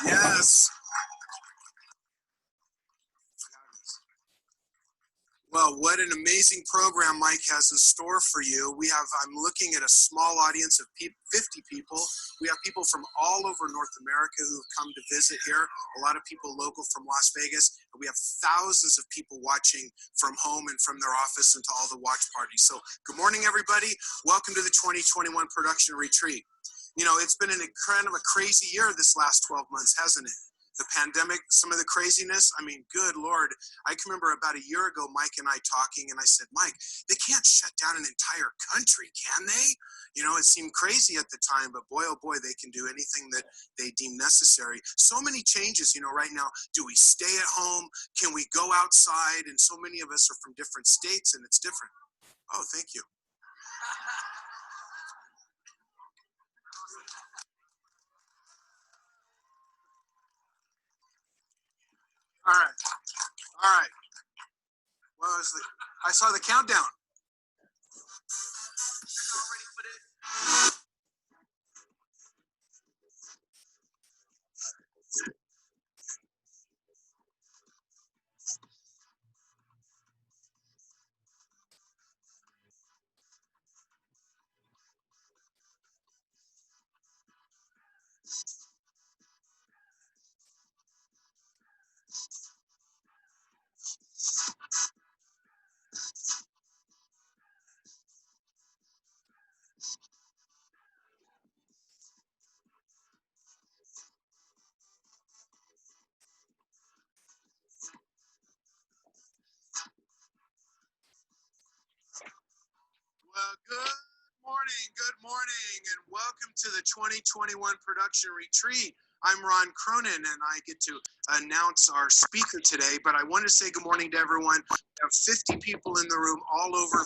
Yes. Well, what an amazing program Mike has in store for you. I'm looking at a small audience of 50 people. We have people from all over North America who have come to visit here, a lot of people local from Las Vegas, and we have thousands of people watching from home and from their office and to all the watch parties. So good morning, everybody. Welcome to the 2021 production retreat. You know, it's been an incredible, crazy year this last 12 months, hasn't it? The pandemic, some of the craziness. I mean, good Lord. I can remember about a year ago, Mike and I talking, and I said, Mike, they can't shut down an entire country, can they? You know, it seemed crazy at the time, but boy, oh boy, they can do anything that they deem necessary. So many changes, you know, right now. Do we stay at home? Can we go outside? And so many of us are from different states, and it's different. Oh, thank you. All right. All right. What was I saw the countdown. Well, good morning, and welcome to the 2021 production retreat. I'm Ron Cronin, and I get to announce our speaker today, but I want to say good morning to everyone. We have 50 people in the room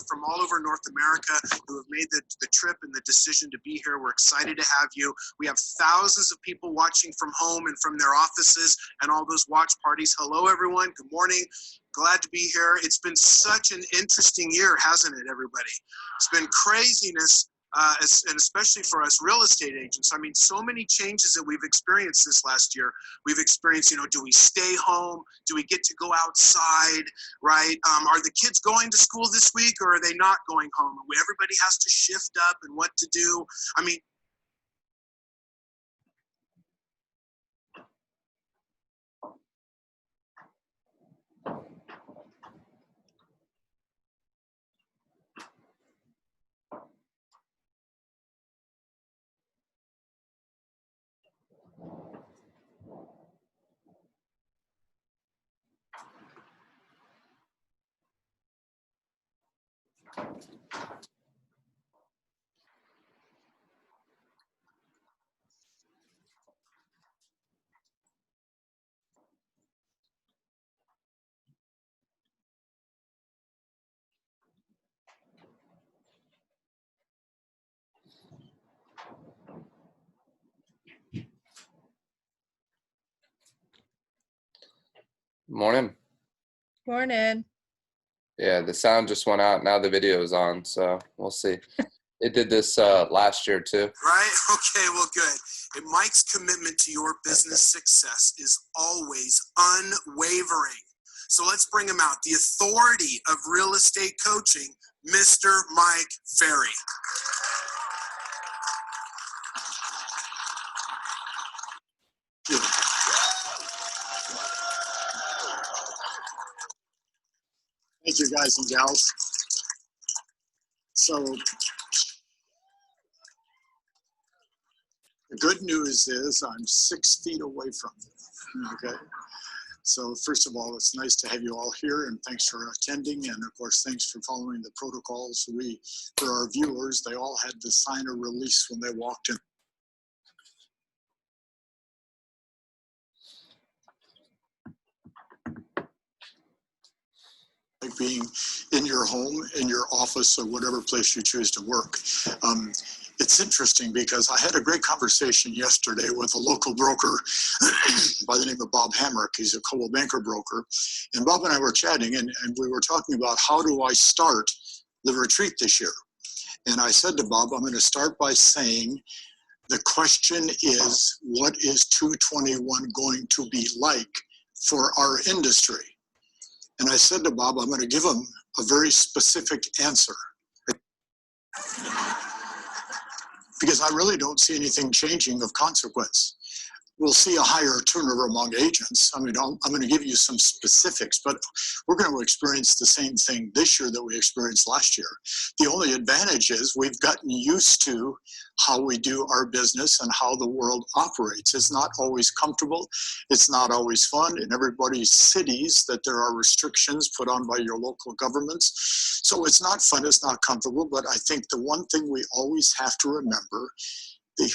from all over North America who have made the trip and the decision to be here. We're excited to have you. We have thousands of people watching from home and from their offices and all those watch parties. Hello, everyone. Good morning. Glad to be here. It's been such an interesting year, hasn't it, everybody? It's been craziness, and especially for us real estate agents. I mean, so many changes that we've experienced this last year. We've experienced, you know, do we stay home? Do we get to go outside, right? Are the kids going to school this week, or are they not going home? Everybody has to shift up and what to do. I mean, Morning. Morning. Yeah, the sound just went out. Now the video is on, so we'll see. It did this last year too. Right? Okay, well, good. And Mike's commitment to your business success is always unwavering. So let's bring him out. The authority of real estate coaching, Mr. Mike Ferry. Thank you, guys and gals. So the good news is I'm 6 feet away from you, okay? So first of all, it's nice to have you all here, and thanks for attending, and of course, thanks for following the protocols. For our viewers, they all had to sign a release when they walked in. Like being in your home, in your office, or whatever place you choose to work. It's interesting because I had a great conversation yesterday with a local broker by the name of Bob Hamrick. He's a Coldwell Banker broker. And Bob and I were chatting, and we were talking about how do I start the retreat this year. And I said to Bob, I'm going to start by saying The question is, what is 221 going to be like for our industry? And I said to Bob, I'm going to give him a very specific answer, because I really don't see anything changing of consequence. We'll see a higher turnover among agents. I mean, I'm going to give you some specifics, but we're going to experience the same thing this year that we experienced last year. The only advantage is we've gotten used to how we do our business and how the world operates. It's not always comfortable. It's not always fun. In everybody's cities that there are restrictions put on by your local governments. So it's not fun, it's not comfortable, but I think the one thing we always have to remember,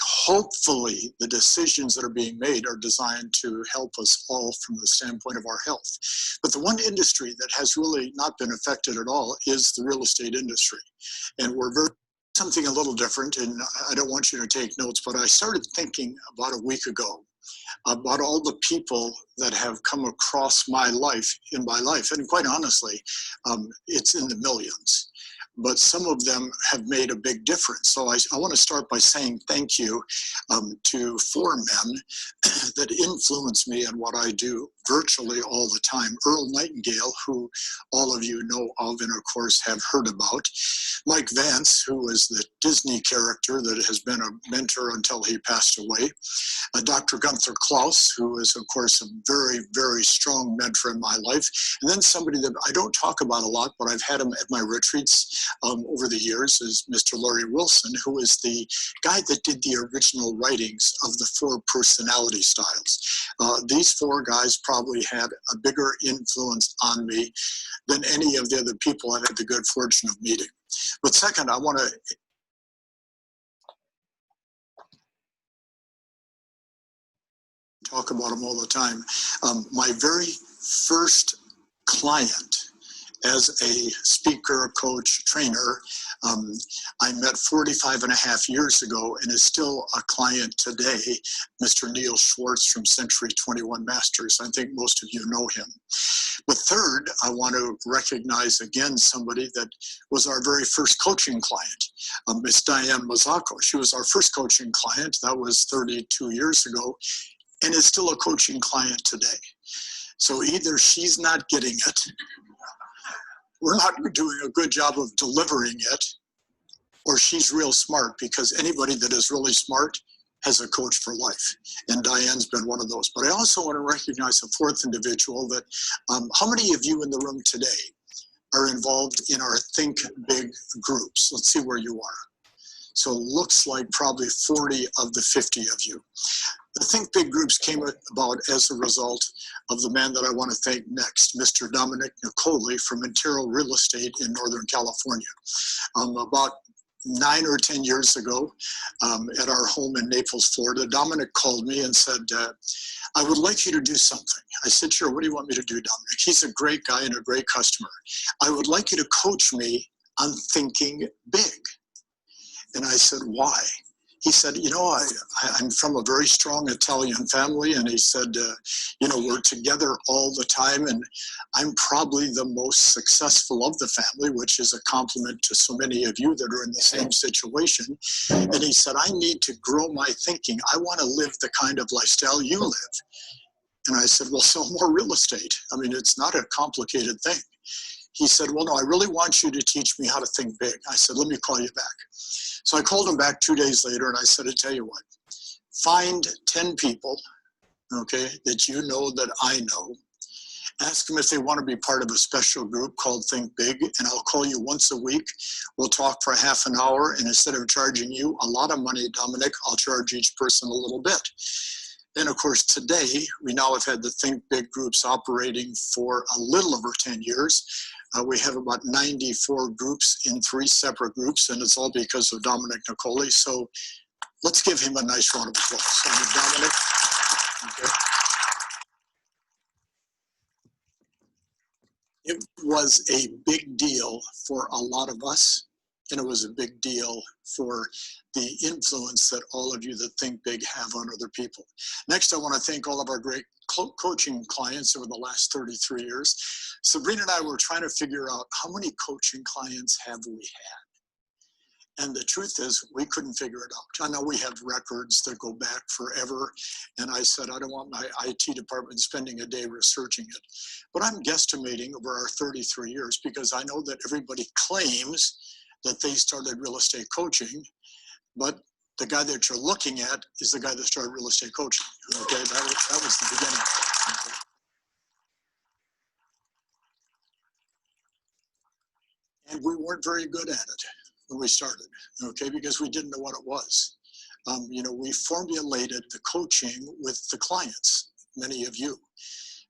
hopefully the decisions that are being made are designed to help us all from the standpoint of our health. But the one industry that has really not been affected at all is the real estate industry. And we're very something a little different, and I don't want you to take notes, but I started thinking about a week ago about all the people that have come across my life, and quite honestly, it's in the millions. But some of them have made a big difference. So I want to start by saying thank you to 4 men that influence me in what I do virtually all the time. Earl Nightingale, who all of you know of and of course have heard about. Mike Vance, who is the Disney character that has been a mentor until he passed away. Dr. Gunther Klaus, who is of course a very, very strong mentor in my life. And then somebody that I don't talk about a lot, but I've had him at my retreats over the years, is Mr. Larry Wilson, who is the guy that did the original writings of the 4 personality styles. These 4 guys probably had a bigger influence on me than any of the other people I've had the good fortune of meeting. But second, I want to talk about them all the time. My very first client as a speaker, coach, trainer, I met 45 and a half years ago and is still a client today, Mr. Neil Schwartz from Century 21 Masters. I think most of you know him. But third, I want to recognize again somebody that was our very first coaching client, Miss Diane Mazzocco. She was our first coaching client. That was 32 years ago, and is still a coaching client today. So either she's not getting it, we're not doing a good job of delivering it, or she's real smart, because anybody that is really smart has a coach for life. And Diane's been one of those. But I also want to recognize a 4th individual that, how many of you in the room today are involved in our Think Big groups? Let's see where you are. So it looks like probably 40 of the 50 of you. The Think Big groups came about as a result of the man that I want to thank next, Mr. Dominic Nicoli from Intero Real Estate in Northern California. About 9 or 10 years ago, at our home in Naples, Florida, Dominic called me and said, I would like you to do something. I said, sure, what do you want me to do, Dominic? He's a great guy and a great customer. I would like you to coach me on thinking big. And I said, why? He said, you know, I'm from a very strong Italian family. And he said, you know, we're together all the time. And I'm probably the most successful of the family, which is a compliment to so many of you that are in the same situation. And he said, I need to grow my thinking. I want to live the kind of lifestyle you live. And I said, well, sell more real estate. I mean, it's not a complicated thing. He said, well, no, I really want you to teach me how to think big. I said, let me call you back. So I called him back 2 days later and I said, I tell you what, find 10 people, okay, that you know that I know. Ask them if they want to be part of a special group called Think Big, and I'll call you once a week. We'll talk for half an hour, and instead of charging you a lot of money, Dominic, I'll charge each person a little bit. And of course, today, we now have had the Think Big groups operating for a little over 10 years. We have about 94 groups in 3 separate groups, and it's all because of Dominic Nicoli. So let's give him a nice round of applause. Dominic. Okay. It was a big deal for a lot of us, and it was a big deal for the influence that all of you that think big have on other people. Next, I want to thank all of our great coaching clients over the last 33 years. Sabrina and I were trying to figure out how many coaching clients have we had. And the truth is, we couldn't figure it out. I know we have records that go back forever. And I said, I don't want my IT department spending a day researching it. But I'm guesstimating over our 33 years because I know that everybody claims that they started real estate coaching, but the guy that you're looking at is the guy that started real estate coaching. Okay, that was the beginning. Okay. And we weren't very good at it when we started, okay, because we didn't know what it was. You know, we formulated the coaching with the clients, many of you,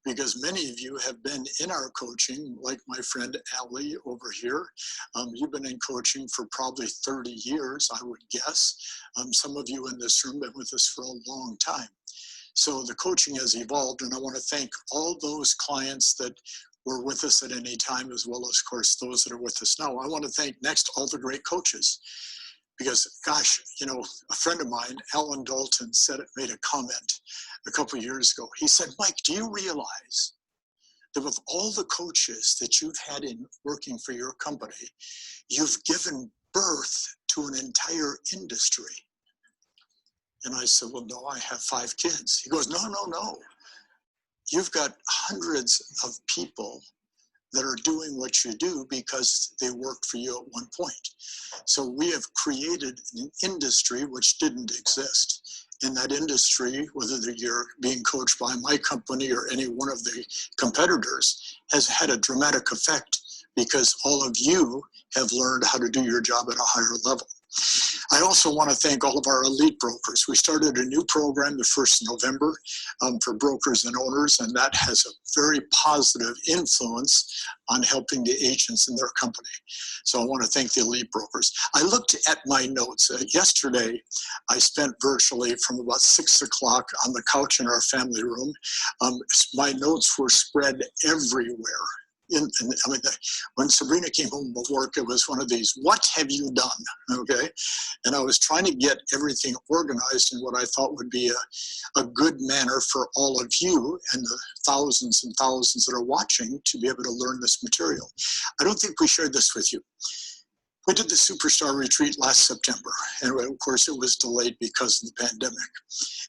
because many of you have been in our coaching, like my friend Allie over here. You've been in coaching for probably 30 years, I would guess. Some of you in this room have been with us for a long time. So the coaching has evolved, and I want to thank all those clients that were with us at any time, as well as, of course, those that are with us now. I want to thank next all the great coaches, because, gosh, you know, a friend of mine, Alan Dalton, made a comment a couple of years ago. He said, Mike, do you realize that with all the coaches that you've had in working for your company, you've given birth to an entire industry? And I said, well, no, I have 5 kids. He goes, no. You've got hundreds of people that are doing what you do because they worked for you at one point. So we have created an industry which didn't exist. In that industry, whether you're being coached by my company or any one of the competitors, has had a dramatic effect because all of you have learned how to do your job at a higher level. I also want to thank all of our elite brokers. We started a new program the 1st of November for brokers and owners, and that has a very positive influence on helping the agents in their company. So I want to thank the elite brokers. I looked at my notes. Yesterday, I spent virtually from about 6 o'clock on the couch in our family room. My notes were spread everywhere. When Sabrina came home from work, it was one of these, what have you done? Okay. And I was trying to get everything organized in what I thought would be a good manner for all of you and the thousands and thousands that are watching to be able to learn this material. I don't think we shared this with you. We did the Superstar Retreat last September, and of course it was delayed because of the pandemic.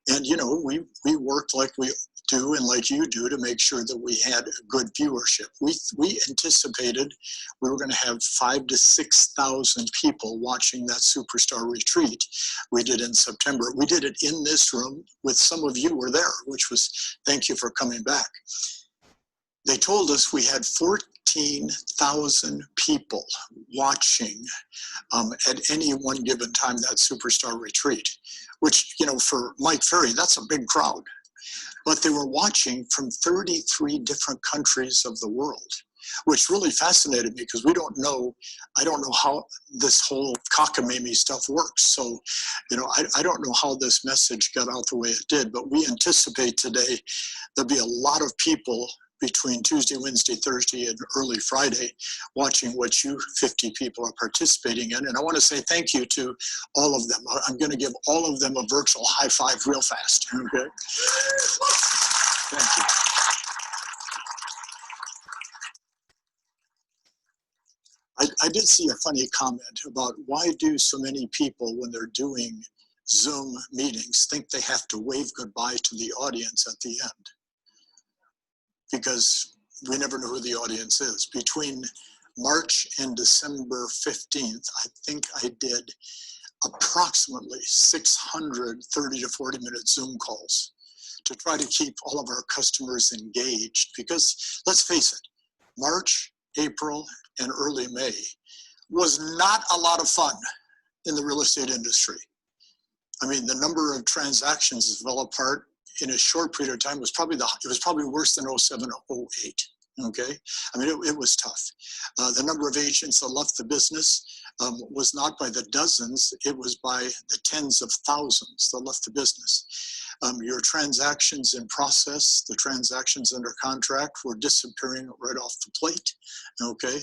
And you know, we worked like we do and like you do to make sure that we had a good viewership. We anticipated we were going to have 5,000 to 6,000 people watching that Superstar Retreat we did in September. We did it in this room with some of you were there, which was, thank you for coming back. They told us we had 14,000 people watching at any one given time that Superstar Retreat, which, you know, for Mike Ferry, that's a big crowd. But they were watching from 33 different countries of the world, which really fascinated me because I don't know how this whole cockamamie stuff works. So, you know, I don't know how this message got out the way it did, but we anticipate today there'll be a lot of people between Tuesday, Wednesday, Thursday, and early Friday, watching what you 50 people are participating in. And I want to say thank you to all of them. I'm going to give all of them a virtual high five real fast. Okay. Thank you. I did see a funny comment about why do so many people, when they're doing Zoom meetings, think they have to wave goodbye to the audience at the end? Because we never know who the audience is. Between March and December 15th, I think I did approximately 600 30 to 40 minute Zoom calls to try to keep all of our customers engaged. Because let's face it, March, April, and early May was not a lot of fun in the real estate industry. I mean, the number of transactions that fell apart in a short period of time was probably worse than 07, 08. Okay, I mean, it was tough. The number of agents that left the business was not by the dozens, it was by the tens of thousands that left the business. Your transactions in process, the transactions under contract were disappearing right off the plate. Okay,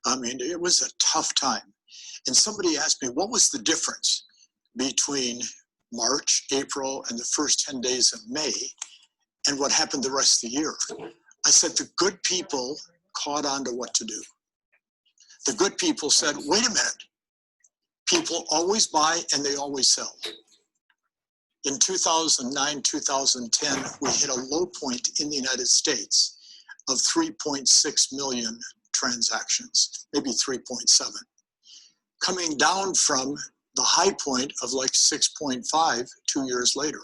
I mean, it was a tough time. And somebody asked me, what was the difference between March, April, and the first 10 days of May, and what happened the rest of the year? I said, the good people caught on to what to do. The good people said, wait a minute, People always buy and they always sell. In 2009, 2010, we hit a low point in the United States of 3.6 million transactions, maybe 3.7, coming down from the high point of like 6.5 2 years later.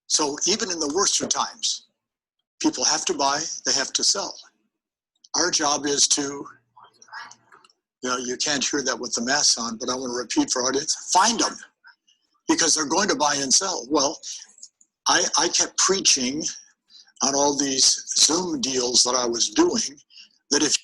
So even in the worst of times, people have to buy, they have to sell. Our job is to, you can't hear that with the mask on, but I want to repeat for our audience, find them, because they're going to buy and sell. Well, I kept preaching on all these Zoom deals that I was doing, that if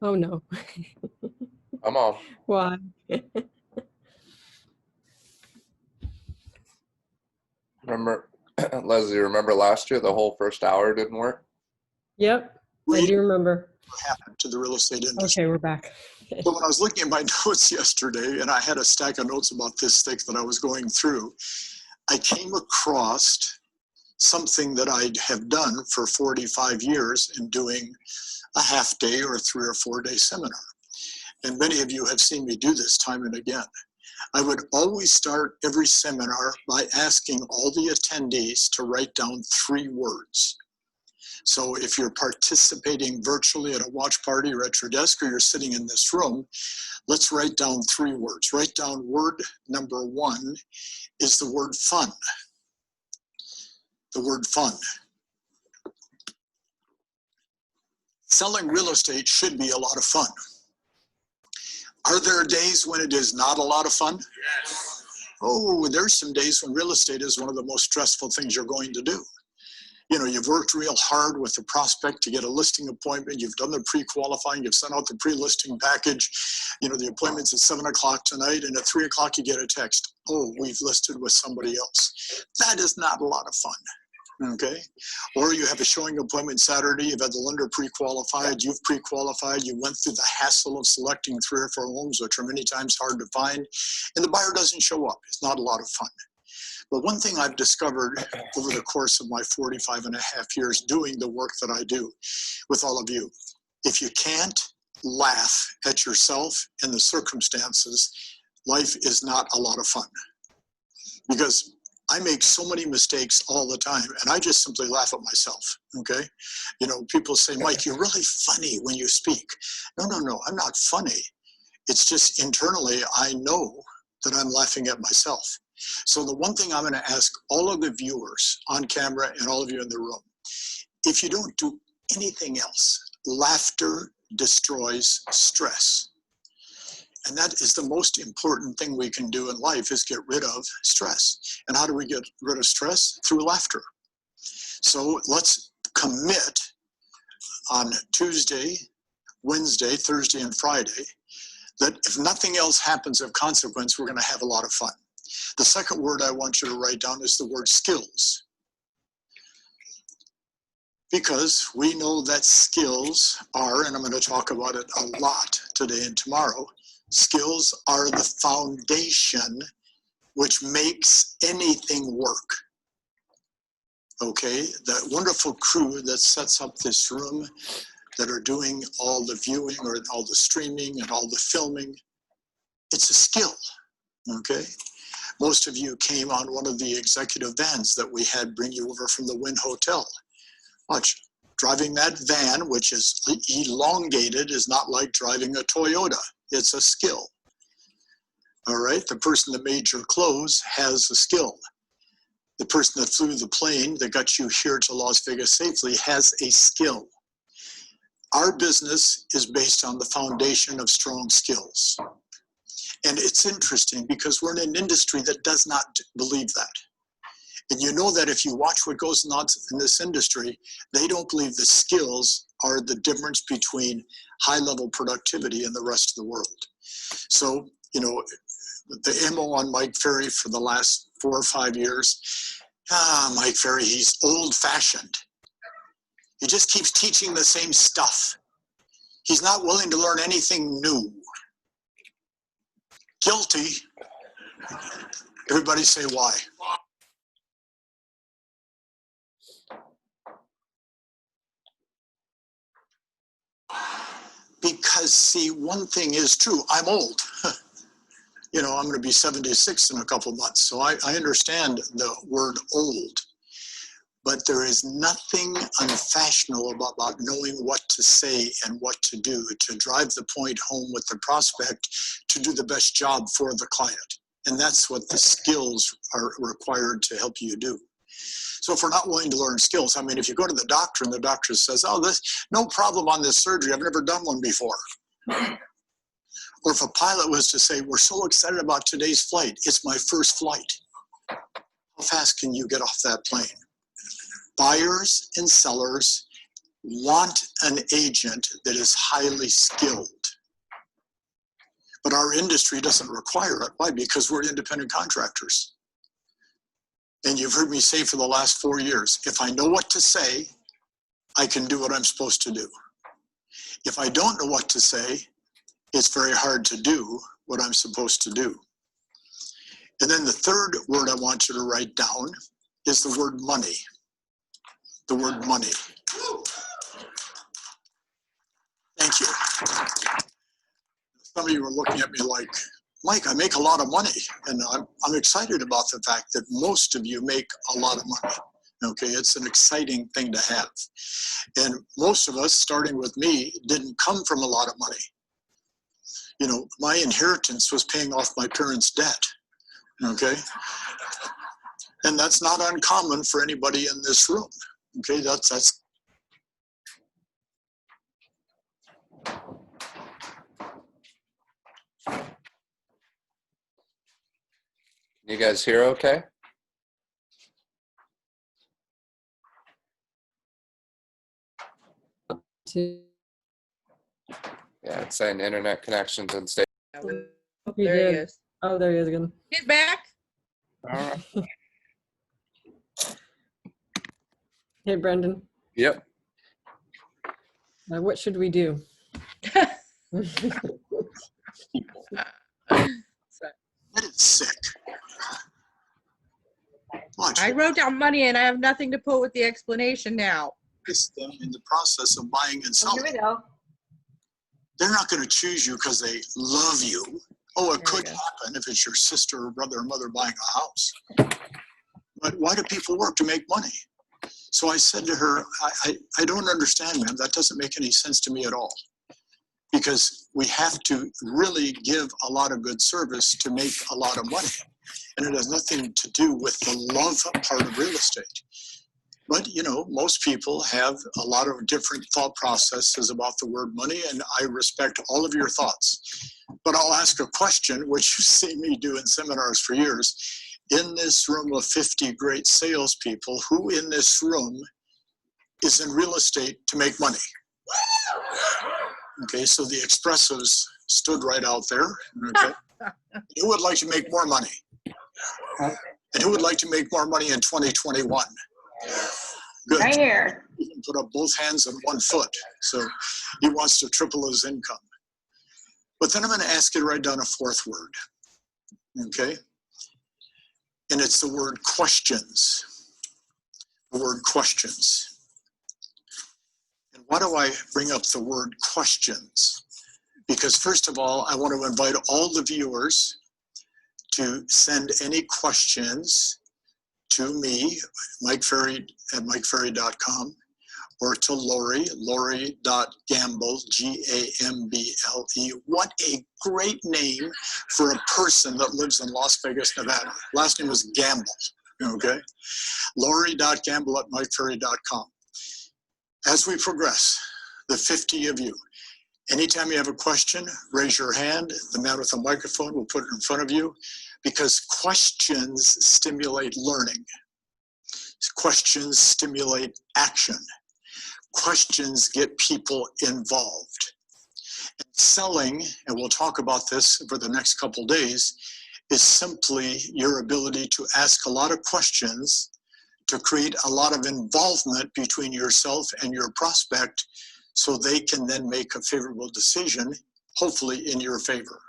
Oh no. Come on. Why? Remember, Leslie, remember last year the whole first hour didn't work? Yep, I read do remember. what happened to the real estate industry. Okay, we're back. So when I was looking at my notes yesterday, and I had a stack of notes about this thick that I was going through, I came across something that I have done for 45 years in doing a half day or 3 or 4 day seminar. And many of you have seen me do this time and again. I would always start every seminar by asking all the attendees to write down 3 words. So if you're participating virtually at a watch party or at your desk, or you're sitting in this room, let's write down 3 words. Write down word number 1 is the word fun. The word fun. Selling real estate should be a lot of fun. Are there days when it is not a lot of fun? Yes. Oh, there's some days when real estate is one of the most stressful things you're going to do. You know, you've worked real hard with the prospect to get a listing appointment. You've done the pre-qualifying. You've sent out the pre-listing package. You know, the appointment's at 7 o'clock tonight, and at 3 o'clock you get a text. Oh, we've listed with somebody else. That is not a lot of fun. Okay, or you have a showing appointment Saturday, you've had the lender pre-qualified, you've pre-qualified, you went through the hassle of selecting 3 or 4 homes, which are many times hard to find, and the buyer doesn't show up. It's not a lot of fun. But one thing I've discovered over the course of my 45 and a half years doing the work that I do with all of you, if you can't laugh at yourself and the circumstances, life is not a lot of fun. Because I make so many mistakes all the time, and I just simply laugh at myself, okay? You know, people say, Mike, you're really funny when you speak. No, I'm not funny. It's just internally, I know that I'm laughing at myself. So the one thing I'm gonna ask all of the viewers on camera and all of you in the room, if you don't do anything else, laughter destroys stress. And that is the most important thing we can do in life, is get rid of stress. And how do we get rid of stress? Through laughter. So let's commit on Tuesday, Wednesday, Thursday, and Friday that if nothing else happens of consequence, we're going to have a lot of fun. The second word I want you to write down is the word skills. Because we know that skills are, and I'm going to talk about it a lot today and tomorrow, skills are the foundation which makes anything work. Okay, that wonderful crew that sets up this room, that are doing all the viewing or all the streaming and all the filming, it's a skill, okay? Most of you came on one of the executive vans that we had bring you over from the Wynn Hotel. Watch, driving that van, which is elongated, is not like driving a Toyota. It's a skill. All right, the person that made your clothes has a skill. The person that flew the plane that got you here to Las Vegas safely has a skill. Our business is based on the foundation of strong skills. And it's interesting because we're in an industry that does not believe that. And you know that if you watch what goes on in this industry, they don't believe the skills are the difference between high-level productivity and the rest of the world. So, you know, the MO on Mike Ferry for the last 4 or 5 years, Mike Ferry, he's old-fashioned. He just keeps teaching the same stuff. He's not willing to learn anything new. Guilty. Everybody say why. Because, see, one thing is true. I'm old. You know, I'm going to be 76 in a couple months. So I understand the word old. But there is nothing unfashionable about knowing what to say and what to do to drive the point home with the prospect to do the best job for the client. And that's what the skills are required to help you do. So if we're not willing to learn skills, I mean, if you go to the doctor and the doctor says, oh, this, no problem on this surgery, I've never done one before. Or if a pilot was to say, we're so excited about today's flight, it's my first flight. How fast can you get off that plane? Buyers and sellers want an agent that is highly skilled. But our industry doesn't require it. Why? Because we're independent contractors. And you've heard me say for the last 4 years, if I know what to say, I can do what I'm supposed to do. If I don't know what to say, it's very hard to do what I'm supposed to do. And then the third word I want you to write down is the word money. The word money. Thank you. Some of you are looking at me like, Mike, I make a lot of money. And I'm excited about the fact that most of you make a lot of money. Okay, it's an exciting thing to have. And most of us, starting with me, didn't come from a lot of money. You know, my inheritance was paying off my parents' debt. Okay? And that's not uncommon for anybody in this room. Okay, that's You guys hear okay? Yeah, it's saying internet connections unstable. Oh, You there he did. is. Oh, there he is again. He's back. All right. Hey, Brendan. Yep. What should we do? That is sick. Watch. I wrote down money and I have nothing to put with the explanation now. Assist them in the process of buying and Oh, selling. here we go. They're not going to choose you because they love you. Oh, it There we could go. happen if it's your sister or brother or mother buying a house. But why do people work? To make money. So I said to her, I don't understand, ma'am. That doesn't make any sense to me at all. Because we have to really give a lot of good service to make a lot of money. And it has nothing to do with the love part of real estate. But, you know, most people have a lot of different thought processes about the word money, and I respect all of your thoughts. But I'll ask a question, which you see me do in seminars for years. In this room of 50 great salespeople, who in this room is in real estate to make money? Okay, so the expressives stood right out there. Okay. Who would like to make more money? And who would like to make more money in 2021? Good. Right here. He can put up both hands and one foot. So he wants to triple his income. But then I'm going to ask you to write down a fourth word. Okay? And it's the word questions. The word questions. And why do I bring up the word questions? Because first of all, I want to invite all the viewers to send any questions to me, Mike Ferry at MikeFerry.com, or to Lori, Lori.Gamble, G-A-M-B-L-E. What a great name for a person that lives in Las Vegas, Nevada. Last name is Gamble, okay? Lori.Gamble at MikeFerry.com. As we progress, the 50 of you, anytime you have a question, raise your hand. The man with the microphone will put it in front of you, because questions stimulate learning. Questions stimulate action. Questions get people involved. And selling, and we'll talk about this for the next couple days, is simply your ability to ask a lot of questions to create a lot of involvement between yourself and your prospect so they can then make a favorable decision, hopefully in your favor.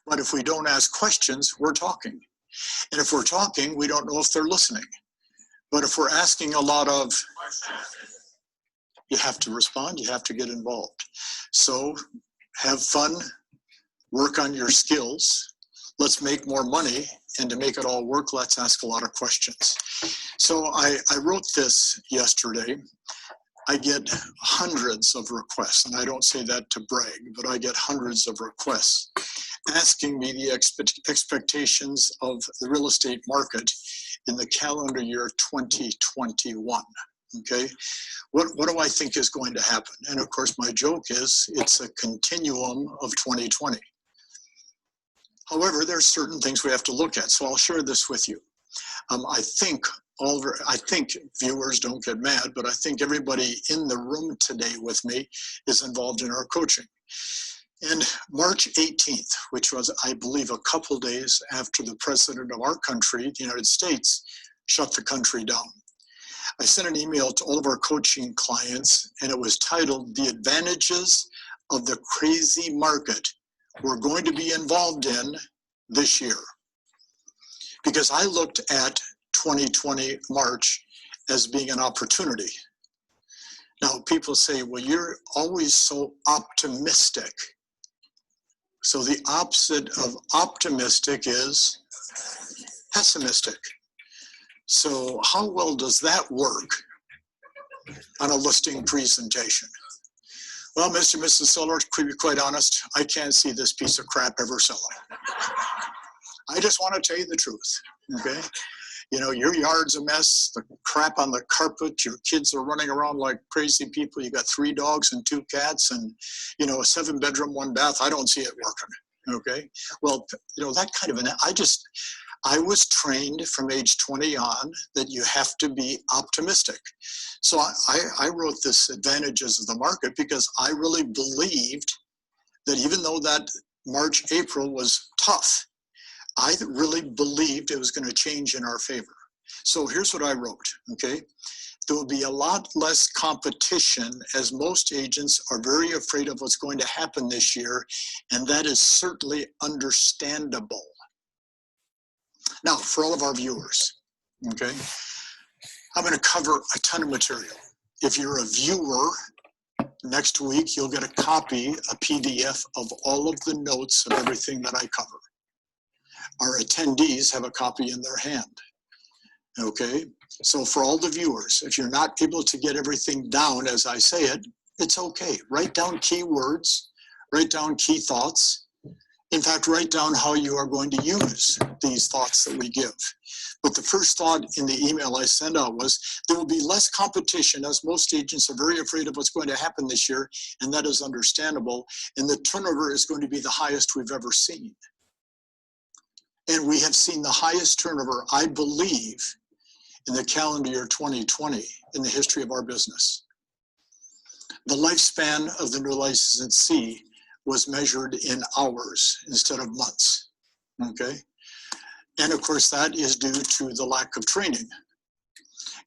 But if we don't ask questions, we're talking. And if we're talking, we don't know if they're listening. But if we're asking a lot of, you have to respond, you have to get involved. So have fun, work on your skills. Let's make more money. And to make it all work, let's ask a lot of questions. So I wrote this yesterday. I get hundreds of requests, and I don't say that to brag, but I get hundreds of requests asking me the expectations of the real estate market in the calendar year 2021. Okay, what do I think is going to happen? And of course, my joke is it's a continuum of 2020. However, there's certain things we have to look at, so I'll share this with you. I think viewers, don't get mad, but I think everybody in the room today with me is involved in our coaching. And March 18th, which was, I believe, a couple days after the president of our country, the United States, shut the country down, I sent an email to all of our coaching clients, and it was titled, "The Advantages of the Crazy Market We're Going to Be Involved in This Year." Because I looked at 2020 March as being an opportunity. Now, people say, well, you're always so optimistic. So the opposite of optimistic is pessimistic. So how well does that work on a listing presentation? Well, Mr. and Mrs. Seller, to be quite honest, I can't see this piece of crap ever selling. I just want to tell you the truth, okay? You know, your yard's a mess, the crap on the carpet, your kids are running around like crazy people, you got 3 dogs and 2 cats and, you know, a 7-bedroom, 1 bath. I don't see it working, okay? Well, you know, that kind of I was trained from age 20 on that you have to be optimistic. So I wrote this Advantages of the Market because I really believed that even though that March, April was tough, I really believed it was going to change in our favor. So here's what I wrote, okay? There will be a lot less competition as most agents are very afraid of what's going to happen this year, and that is certainly understandable. Now, for all of our viewers, okay, I'm going to cover a ton of material. If you're a viewer, next week you'll get a copy, a PDF of all of the notes of everything that I cover. Our attendees have a copy in their hand, okay? So for all the viewers, if you're not able to get everything down as I say it, it's okay. Write down key words, write down key thoughts. In fact, write down how you are going to use these thoughts that we give. But the first thought in the email I sent out was, there will be less competition as most agents are very afraid of what's going to happen this year, and that is understandable, and the turnover is going to be the highest we've ever seen. And we have seen the highest turnover, I believe, in the calendar year 2020 in the history of our business. The lifespan of the new licensee was measured in hours instead of months, okay? And of course, that is due to the lack of training.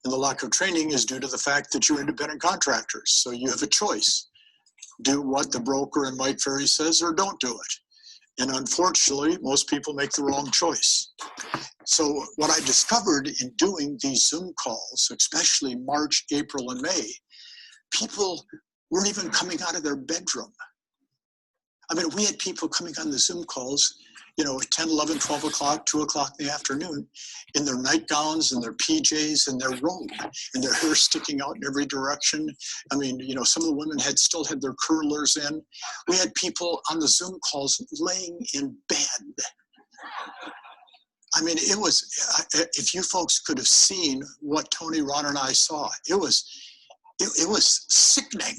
And the lack of training is due to the fact that you're independent contractors. So you have a choice. Do what the broker and Mike Ferry says or don't do it. And unfortunately, most people make the wrong choice. So what I discovered in doing these Zoom calls, especially March, April, and May, people weren't even coming out of their bedroom. I mean, we had people coming on the Zoom calls, you know, 10, 11, 12 o'clock, 2 o'clock in the afternoon, in their nightgowns and their PJs and their robe, and their hair sticking out in every direction. I mean, you know, some of the women still had their curlers in. We had people on the Zoom calls laying in bed. I mean, it was, if you folks could have seen what Tony, Ron, and I saw, it was sickening.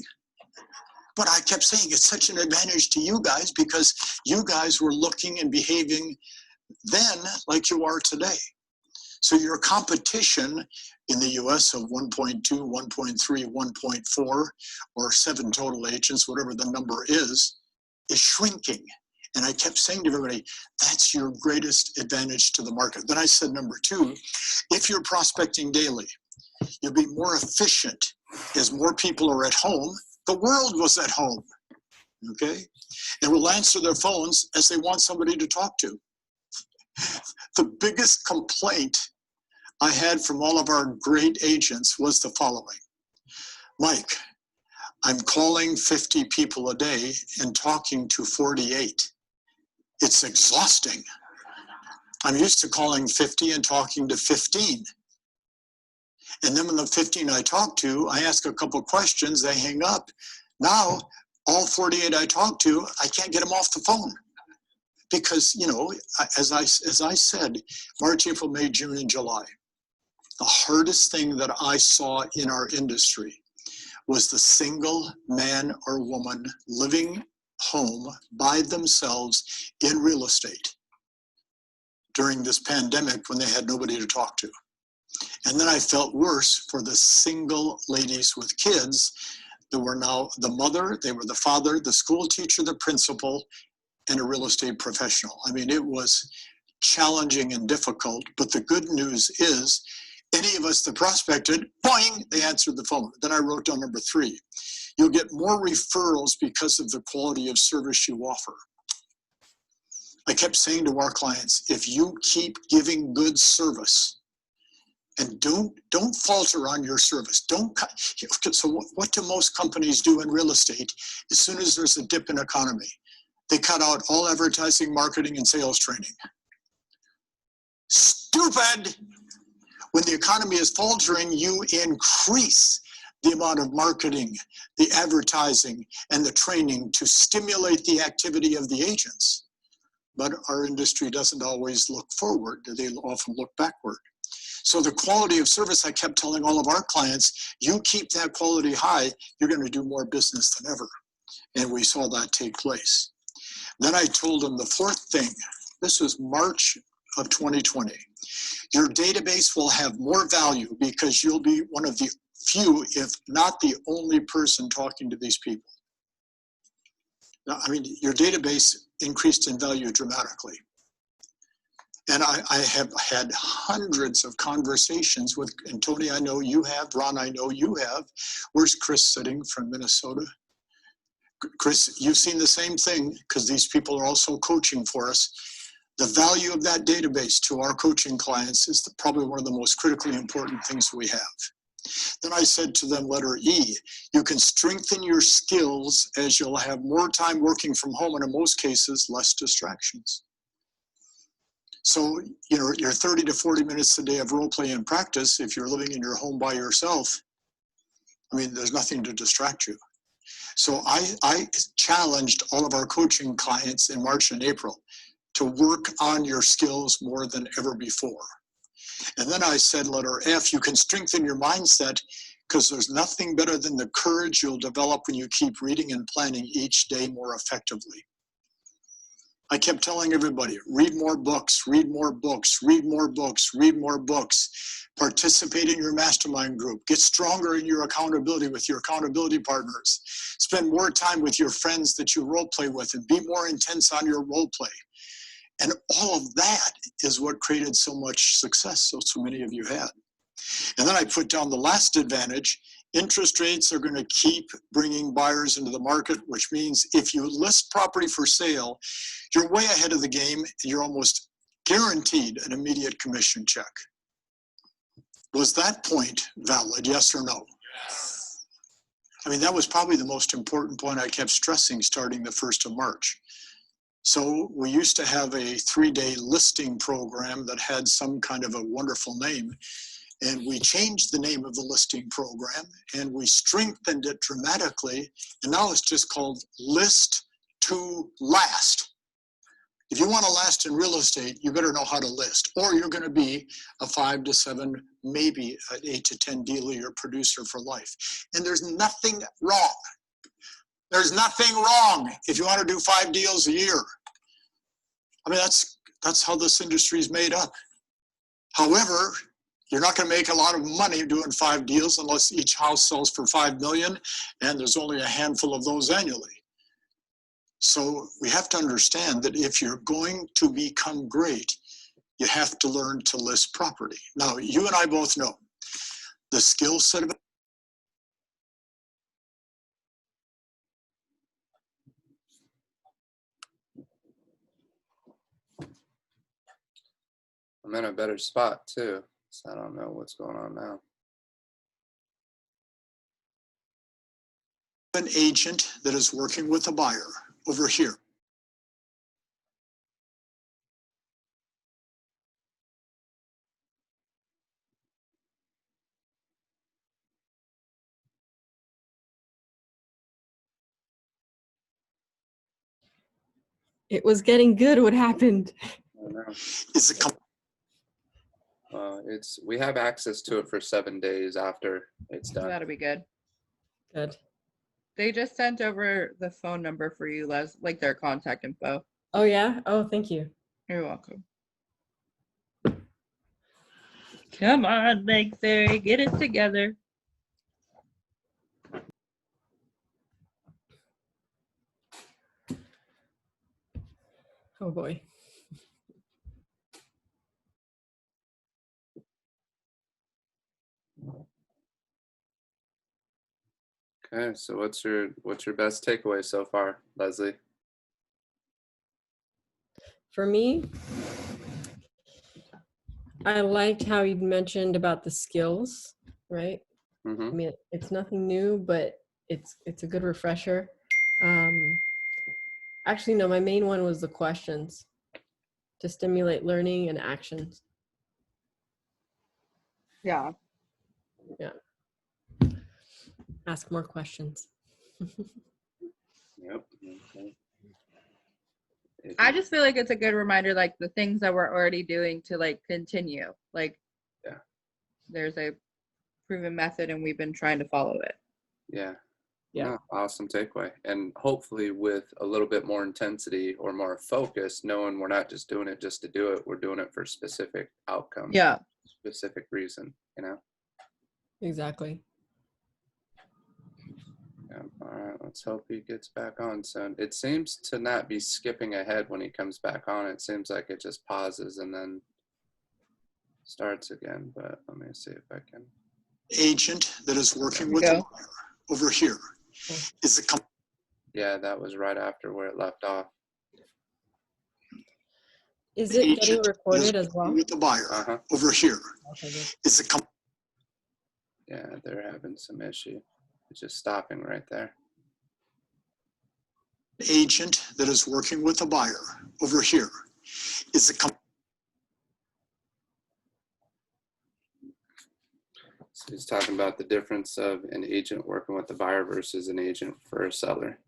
But I kept saying it's such an advantage to you guys because you guys were looking and behaving then like you are today. So your competition in the US of 1.2, 1.3, 1.4, or 7 total agents, whatever the number is shrinking. And I kept saying to everybody, that's your greatest advantage to the market. Then I said, number 2, if you're prospecting daily, you'll be more efficient as more people are at home. The world was at home. okay? And will answer their phones as they want somebody to talk to. The biggest complaint I had from all of our great agents was the following. Mike, I'm calling 50 people a day and talking to 48. It's exhausting. I'm used to calling 50 and talking to 15. And then when the 15 I talk to, I ask a couple questions, they hang up. Now, all 48 I talk to, I can't get them off the phone. Because, you know, as I said, March, April, May, June, and July, the hardest thing that I saw in our industry was the single man or woman living home by themselves in real estate during this pandemic when they had nobody to talk to. And then I felt worse for the single ladies with kids that were now the mother, they were the father, the school teacher, the principal, and a real estate professional. I mean, it was challenging and difficult, but the good news is any of us that prospected, boing, they answered the phone. Then I wrote down number 3. You'll get more referrals because of the quality of service you offer. I kept saying to our clients, if you keep giving good service, and don't falter on your service. So what do most companies do in real estate as soon as there's a dip in economy? They cut out all advertising, marketing, and sales training. Stupid! When the economy is faltering, you increase the amount of marketing, the advertising, and the training to stimulate the activity of the agents. But our industry doesn't always look forward. They often look backward. So the quality of service, I kept telling all of our clients, you keep that quality high, you're going to do more business than ever. And we saw that take place. Then I told them the 4th thing. This was March of 2020. Your database will have more value because you'll be one of the few, if not the only person talking to these people. Now, I mean, your database increased in value dramatically. And I have had hundreds of conversations with, and Tony, I know you have, Ron, I know you have. Where's Chris sitting from Minnesota? Chris, you've seen the same thing because these people are also coaching for us. The value of that database to our coaching clients is probably one of the most critically important things we have. Then I said to them, letter E, you can strengthen your skills as you'll have more time working from home and in most cases, less distractions. So, you know, your 30 to 40 minutes a day of role play and practice, if you're living in your home by yourself, I mean, there's nothing to distract you. So I challenged all of our coaching clients in March and April to work on your skills more than ever before. And then I said, letter F, you can strengthen your mindset because there's nothing better than the courage you'll develop when you keep reading and planning each day more effectively. I kept telling everybody, read more books, read more books, read more books, read more books, participate in your mastermind group, get stronger in your accountability with your accountability partners, spend more time with your friends that you role play with and be more intense on your role play. And all of that is what created so much success so many of you had. And then I put down the last advantage. Interest rates are going to keep bringing buyers into the market, which means if you list property for sale, you're way ahead of the game and you're almost guaranteed an immediate commission check. Was that point valid, yes or no? Yes. I mean, that was probably the most important point I kept stressing starting the 1st of March. So we used to have a 3-day listing program that had some kind of a wonderful name. And we changed the name of the listing program and we strengthened it dramatically. And now it's just called List to Last. If you want to last in real estate, you better know how to list, or you're going to be a 5 to 7, maybe an 8 to 10 deal a year producer for life. And there's nothing wrong. There's nothing wrong if you want to do 5 deals a year. I mean, that's how this industry is made up. However, you're not going to make a lot of money doing 5 deals unless each house sells for $5 million, and there's only a handful of those annually. So we have to understand that if you're going to become great, you have to learn to list property. Now, you and I both know the skill set of I'm in a better spot too, so I don't know what's going on now. An agent that is working with a buyer over here. It was getting good. What happened? I don't know. Is the company We have access to it for 7 days after it's So done. that'll be good. Good. They just sent over the phone number for you, Les, like their contact info. Oh, yeah? Oh, thank you. You're welcome. Come on, Big Ferry, get it together. Oh, boy. Okay, so what's your best takeaway so far, Leslie? For me, I liked how you mentioned about the skills, right? Mm-hmm. I mean, it's nothing new, but it's a good refresher. Actually, no, my main one was the questions to stimulate learning and actions. Yeah. Ask more questions. Yep. Okay. I just feel like it's a good reminder, like the things that we're already doing to like continue. Like, Yeah. There's a proven method and we've been trying to follow it. Yeah. Yeah. No, awesome takeaway. And hopefully with a little bit more intensity or more focus, knowing we're not just doing it just to do it, we're doing it for specific outcome. Yeah. Specific reason, you know? Exactly. Yeah. All right. Let's hope he gets back on soon. It seems to not be skipping ahead when he comes back on. It seems like it just pauses and then starts again. But let me see if I can. agent that is working There we with a go. buyer over here? Is the company Yeah, that was right after where it left off. Is it getting agent that is recorded as working well? with the buyer Uh-huh. over here? Okay, good. Is the company Yeah, they're having some issue. It's just stopping right there. agent that is working with a buyer over here? Is the company So he's talking about the difference of an agent working with the buyer versus an agent for a seller.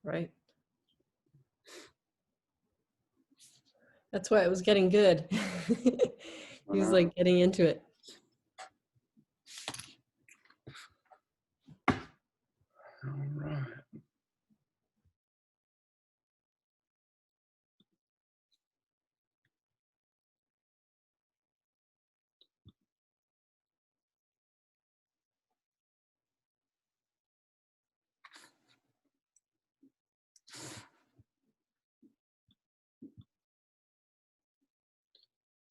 Right. That's why it was getting good. He was like getting into it.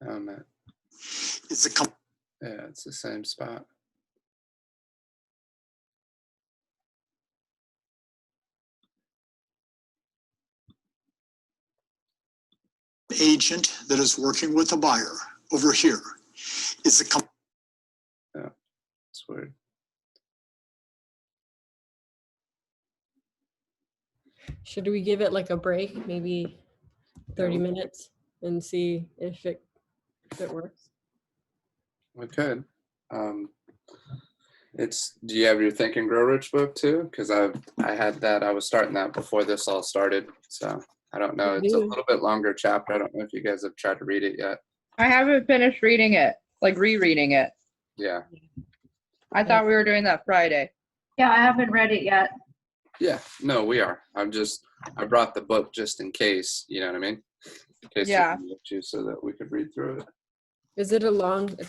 All right. is the company Yeah, it's the same spot. agent that is working with a buyer over here? Is the company Yeah, it's weird. Should we give it like a break, maybe 30 minutes, and see if it works? We could. Do you have your Think and Grow Rich book too? Because I had that. I was starting that before this all started. So I don't know. I It's a do. little bit longer chapter. I don't know if you guys have tried to read it yet. I haven't finished reading it, like rereading it. Yeah. I thought we were doing that Friday. Yeah, I haven't read it yet. Yeah. No, we are. I brought the book just in case. You know what I mean? In case Yeah. you need to, so that we could read through it. It's a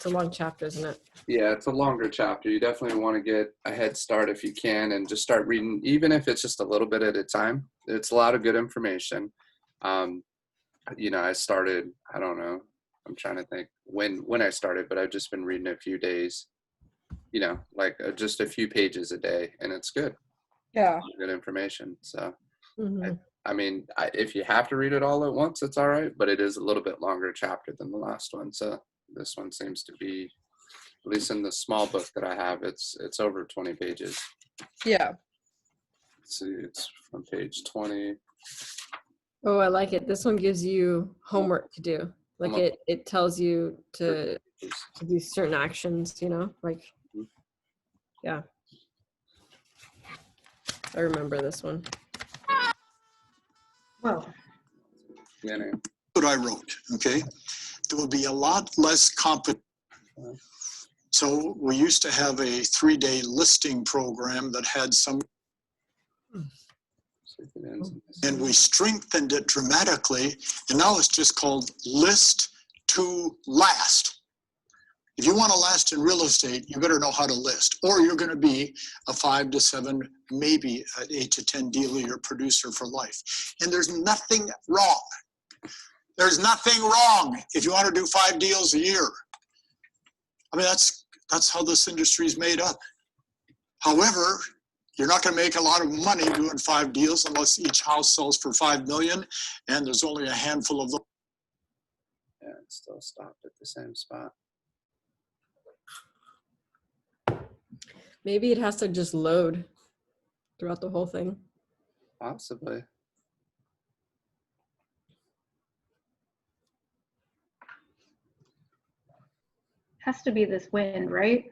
long chapter, isn't it? Yeah, it's a longer chapter. You definitely want to get a head start if you can and just start reading, even if it's just a little bit at a time. It's a lot of good information. I started, I don't know, I'm trying to think when I started, but I've just been reading a few days, just a few pages a day, and it's good. Yeah. Good information. So Mhm. I mean, if you have to read it all at once, it's all right, but it is a little bit longer chapter than the last one. So this one seems to be, at least in the small book that I have, it's over 20 pages. Yeah. Let's see, it's from page 20. Oh, I like it. This one gives you homework to do. Like it tells you to do certain actions, you know, like, yeah. I remember this one. Whoa. Yeah. What I wrote, okay? There will be a lot less competition. So we used to have a 3-day listing program that had some, and we strengthened it dramatically, and now it's just called List to Last. If you want to last in real estate, you better know how to list, or you're going to be a 5 to 7, maybe an 8 to 10 dealer or producer for life. And there's nothing wrong. There's nothing wrong if you want to do 5 deals a year. I mean, that's how this industry is made up. However, you're not going to make a lot of money doing 5 deals unless each house sells for $5 million, and there's only a handful of them. Yeah, it still stopped at the same spot. Maybe it has to just load throughout the whole thing. Possibly. Has to be this wind, right?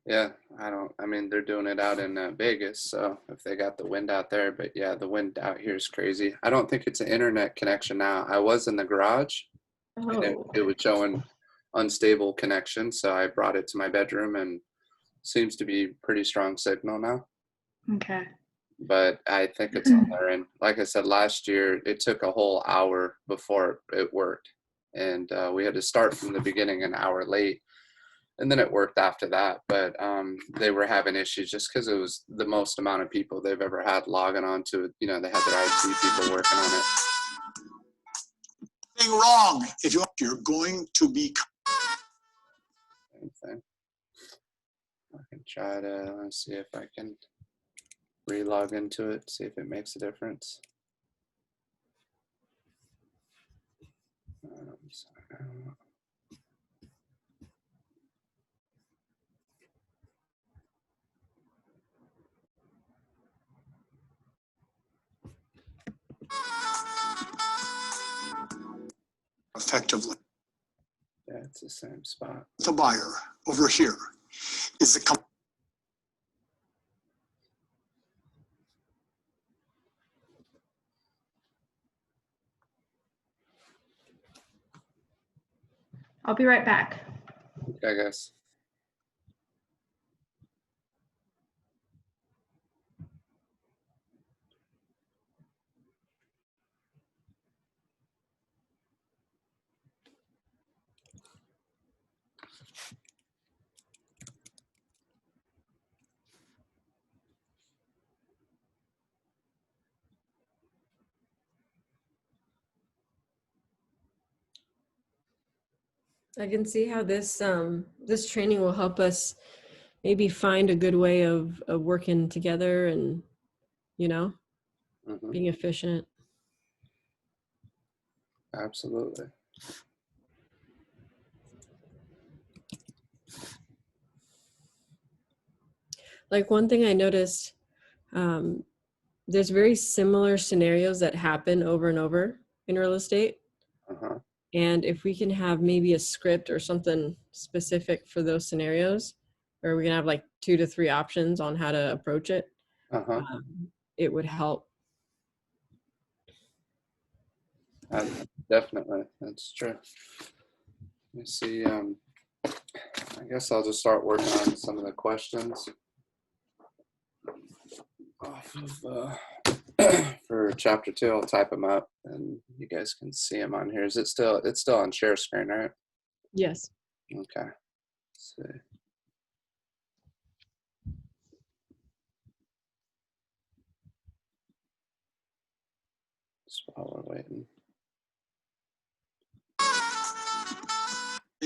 Yeah, I mean, they're doing it out in Vegas, so if they got the wind out there, but yeah, the wind out here is crazy. I don't think it's an internet connection now. I was in the garage, and it was showing unstable connection, so I brought it to my bedroom, and seems to be pretty strong signal now. Okay. But I think it's on there. And like I said, last year, it took a whole hour before it worked. And we had to start from the beginning an hour late. And then it worked after that. But they were having issues just because it was the most amount of people they've ever had logging on to it. You know, they had their IT people working on it. Nothing wrong if you're going to be. Same thing. I can try to see if I can re-log into it, see if it makes a difference. Effectively. Yeah, it's the same spot. The buyer over here is the company. I'll be right back. I guess. I can see how this this training will help us maybe find a good way of working together and, you know, being efficient. Absolutely. Like one thing I noticed, there's very similar scenarios that happen over and over in real estate. And if we can have maybe a script or something specific for those scenarios, or we can have like 2 to 3 options on how to approach it, it would help. Definitely, that's true. Let me see. I guess I'll just start working on some of the questions off of for chapter 2. I'll type them up, and you guys can see them on here. Is it still? It's still on share screen, right? Yes. Okay. Let's see. Just while we're waiting.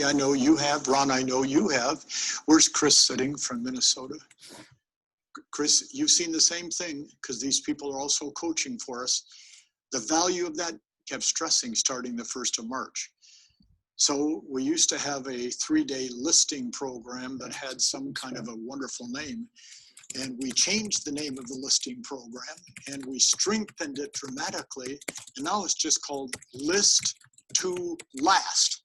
I know you have. Ron, I know you have. Where's Chris sitting from Minnesota? Chris, you've seen the same thing because these people are also coaching for us. The value of that kept stressing starting the 1st of March. So we used to have a 3-day listing program that had some kind of a wonderful name. And we changed the name of the listing program and we strengthened it dramatically. And now it's just called List to Last.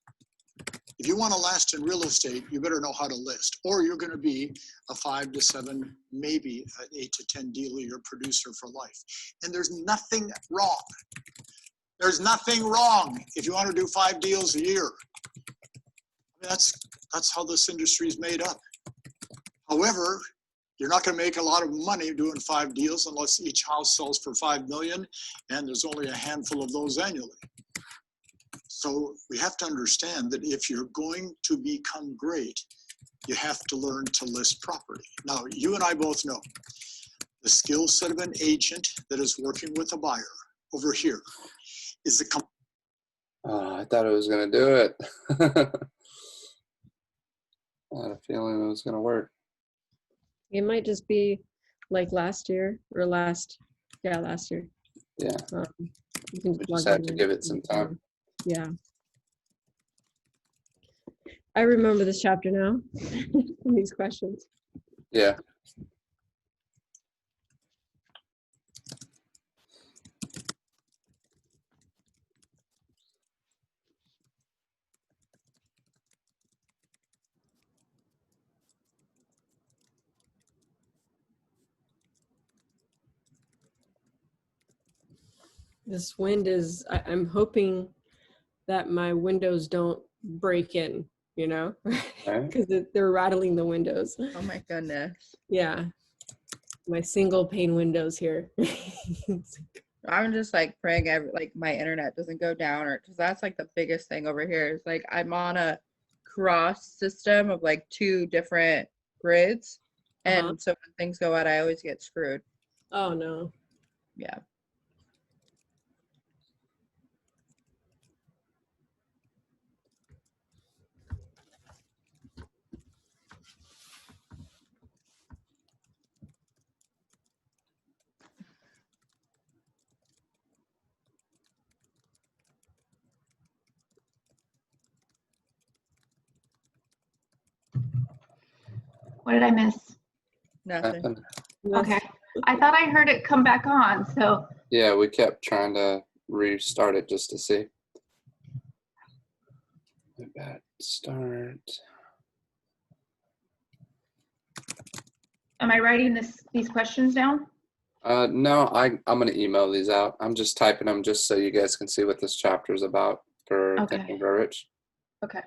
If you want to last in real estate, you better know how to list, or you're going to be a 5 to 7, maybe an 8 to 10 dealer producer for life. And there's nothing wrong. There's nothing wrong if you want to do 5 deals a year. That's how this industry is made up. However, you're not going to make a lot of money doing 5 deals unless each house sells for $5 million, and there's only a handful of those annually. So we have to understand that if you're going to become great, you have to learn to list property. Now, you and I both know the skill set of an agent that is working with a buyer over here is the I thought it was going to do it. I had a feeling it was going to work. It might just be like last year or last year. Yeah. You can We plug just had it to in give it some time. Yeah. I remember this chapter now. These questions. Yeah. This wind is, I'm hoping that my windows don't break in, you know, Right. because they're rattling the windows. Oh my goodness. Yeah. My single pane windows here. I'm just like praying like my internet doesn't go down, or because that's like the biggest thing over here is like I'm on a cross system of like 2 different grids, and so when things go out, I always get screwed. Oh no. Yeah. What did I miss? Nothing. Okay. I thought I heard it come back on, so. Yeah, we kept trying to restart it just to see. Bad start. Am I writing these questions down? No, I'm going to email these out. I'm just typing them just so you guys can see what this chapter is about for Okay. Think and Grow Rich. Okay.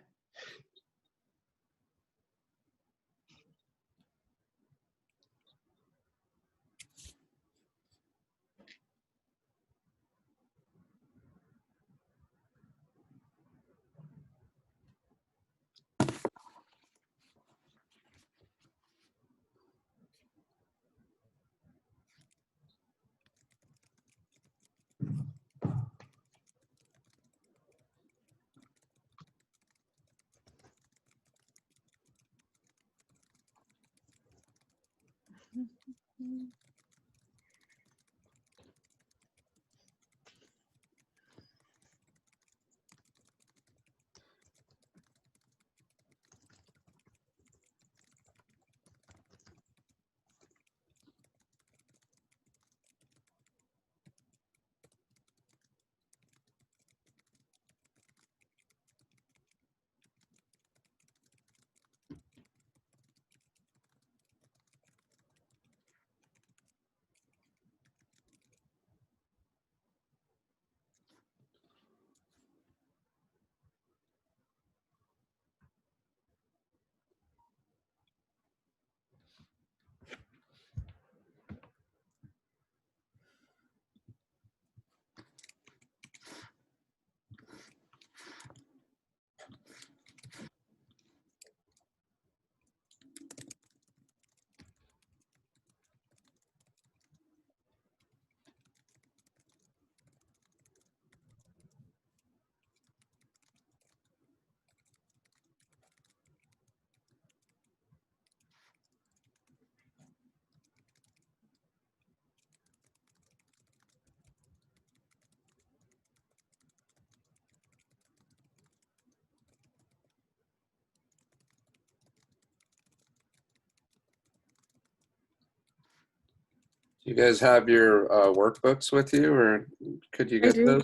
You guys have your workbooks with you, or could you I get do.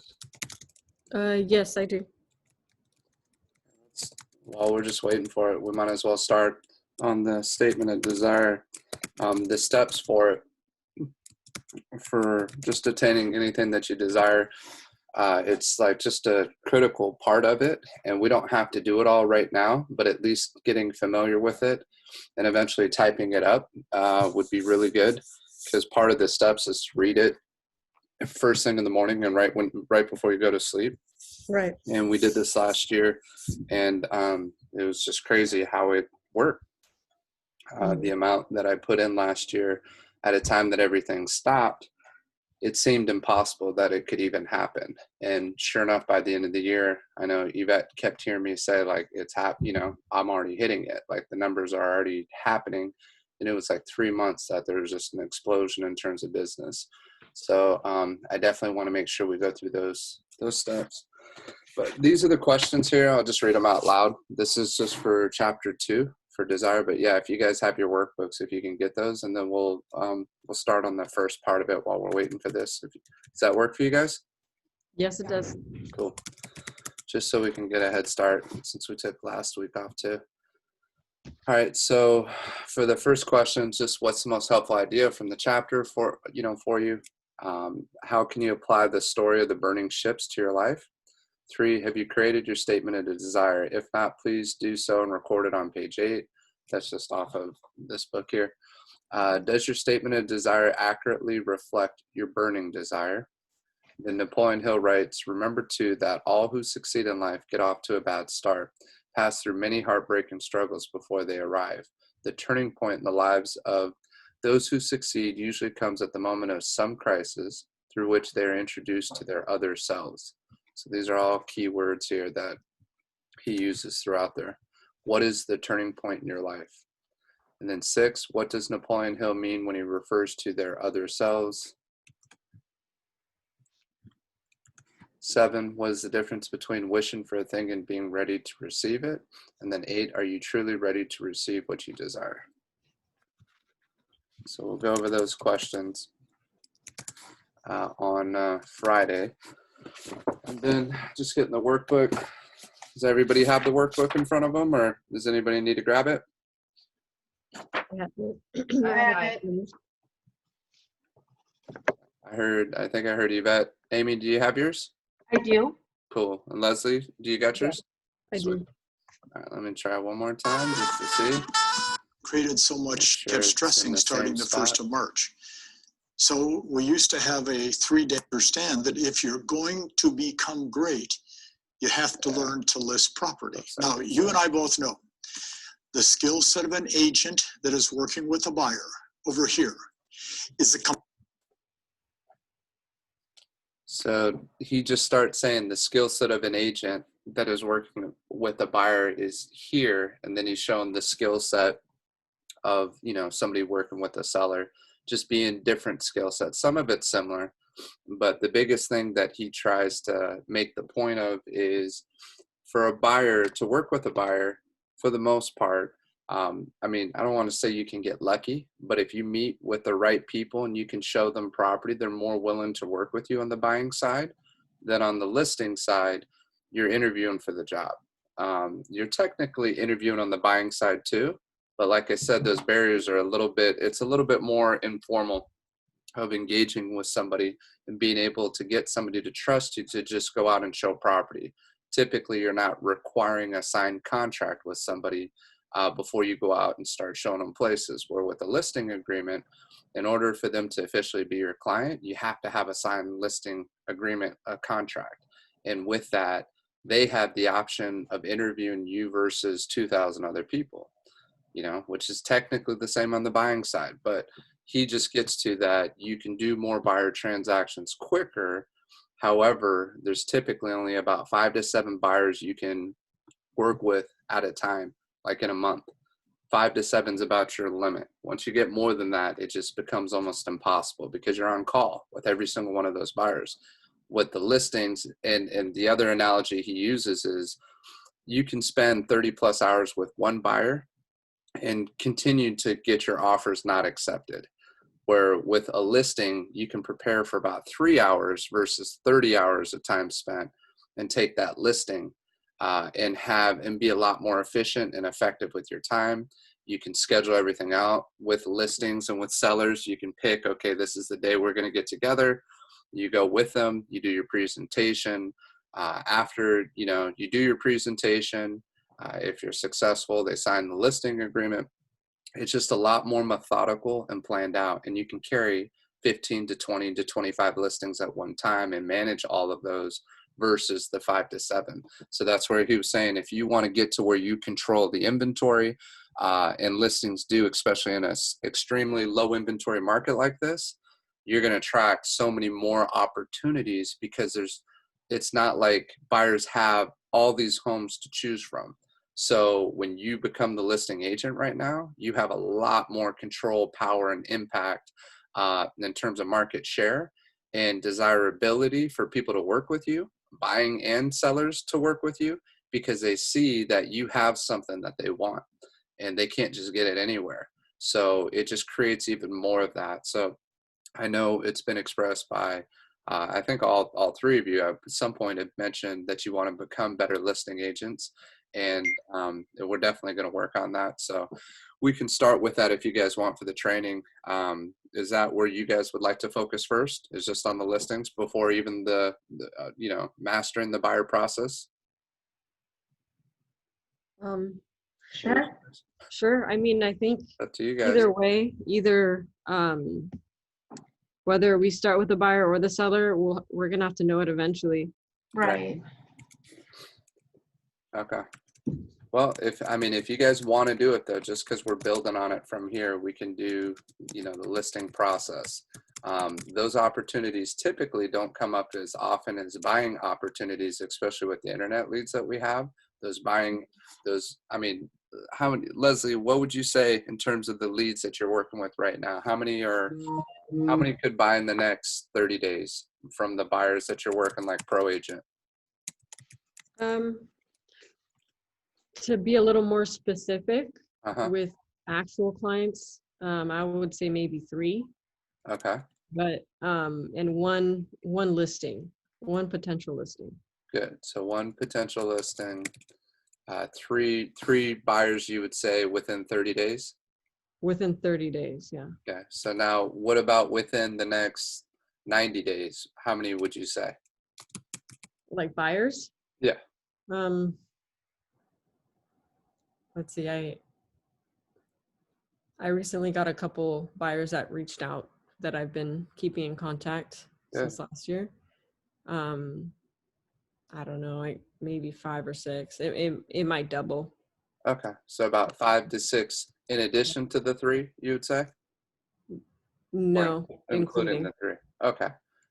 those? Yes, I do. While we're just waiting for it, we might as well start on the statement of desire, the steps for it, for just attaining anything that you desire. It's like just a critical part of it, and we don't have to do it all right now, but at least getting familiar with it and eventually typing it up would be really good, because part of the steps is to read it first thing in the morning and right before you go to sleep. Right. And we did this last year, and it was just crazy how it worked. The amount that I put in last year at a time that everything stopped, it seemed impossible that it could even happen. And sure enough, by the end of the year, I know Yvette kept hearing me say, like, I'm already hitting it. Like, the numbers are already happening. And it was like 3 months that there was just an explosion in terms of business. So I definitely want to make sure we go through those steps. But these are the questions here. I'll just read them out loud. This is just for chapter 2 for desire. But yeah, if you guys have your workbooks, if you can get those, and then we'll start on the first part of it while we're waiting for this. Does that work for you guys? Yes, it does. Cool. Just so we can get a head start, since we took last week off too. All right. So for the first question, just what's the most helpful idea from the chapter for you? How can you apply the story of the burning ships to your life? 3, have you created your statement of desire? If not, please do so and record it on page 8. That's just off of this book here. Does your statement of desire accurately reflect your burning desire? Then Napoleon Hill writes, remember too that all who succeed in life get off to a bad start, pass through many heartbreaking struggles before they arrive. The turning point in the lives of those who succeed usually comes at the moment of some crisis through which they are introduced to their other selves. So these are all key words here that he uses throughout there. What is the turning point in your life? And then 6, what does Napoleon Hill mean when he refers to their other selves? 7, what is the difference between wishing for a thing and being ready to receive it? And then 8, are you truly ready to receive what you desire? So we'll go over those questions on Friday. And then just getting the workbook. Does everybody have the workbook in front of them, or does anybody need to grab it? I have it. I think I heard Yvette. Amy, do you have yours? I do. Cool. And Leslie, do you got yours? I Sweet. do. All right, let me try one more time just to see. Created so much, Sure kept it's stressing in the starting same the 1st spot. of March. So we used to have a 3-day understand that if you're going to become great, you have to learn to list property. Now, you and I both know the skill set of an agent that is working with a buyer over here is a So he just starts saying the skill set of an agent that is working with a buyer is here, and then he's showing the skill set of somebody working with a seller, just being different skill sets. Some of it's similar, but the biggest thing that he tries to make the point of is for a buyer to work with a buyer, for the most part, I don't want to say you can get lucky, but if you meet with the right people and you can show them property, they're more willing to work with you on the buying side than on the listing side. You're interviewing for the job. You're technically interviewing on the buying side too, but like I said, those barriers are it's a little bit more informal of engaging with somebody and being able to get somebody to trust you to just go out and show property. Typically, you're not requiring a signed contract with somebody before you go out and start showing them places. Where with a listing agreement, in order for them to officially be your client, you have to have a signed listing agreement, a contract. And with that, they have the option of interviewing you versus 2,000 other people, which is technically the same on the buying side. But he just gets to that you can do more buyer transactions quicker. However, there's typically only about 5 to 7 buyers you can work with at a time, like in a month. 5 to 7 is about your limit. Once you get more than that, it just becomes almost impossible because you're on call with every single one of those buyers. With the listings, and the other analogy he uses is you can spend 30 plus hours with one buyer and continue to get your offers not accepted. where with a listing, you can prepare for about 3 hours versus 30 hours of time spent, and take that listing and be a lot more efficient and effective with your time. You can schedule everything out. With listings and with sellers, you can pick, okay, this is the day we're going to get together. You go with them, you do your presentation. After, you know, you do your presentation, if you're successful, they sign the listing agreement. It's just a lot more methodical and planned out, and you can carry 15 to 20 to 25 listings at one time and manage all of those versus the 5 to 7. So that's where he was saying, if you want to get to where you control the inventory, and listings do, especially in an extremely low inventory market like this, you're going to attract so many more opportunities, because it's not like buyers have all these homes to choose from. So when you become the listing agent right now, you have a lot more control, power, and impact in terms of market share and desirability for people to work with you, buying and sellers to work with you, because they see that you have something that they want and they can't just get it anywhere. So it just creates even more of that. So I know it's been expressed by, I think all three of you at some point have mentioned that you want to become better listing agents. And we're definitely going to work on that. So we can start with that if you guys want for the training. Is that where you guys would like to focus first? Is just on the listings before even the mastering the buyer process? Sure. Sure. I mean, I think Up to you guys. either way, whether we start with the buyer or the seller, we're gonna have to know it eventually. Right. Okay. Well, if you guys want to do it though, just because we're building on it from here, we can do, the listing process. Those opportunities typically don't come up as often as buying opportunities, especially with the internet leads that we have. How many, Leslie, what would you say in terms of the leads that you're working with right now? How many could buy in the next 30 days from the buyers that you're working like pro agent? To be a little more specific Uh-huh. with actual clients, I would say maybe 3. Okay. But and one potential listing. Good. So one potential listing, three buyers you would say within 30 days? Within 30 days, yeah. Okay. So now what about within the next 90 days? How many would you say? Like buyers? Yeah. Let's see, I recently got a couple buyers that reached out that I've been keeping in contact since last year. I don't know, like maybe 5 or 6. It might double. Okay. So about 5 to 6 in addition to the 3, you would say? No, including the 3. Okay.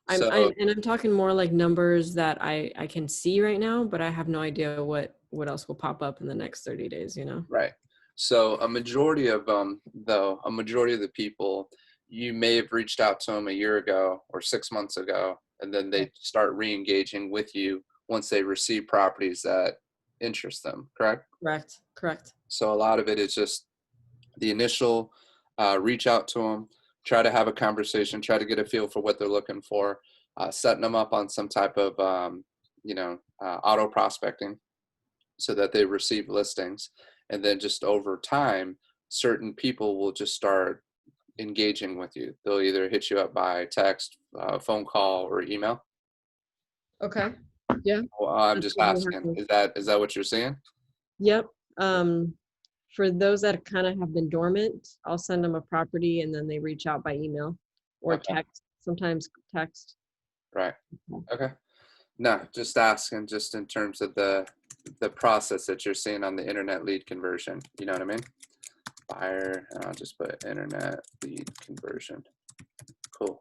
I'm talking more like numbers that I can see right now, but I have no idea what else will pop up in the next 30 days, Right. So a majority of them, though, a majority of the people, you may have reached out to them a year ago or 6 months ago, and then they start re-engaging with you once they receive properties that interest them, correct? Correct. So a lot of it is just the initial reach out to them, try to have a conversation, try to get a feel for what they're looking for, setting them up on some type of, auto prospecting so that they receive listings. And then just over time, certain people will just start engaging with you. They'll either hit you up by text, phone call, or email. Okay. Yeah. Well, I'm just asking, is that what you're seeing? Yep. For those that kind of have been dormant, I'll send them a property and then they reach out by email or text, sometimes text. Right. Okay. No, just asking, just in terms of the process that you're seeing on the internet lead conversion. You know what I mean? Buyer, and I'll just put internet lead conversion. Cool.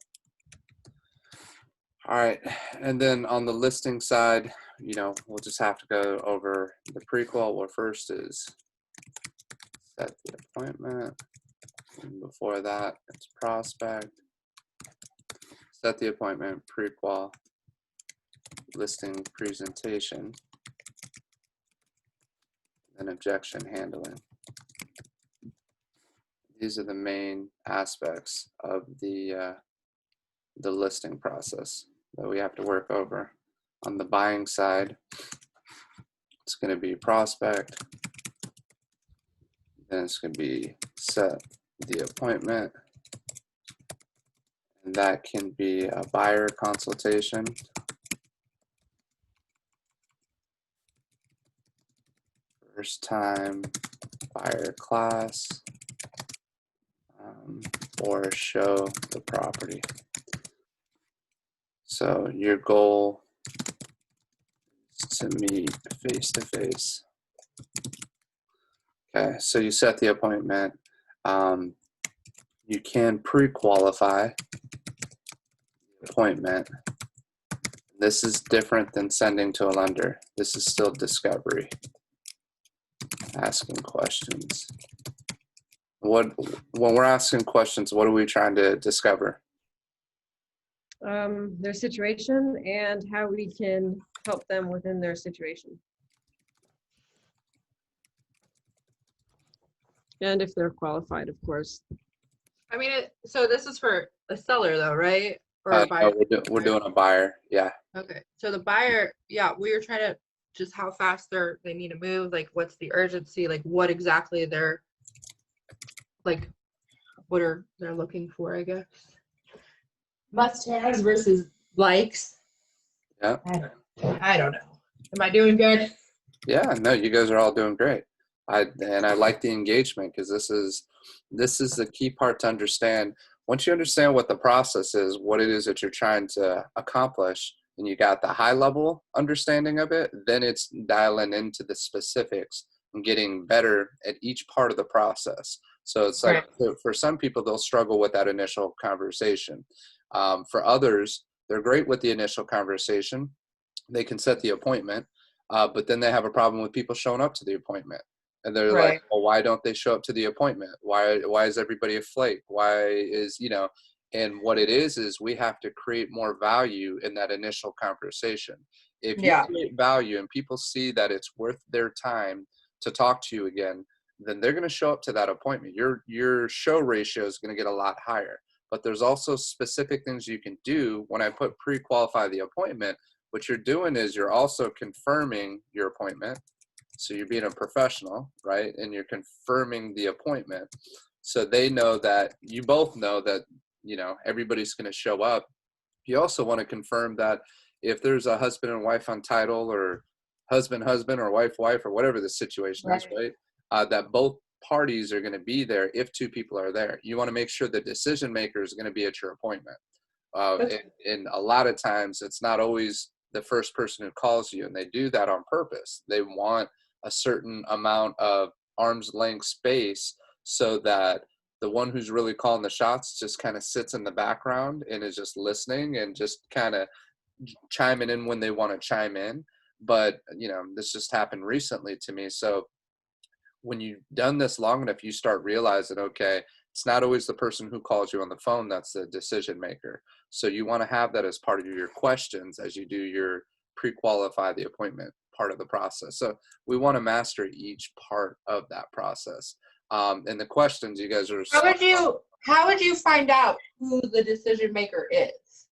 All right. And then on the listing side, we'll just have to go over the prequel. Well, first is set the appointment. And before that, it's prospect. Set the appointment, prequal, listing presentation, and objection handling. These are the main aspects of the listing process that we have to work over. On the buying side, it's going to be prospect, then it's going to be set the appointment, and that can be a buyer consultation, first time buyer class, or show the property. So your goal is to meet face to face. Okay, so you set the appointment. You can pre-qualify the appointment. This is different than sending to a lender. This is still discovery. Asking questions. When we're asking questions, what are we trying to discover? Their situation and how we can help them within their situation. And if they're qualified, of course. I mean, so this is for a seller though, right? Or a buyer? No, we're doing a buyer, yeah. Okay, so the buyer, yeah, we were trying to just how fast they need to move, like what's the urgency, like what exactly they're, like, what are they're looking for, I guess. Must-haves versus likes. Yeah. I don't know. Am I doing good? Yeah, no, you guys are all doing great. I like the engagement because this is the key part to understand. Once you understand what the process is, what it is that you're trying to accomplish, and you got the high level understanding of it, then it's dialing into the specifics and getting better at each part of the process. So it's like for some people, they'll struggle with that initial conversation. For others, they're great with the initial conversation. They can set the appointment, but then they have a problem with people showing up to the appointment. And they're like, well, why don't they show up to the appointment? Why is everybody a flake? Why is, and what it is we have to create more value in that initial conversation. If you create value and people see that it's worth their time to talk to you again, then they're going to show up to that appointment. Your show ratio is going to get a lot higher. But there's also specific things you can do. When I put pre-qualify the appointment, what you're doing is you're also confirming your appointment. So you're being a professional, right? And you're confirming the appointment. So they know that, you both know that, everybody's going to show up. You also want to confirm that if there's a husband and wife on title, or husband or wife or whatever the situation is, right? That both parties are going to be there if two people are there. You want to make sure the decision maker is going to be at your appointment. And a lot of times it's not always the first person who calls you, and they do that on purpose. They want a certain amount of arm's length space so that the one who's really calling the shots just kind of sits in the background and is just listening and just kind of chiming in when they want to chime in. But, this just happened recently to me. So when you've done this long enough, you start realizing, okay, it's not always the person who calls you on the phone that's the decision maker. So you want to have that as part of your questions as you do your pre-qualify the appointment part of the process. So we want to master each part of that process. And the questions you guys are. How would you find out who the decision maker is?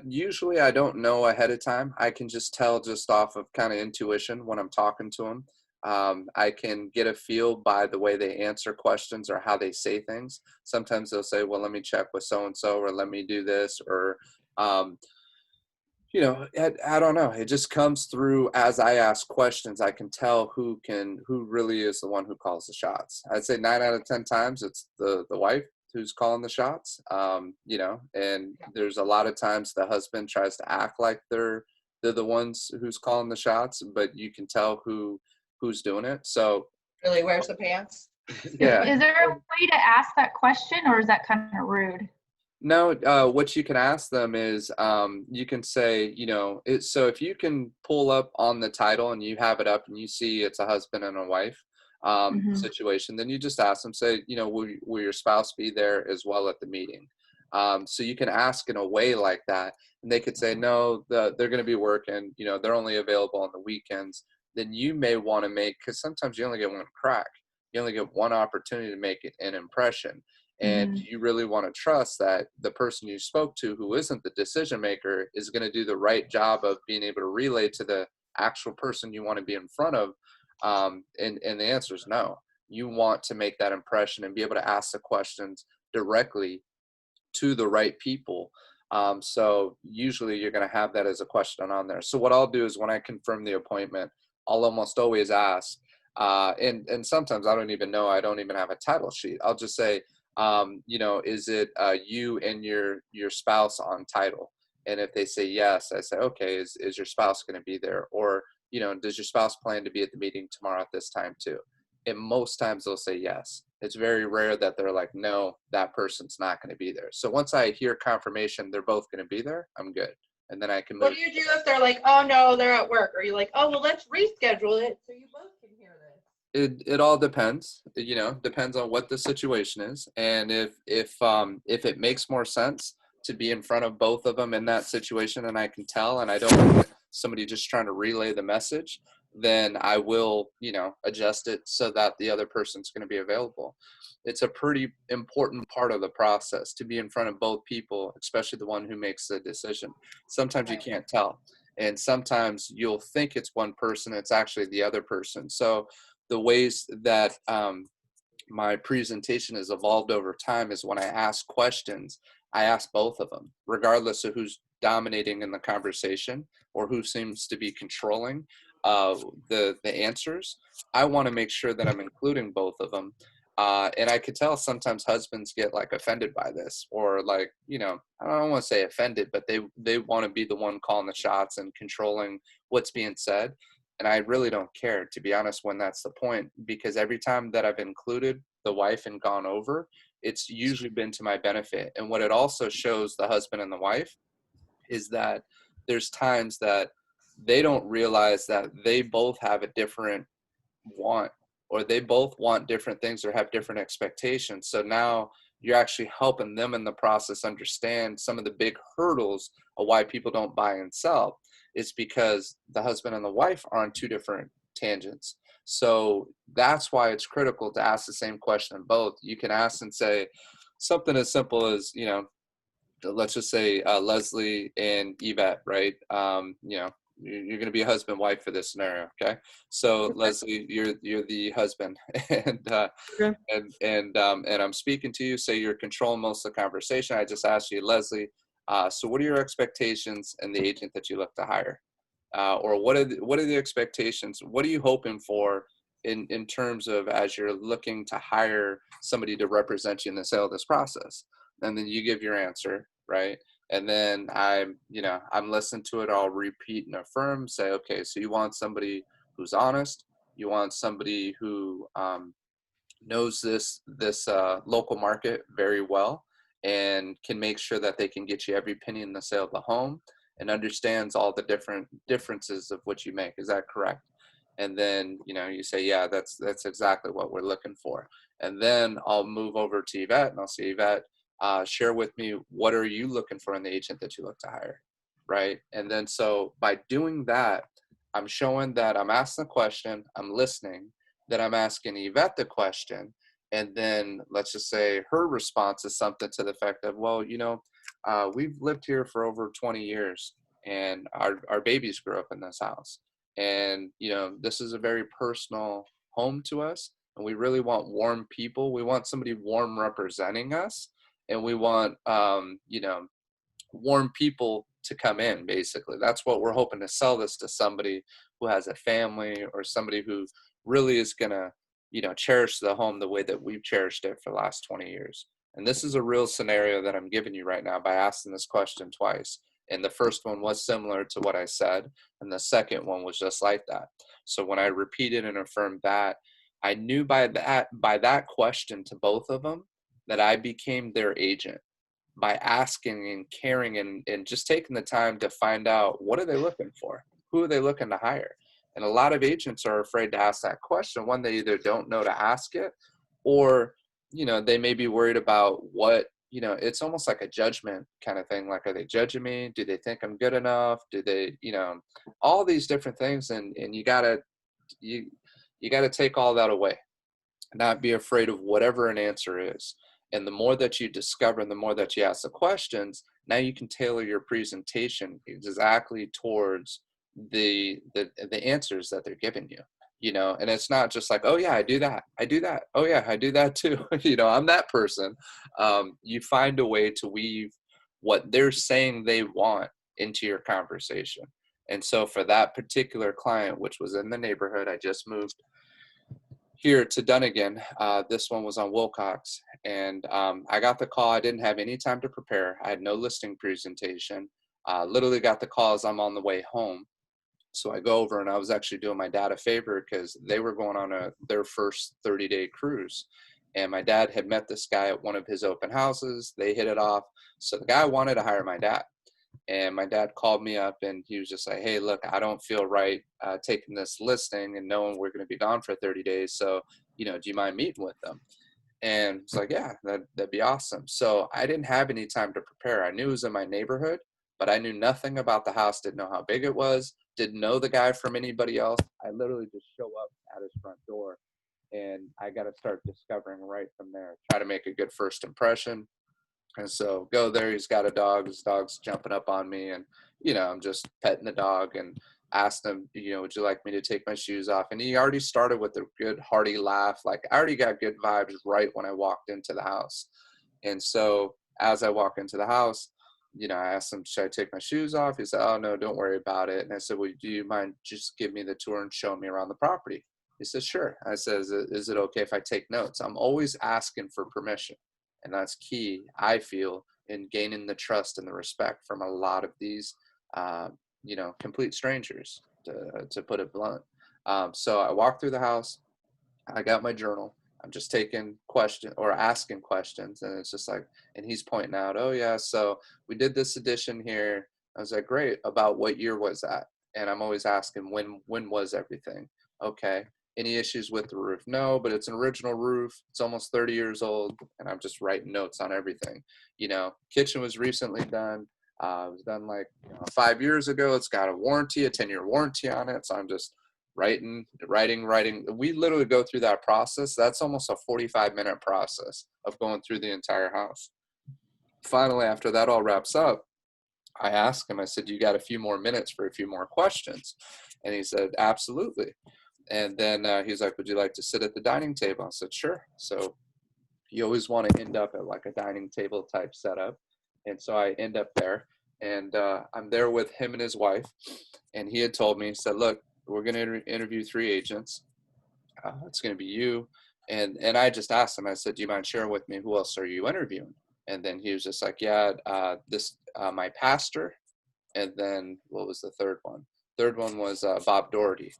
Usually I don't know ahead of time. I can just tell just off of kind of intuition when I'm talking to them. I can get a feel by the way they answer questions or how they say things. Sometimes they'll say, well, let me check with so-and-so, or let me do this, or, I don't know. It just comes through as I ask questions. I can tell who really is the one who calls the shots. I'd say 9 out of 10 times it's the wife who's calling the shots, and there's a lot of times the husband tries to act like they're the ones who's calling the shots, but you can tell who's doing it. So really wears the pants. Yeah. Is there a way to ask that question, or is that kind of rude? No, what you can ask them is, you can say, so if you can pull up on the title and you have it up and you see it's a husband and a wife situation, then you just ask them, say, will your spouse be there as well at the meeting? So you can ask in a way like that, and they could say, no, they're going to be working, they're only available on the weekends. Then you may want to because sometimes you only get one crack. You only get one opportunity to make an impression. And you really want to trust that the person you spoke to, who isn't the decision maker, is going to do the right job of being able to relay to the actual person you want to be in front of. And the answer is no. You want to make that impression and be able to ask the questions directly to the right people. So usually you're going to have that as a question on there. So what I'll do is when I confirm the appointment, I'll almost always ask, and sometimes I don't even know, I don't even have a title sheet. I'll just say, is it you and your spouse on title? And if they say yes, I say, okay, is your spouse going to be there? Or, does your spouse plan to be at the meeting tomorrow at this time too? And most times they'll say yes. It's very rare that they're like, no, that person's not going to be there. So once I hear confirmation they're both going to be there, I'm good. And then I can move. What do you do if they're like, oh no, they're at work? Or you're like, oh, well, let's reschedule it so you both can hear this? It all depends, depends on what the situation is. And if it makes more sense to be in front of both of them in that situation, and I can tell, and I don't want somebody just trying to relay the message, then I will, adjust it so that the other person's going to be available. It's a pretty important part of the process to be in front of both people, especially the one who makes the decision. Sometimes you can't tell. And sometimes you'll think it's one person, it's actually the other person. So the ways that my presentation has evolved over time is when I ask questions, I ask both of them, regardless of who's dominating in the conversation or who seems to be controlling the answers. I want to make sure that I'm including both of them. And I could tell sometimes husbands get like offended by this, or like, I don't want to say offended, but they want to be the one calling the shots and controlling what's being said. And I really don't care, to be honest, when that's the point, because every time that I've included the wife and gone over, it's usually been to my benefit. And what it also shows the husband and the wife is that there's times that they don't realize that they both have a different want, or they both want different things or have different expectations. So now you're actually helping them in the process understand some of the big hurdles of why people don't buy and sell. It's because the husband and the wife are on two different tangents. So that's why it's critical to ask the same question in both. You can ask and say something as simple as, let's just say Leslie and Yvette, right? You're going to be a husband wife for this scenario, okay? So Leslie, you're the husband, and I'm speaking to you. Say you're controlling most of the conversation. I just asked you, Leslie. So what are your expectations in the agent that you look to hire? Or what are the expectations? What are you hoping for in terms of as you're looking to hire somebody to represent you in the sale of this process? And then you give your answer, right? And then I'm listening to it. I'll repeat and affirm, say, okay, so you want somebody who's honest. You want somebody who knows this local market very well and can make sure that they can get you every penny in the sale of the home and understands all the different differences of what you make. Is that correct? And then, you say, yeah, that's exactly what we're looking for. And then I'll move over to Yvette and I'll say, Yvette, share with me, what are you looking for in the agent that you look to hire, right? And then so by doing that, I'm showing that I'm asking the question, I'm listening, that I'm asking Yvette the question, and then let's just say her response is something to the effect of, well, we've lived here for over 20 years and our babies grew up in this house. And, this is a very personal home to us. And we really want warm people. We want somebody warm representing us. And we want, warm people to come in, basically. That's what we're hoping to sell this to somebody who has a family or somebody who really is going to, cherish the home the way that we've cherished it for the last 20 years. And this is a real scenario that I'm giving you right now by asking this question twice. And the first one was similar to what I said. And the second one was just like that. So when I repeated and affirmed that, I knew by that question to both of them that I became their agent by asking and caring and just taking the time to find out, what are they looking for? Who are they looking to hire? And a lot of agents are afraid to ask that question. One, they either don't know to ask it, or, they may be worried about what, it's almost like a judgment kind of thing. Like, are they judging me? Do they think I'm good enough? Do they, all these different things. And you gotta take all that away. not be afraid of whatever an answer is. And the more that you discover and the more that you ask the questions, now you can tailor your presentation exactly towards the answers that they're giving you. You know, and it's not just like, oh yeah, I do that, oh yeah, I do that too. You know, I'm that person. You find a way to weave what they're saying they want into your conversation. And so for that particular client, which was in the neighborhood, I just moved here to Dunnigan. This one was on Wilcox, and I got the call. I didn't have any time to prepare. I had no listing presentation. Literally got the call as I'm on the way home. So I go over, and I was actually doing my dad a favor because they were going on their first 30-day cruise. And my dad had met this guy at one of his open houses. They hit it off. So the guy wanted to hire my dad. And my dad called me up, and he was just like, hey, look, I don't feel right taking this listing and knowing we're going to be gone for 30 days. So, you know, do you mind meeting with them? And it's like, yeah, that'd be awesome. So I didn't have any time to prepare. I knew it was in my neighborhood, but I knew nothing about the house, didn't know how big it was, didn't know the guy from anybody else. I literally just show up at his front door, and I got to start discovering right from there, try to make a good first impression. And so go there, he's got a dog, his dog's jumping up on me, and, you know, I'm just petting the dog and asked him, you know, would you like me to take my shoes off? And he already started with a good hearty laugh. Like, I already got good vibes right when I walked into the house. And so as I walk into the house, you know, I asked him, should I take my shoes off? He said, oh no, don't worry about it. And I said, well, do you mind just give me the tour and show me around the property? He said, sure. I said, is it okay if I take notes? I'm always asking for permission. And that's key, I feel, in gaining the trust and the respect from a lot of these, you know, complete strangers, to put it blunt. So I walked through the house. I got my journal. I'm just taking questions or asking questions. And it's just like, and he's pointing out, oh, yeah, so we did this addition here. I was like, great. About what year was that? And I'm always asking, when was everything? Okay. Any issues with the roof? No, but it's an original roof. It's almost 30 years old, and I'm just writing notes on everything. You know, kitchen was recently done. It was done like 5 years ago. It's got a warranty, a 10-year warranty on it. So I'm just writing. We literally go through that process. That's almost a 45-minute process of going through the entire house. Finally, after that all wraps up, I asked him, I said, you got a few more minutes for a few more questions? And he said, absolutely. And then he's like, would you like to sit at the dining table? I said, sure. So you always want to end up at like a dining table type setup. And so I end up there, and I'm there with him and his wife. And he had told me, he said, look, we're going to interview 3 agents. It's going to be you. And I just asked him, I said, do you mind sharing with me, who else are you interviewing? And then he was just like, yeah, my pastor. And then what was the third one? Third one was Bob Doherty.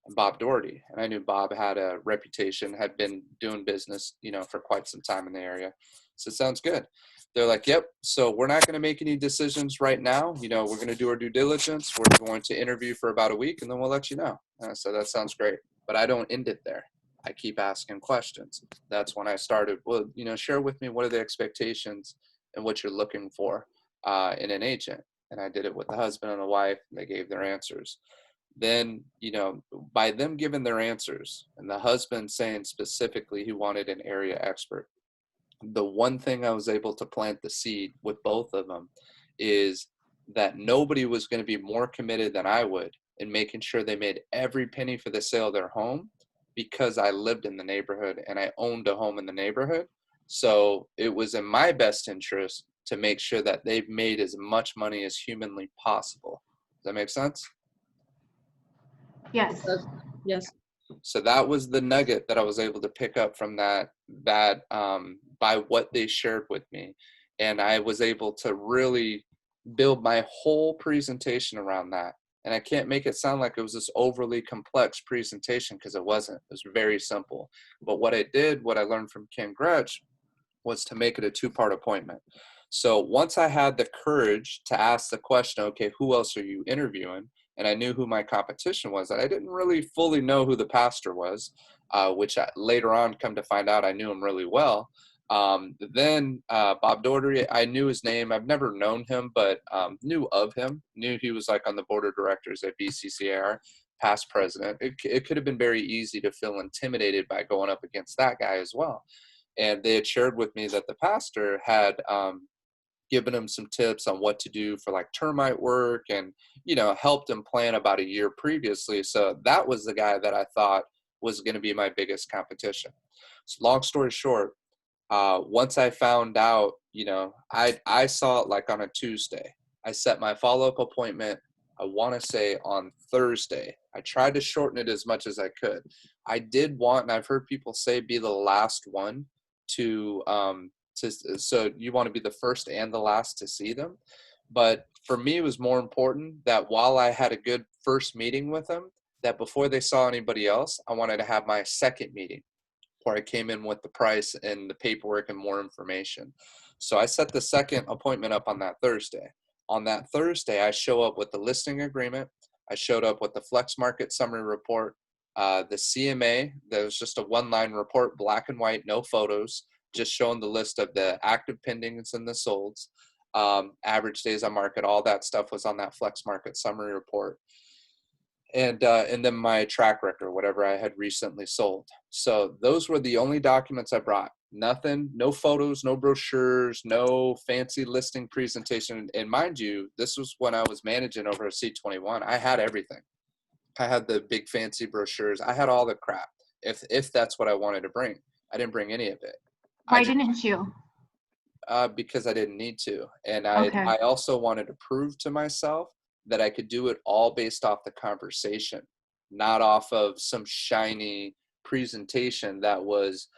And I knew Bob had a reputation, had been doing business, you know, for quite some time in the area. So it sounds good. They're like, yep. So we're not going to make any decisions right now. You know, we're going to do our due diligence. We're going to interview for about a week, and then we'll let you know. So that sounds great. But I don't end it there. I keep asking questions. That's when I started, well, you know, share with me, what are the expectations and what you're looking for in an agent? And I did it with the husband and the wife, and they gave their answers. Then, you know, by them giving their answers and the husband saying specifically he wanted an area expert, the one thing I was able to plant the seed with both of them is that nobody was going to be more committed than I would in making sure they made every penny for the sale of their home, because I lived in the neighborhood and I owned a home in the neighborhood. So it was in my best interest to make sure that they've made as much money as humanly possible. Does that make sense? Yes. Yes. So that was the nugget that I was able to pick up from that by what they shared with me. And I was able to really build my whole presentation around that. And I can't make it sound like it was this overly complex presentation, because it wasn't. It was very simple. But what I learned from Ken Gretsch, was to make it a 2-part appointment. So once I had the courage to ask the question, okay, who else are you interviewing? And I knew who my competition was. And I didn't really fully know who the pastor was, which later on come to find out I knew him really well. Then Bob Doherty, I knew his name. I've never known him, but knew of him. Knew he was like on the board of directors at BCCAR. past president, it could have been very easy to feel intimidated by going up against that guy as well. And they had shared with me that the pastor had given him some tips on what to do for like termite work, and, you know, helped him plan about a year previously. So that was the guy that I thought was going to be my biggest competition. So long story short, once I found out, you know, I saw it like on a Tuesday. I set my follow-up appointment, I want to say on Thursday. I tried to shorten it as much as I could. I did want, and I've heard people say, be the last one to so you want to be the first and the last to see them. But for me, it was more important that while I had a good first meeting with them, that before they saw anybody else, I wanted to have my second meeting where I came in with the price and the paperwork and more information. So I set the second appointment up on that Thursday. On that Thursday, I show up with the listing agreement. I showed up with the Flex Market Summary Report, the CMA. That was just a one-line report, black and white, no photos, just showing the list of the active pendings and the solds, average days on market, all that stuff was on that Flex Market Summary Report. And then my track record, whatever I had recently sold. So those were the only documents I brought. Nothing, no photos, no brochures, no fancy listing presentation. And mind you, this was when I was managing over a C21. I had everything. I had the big fancy brochures. I had all the crap. If that's what I wanted to bring, I didn't bring any of it. Why didn't you? Because I didn't need to. And Okay. I also wanted to prove to myself that I could do it all based off the conversation, not off of some shiny presentation that was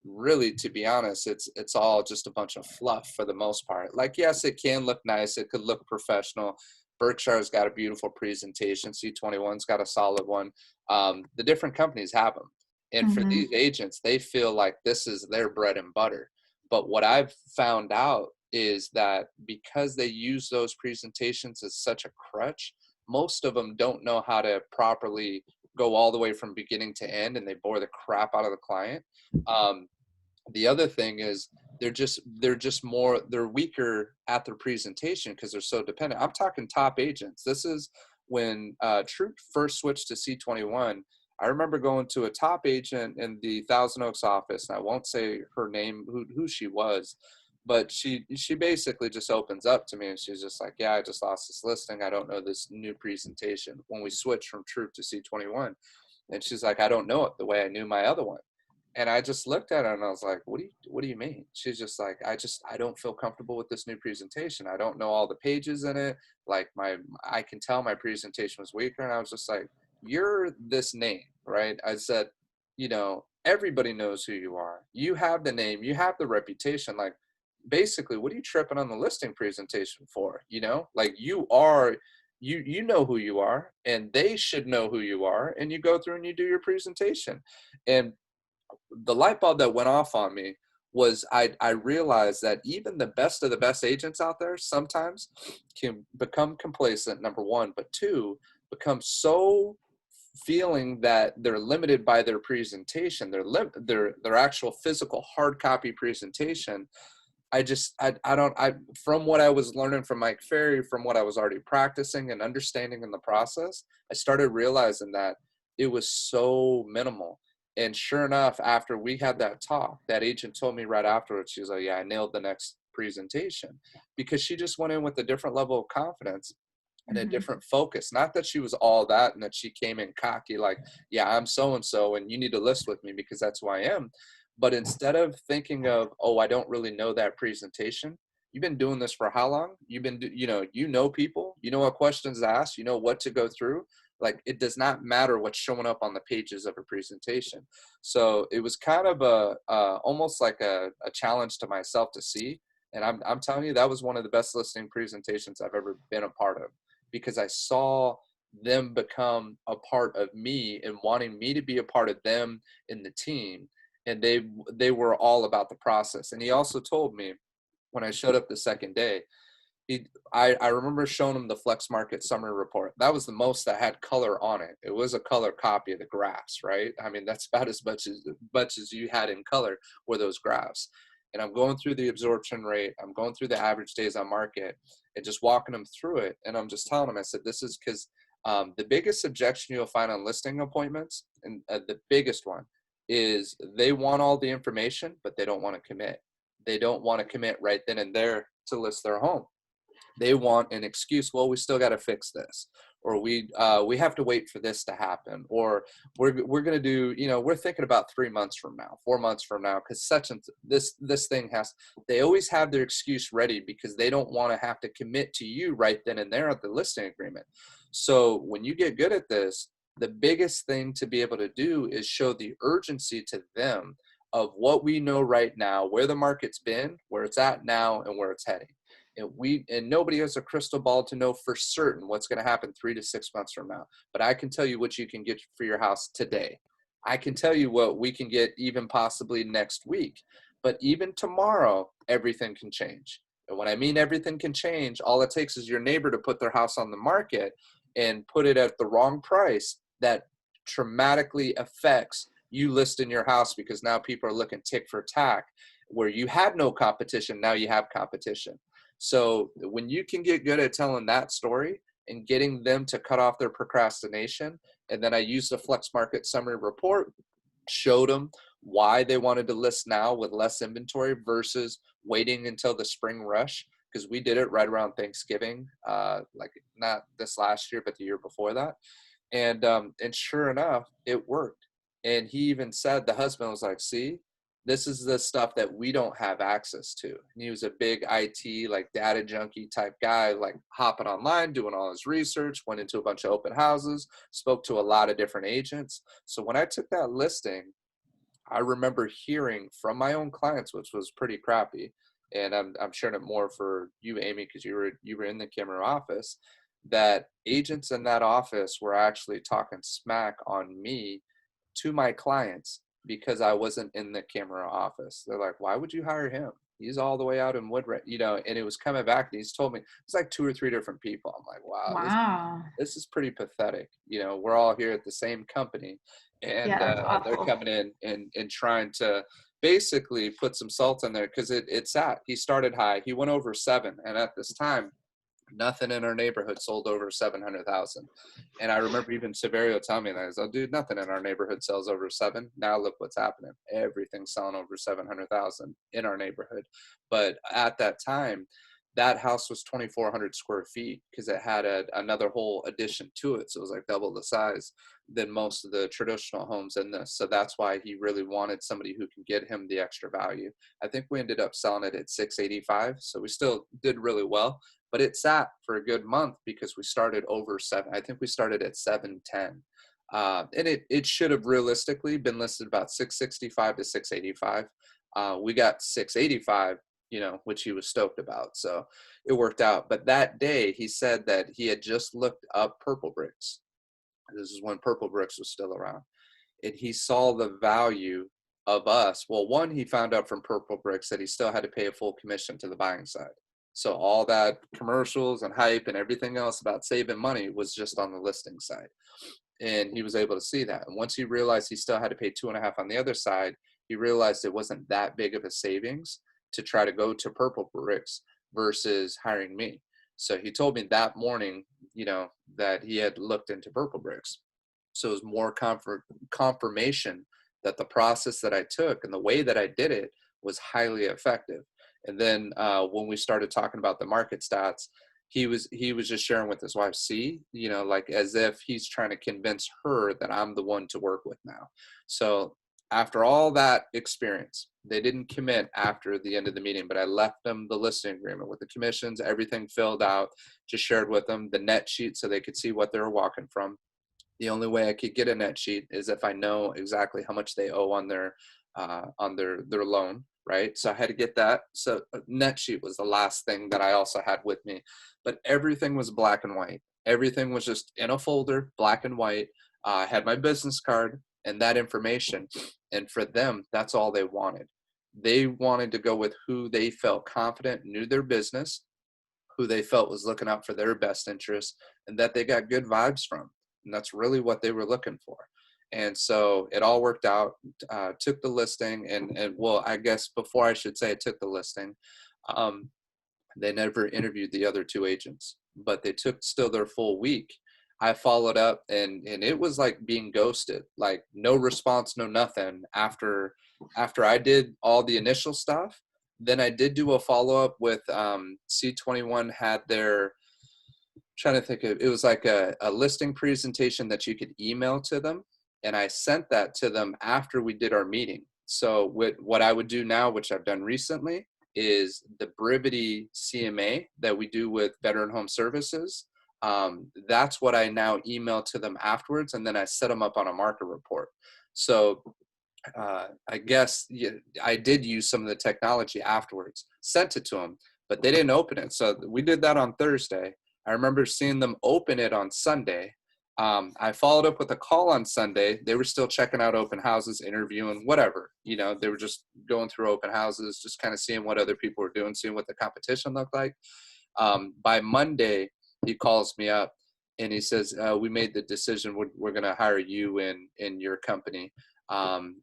really, to be honest, it's all just a bunch of fluff for the most part. Like, yes, it can look nice. It could look professional. Berkshire's got a beautiful presentation. C21's got a solid one. The different companies have them. And for these agents, they feel like this is their bread and butter. But what I've found out is that because they use those presentations as such a crutch, most of them don't know how to properly go all the way from beginning to end, and they bore the crap out of the client. The other thing is they're weaker at their presentation because they're so dependent. I'm talking top agents. This is when Troop first switched to C21. I remember going to a top agent in the Thousand Oaks office, and I won't say her name, who she was, but she basically just opens up to me, and she's just like, yeah, I just lost this listing. I don't know this new presentation when we switched from Troop to C21. And she's like, I don't know it the way I knew my other one. And I just looked at her and I was like, what do you mean? She's just like, I don't feel comfortable with this new presentation. I don't know all the pages in it. Like I can tell my presentation was weaker. And I was just like, you're this name, right? I said, you know, everybody knows who you are. You have the name, you have the reputation. Like, basically, what are you tripping on the listing presentation for? You know, like you know who you are, and they should know who you are, and you go through and you do your presentation. And the light bulb that went off on me was I realized that even the best of the best agents out there sometimes can become complacent, number one, but two, become so feeling that they're limited by their presentation, their actual physical hard copy presentation. From what I was learning from Mike Ferry, from what I was already practicing and understanding in the process, I started realizing that it was so minimal. And sure enough, after we had that talk, that agent told me right afterwards, she was like, yeah, I nailed the next presentation, because she just went in with a different level of confidence and a different focus. Not that she was all that and that she came in cocky, like, yeah, I'm so-and-so and you need to list with me because that's who I am. But instead of thinking of, oh, I don't really know that presentation, you've been doing this for how long? You've been, you know people, you know what questions to ask, you know what to go through. Like, it does not matter what's showing up on the pages of a presentation. So it was kind of almost like a challenge to myself to see. And I'm telling you, that was one of the best listing presentations I've ever been a part of, because I saw them become a part of me and wanting me to be a part of them in the team. And they were all about the process. And he also told me when I showed up the second day, I remember showing him the Flex Market Summary Report. That was the most that had color on it. It was a color copy of the graphs, right? I mean, that's about as much as you had in color were those graphs. And I'm going through the absorption rate. I'm going through the average days on market and just walking them through it. And I'm just telling him, I said, this is because The biggest objection you'll find on listing appointments, and the biggest one, is they want all the information, but they don't want to commit. They don't want to commit right then and there to list their home. They want an excuse. Well, we still got to fix this, or we have to wait for this to happen, or we're going to do, we're thinking about 3 months from now, 4 months from now, because such and this thing has. They always have their excuse ready because they don't want to have to commit to you right then and there at the listing agreement. So when you get good at this, the biggest thing to be able to do is show the urgency to them of what we know right now, where the market's been, where it's at now, and where it's heading. And nobody has a crystal ball to know for certain what's going to happen 3 to 6 months from now. But I can tell you what you can get for your house today. I can tell you what we can get even possibly next week. But even tomorrow, everything can change. And when I mean everything can change, all it takes is your neighbor to put their house on the market and put it at the wrong price. That dramatically affects you listing your house, because now people are looking tick for tack. Where you had no competition, now you have competition. So when you can get good at telling that story and getting them to cut off their procrastination, and then I used the Flex Market Summary Report, showed them why they wanted to list now with less inventory versus waiting until the spring rush, because we did it right around Thanksgiving, like not this last year, but the year before that. And sure enough, it worked. And he even said, the husband was like, see, this is the stuff that we don't have access to. And he was a big IT, like data junkie type guy, like hopping online, doing all his research, went into a bunch of open houses, spoke to a lot of different agents. So when I took that listing, I remember hearing from my own clients, which was pretty crappy. And I'm sharing it more for you, Amy, because you were in the camera office, that agents in that office were actually talking smack on me to my clients because I wasn't in the camera office. They're like, why would you hire him? He's all the way out in Woodruff, and it was coming back, and he's told me it's like 2 or 3 different people. I'm like, wow, Wow. this is pretty pathetic. We're all here at the same company, and Yeah, that's they're awful. coming in and trying to basically put some salt in there, because he started high. He went over 7, and at this time, nothing in our neighborhood sold over 700,000. And I remember even Severio telling me that. He's like, dude, nothing in our neighborhood sells over 7. Now look what's happening. Everything's selling over 700,000 in our neighborhood. But at that time, that house was 2,400 square feet because it had another whole addition to it. So it was like double the size than most of the traditional homes in this. So that's why he really wanted somebody who can get him the extra value. I think we ended up selling it at 685. So we still did really well. But it sat for a good month because we started over 7. I think we started at 710. And it should have realistically been listed about 665 to 685. We got 685, which he was stoked about. So it worked out. But that day he said that he had just looked up Purple Bricks. This is when Purple Bricks was still around. And he saw the value of us. Well, one, he found out from Purple Bricks that he still had to pay a full commission to the buying side. So all that commercials and hype and everything else about saving money was just on the listing side. And he was able to see that. And once he realized he still had to pay 2.5 on the other side, he realized it wasn't that big of a savings to try to go to Purple Bricks versus hiring me. So he told me that morning, that he had looked into Purple Bricks. So it was more confirmation that the process that I took and the way that I did it was highly effective. And then when we started talking about the market stats, he was just sharing with his wife, like as if he's trying to convince her that I'm the one to work with now. So after all that experience, they didn't commit after the end of the meeting, but I left them the listing agreement with the commissions, everything filled out, just shared with them the net sheet so they could see what they were walking from. The only way I could get a net sheet is if I know exactly how much they owe on their loan, right? So I had to get that. So net sheet was the last thing that I also had with me, but everything was black and white. Everything was just in a folder, black and white. I had my business card and that information. And for them, that's all they wanted. They wanted to go with who they felt confident, knew their business, who they felt was looking out for their best interests, and that they got good vibes from. And that's really what they were looking for. And so it all worked out, took the listing, and well, I guess before I should say it took the listing, they never interviewed the other 2 agents, but they took still their full week. I followed up, and it was like being ghosted, like no response, no nothing after I did all the initial stuff. Then I did do a follow-up with C21 had their, trying to think of, it was like a listing presentation that you could email to them. And I sent that to them after we did our meeting. So what I would do now, which I've done recently, is the Brevity CMA that we do with Veteran Home Services. That's what I now email to them afterwards. And then I set them up on a market report. So I guess I did use some of the technology afterwards, sent it to them, but they didn't open it. So we did that on Thursday. I remember seeing them open it on Sunday. I followed up with a call on Sunday. They were still checking out open houses, interviewing, whatever. They were just going through open houses, just kind of seeing what other people were doing, seeing what the competition looked like. By Monday, he calls me up and he says, we made the decision. We're going to hire you in your company. And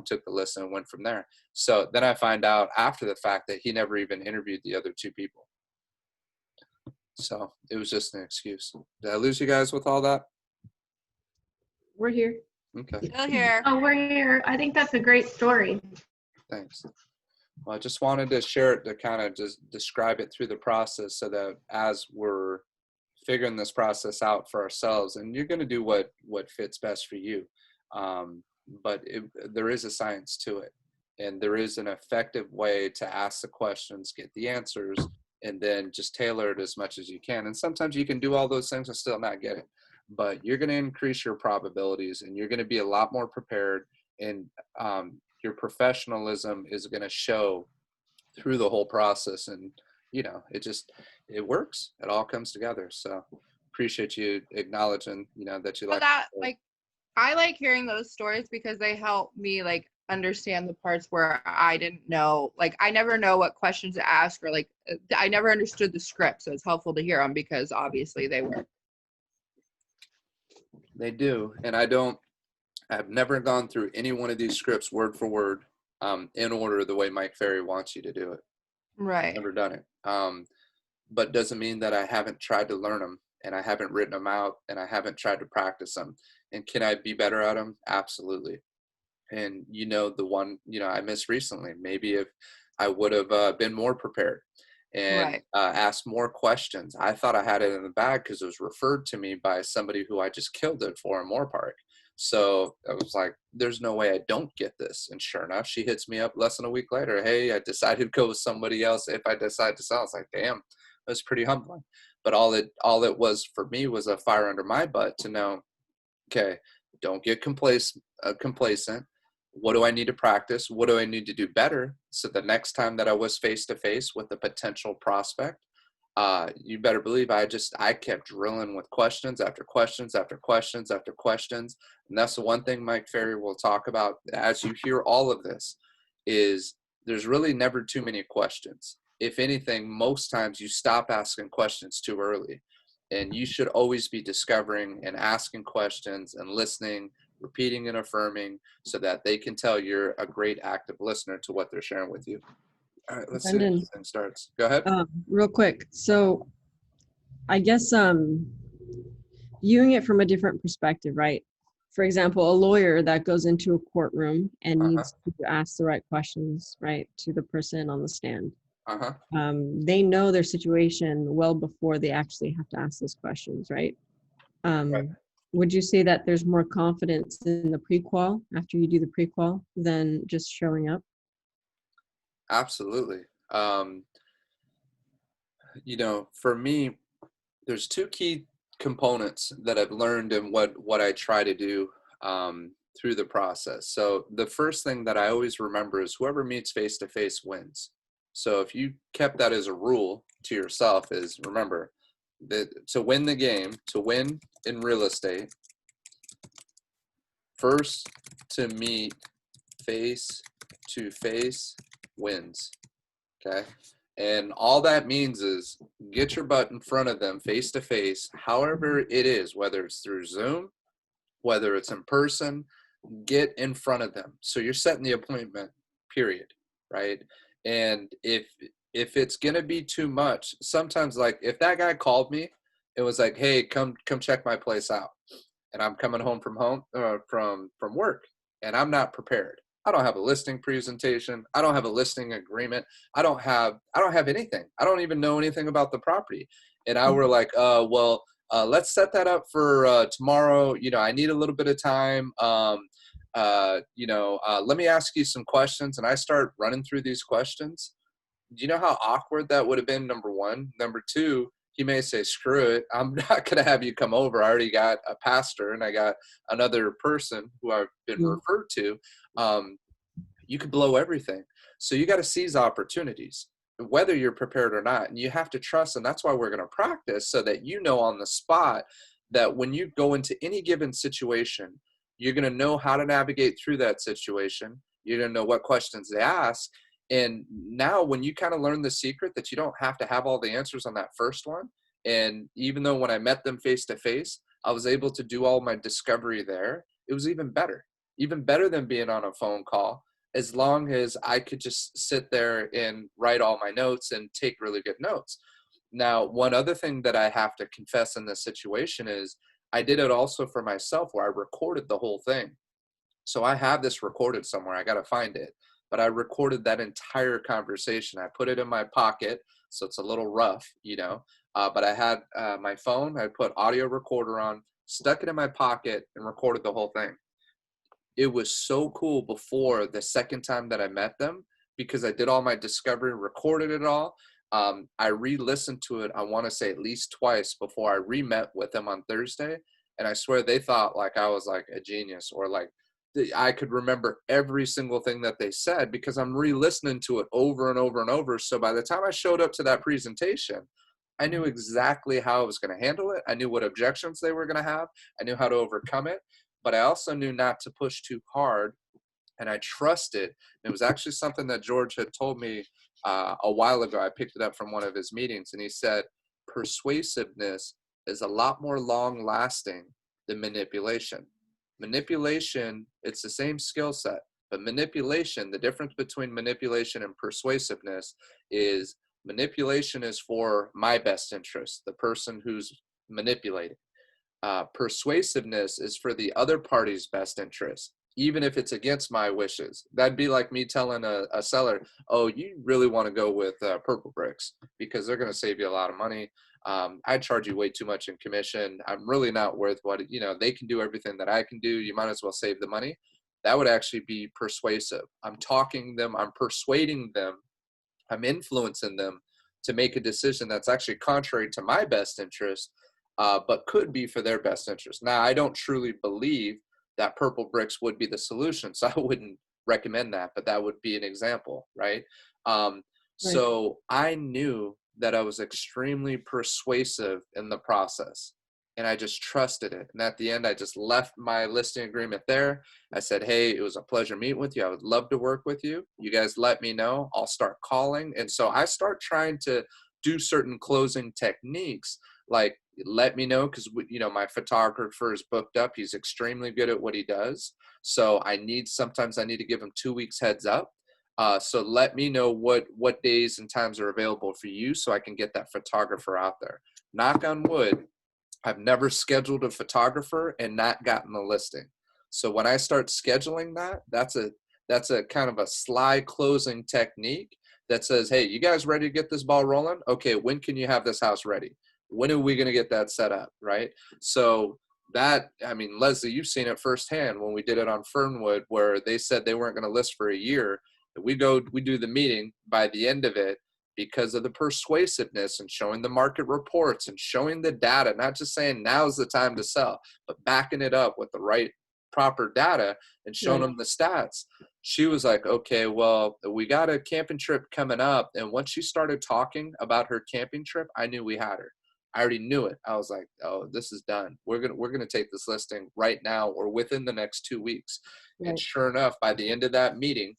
took the list and went from there. So then I find out after the fact that he never even interviewed the other two people. So it was just an excuse. Did I lose you guys with all that? We're here. Okay. Still here. Oh, we're here. I think that's a great story. Thanks. Well, I just wanted to share it to kind of just describe it through the process so that as we're figuring this process out for ourselves, and you're going to do what fits best for you. But there is a science to it, and there is an effective way to ask the questions, get the answers, and then just tailor it as much as you can. And sometimes you can do all those things and still not get it, but you're going to increase your probabilities, and you're going to be a lot more prepared, and your professionalism is going to show through the whole process. And it works. It all comes together. So appreciate you acknowledging that you But I like hearing those stories because they help me understand the parts where I didn't know. I never know what questions to ask, or I never understood the script. So it's helpful to hear them because obviously they work. They do. And I've never gone through any one of these scripts word for word in order the way Mike Ferry wants you to do it. Right. Never done it. But doesn't mean that I haven't tried to learn them, and I haven't written them out, and I haven't tried to practice them. And can I be better at them? Absolutely. And the one I missed recently, maybe if I would have been more prepared and asked more questions. I thought I had it in the bag because it was referred to me by somebody who I just killed it for in Moore Park. So I was like, there's no way I don't get this. And sure enough, she hits me up less than a week later. Hey, I decided to go with somebody else. If I decide to sell, it's like, damn, it was pretty humbling. But all it was for me was a fire under my butt to know, okay, don't get complacent. What do I need to practice? What do I need to do better? So the next time that I was face to face with a potential prospect, you better believe I kept drilling with questions after questions after questions after questions. And that's the one thing Mike Ferry will talk about as you hear all of this is there's really never too many questions. If anything, most times you stop asking questions too early. And you should always be discovering and asking questions and listening, repeating and affirming so that they can tell you're a great active listener to what they're sharing with you. All right, let's see if this thing starts. Go ahead. Real quick. So I guess viewing it from a different perspective, right? For example, a lawyer that goes into a courtroom and needs to ask the right questions, right, to the person on the stand. They know their situation well before they actually have to ask those questions, right? Would you say that there's more confidence in the pre-qual after you do the pre-qual than just showing up? Absolutely. For me, there's two key components that I've learned in what I try to do through the process. So the first thing that I always remember is whoever meets face-to-face wins. So if you kept that as a rule to yourself is remember that to win the game, to win in real estate, first to meet face-to-face wins, okay? And all that means is get your butt in front of them face-to-face, however it is, whether it's through Zoom, whether it's in person, get in front of them. So you're setting the appointment, period, right? And if it's going to be too much, sometimes if that guy called me It was like, hey, come check my place out. And I'm coming home from work, and I'm not prepared. I don't have a listing presentation. I don't have a listing agreement. I don't have anything. I don't even know anything about the property. And I were like, well, let's set that up for tomorrow. You know, I need a little bit of time. Let me ask you some questions. And I start running through these questions. Do you know how awkward that would have been? Number one. Number two, he may say, screw it, I'm not going to have you come over. I already got a pastor and I got another person who I've been referred to. You could blow everything. So you got to seize opportunities, whether you're prepared or not. And you have to trust. And that's why we're going to practice, so that you know on the spot that when you go into any given situation, you're going to know how to navigate through that situation. You're going to know what questions they ask. And now when you kind of learn the secret that you don't have to have all the answers on that first one. And even though when I met them face to face, I was able to do all my discovery there, it was even better than being on a phone call, as long as I could just sit there and write all my notes and take really good notes. Now, one other thing that I have to confess in this situation is I did it also for myself, where I recorded the whole thing. So I have this recorded somewhere. I got to find it. But I recorded that entire conversation. I put it in my pocket, so it's a little rough, but I had my phone. I put audio recorder on, stuck it in my pocket, and recorded the whole thing. It was so cool before the second time that I met them, because I did all my discovery, recorded it all. I re-listened to it, I want to say at least twice, before I re-met with them on Thursday. And I swear they thought like I was like a genius, or like I could remember every single thing that they said, because I'm re-listening to it over and over and over. So by the time I showed up to that presentation, I knew exactly how I was going to handle it. I knew what objections they were going to have. I knew how to overcome it, but I also knew not to push too hard. And I trusted. It was actually something that George had told me a while ago. I picked it up from one of his meetings, and he said, persuasiveness is a lot more long lasting than manipulation. Manipulation, it's the same skill set, but manipulation, the difference between manipulation and persuasiveness is manipulation is for my best interest, the person who's manipulating. Persuasiveness is for the other party's best interest, even if it's against my wishes. That'd be like me telling a seller, oh, you really want to go with Purple Bricks because they're going to save you a lot of money. I charge you way too much in commission. I'm really not worth what, they can do everything that I can do. You might as well save the money. That would actually be persuasive. I'm talking them, I'm persuading them, I'm influencing them to make a decision that's actually contrary to my best interest, but could be for their best interest. Now, I don't truly believe that Purple Bricks would be the solution, so I wouldn't recommend that, but that would be an example, right? So I knew that I was extremely persuasive in the process, and I just trusted it. And at the end, I just left my listing agreement there. I said, hey, it was a pleasure meeting with you. I would love to work with you. You guys let me know. I'll start calling. And so I start trying to do certain closing techniques, like let me know, because my photographer is booked up. He's extremely good at what he does. So sometimes I need to give him 2 weeks heads up. So let me know what days and times are available for you, so I can get that photographer out there. Knock on wood, I've never scheduled a photographer and not gotten a listing. So when I start scheduling that, that's a kind of a sly closing technique that says, hey, you guys ready to get this ball rolling? Okay, when can you have this house ready? When are we going to get that set up, right? So Leslie, you've seen it firsthand when we did it on Fernwood, where they said they weren't going to list for a year. We do the meeting. By the end of it, because of the persuasiveness and showing the market reports and showing the data, not just saying now's the time to sell, but backing it up with the right proper data and showing them the stats. She was like, okay, well, we got a camping trip coming up. And once she started talking about her camping trip, I knew we had her. I already knew it. I was like, oh, this is done. We're gonna take this listing right now or within the next 2 weeks. Right. And sure enough, by the end of that meeting,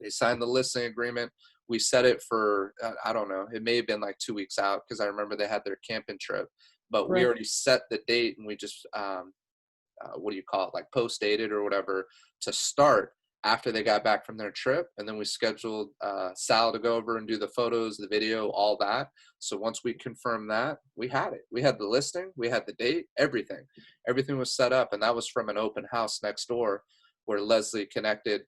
they signed the listing agreement. We set it for, I don't know, it may have been like 2 weeks out, because I remember they had their camping trip. But we already set the date, and we just, like post-dated or whatever to start. after they got back from their trip. And then we scheduled Sal to go over and do the photos, the video, all that. So once we confirmed that, we had it. We had the listing, we had the date, everything. Everything was set up. And that was from an open house next door where Leslie connected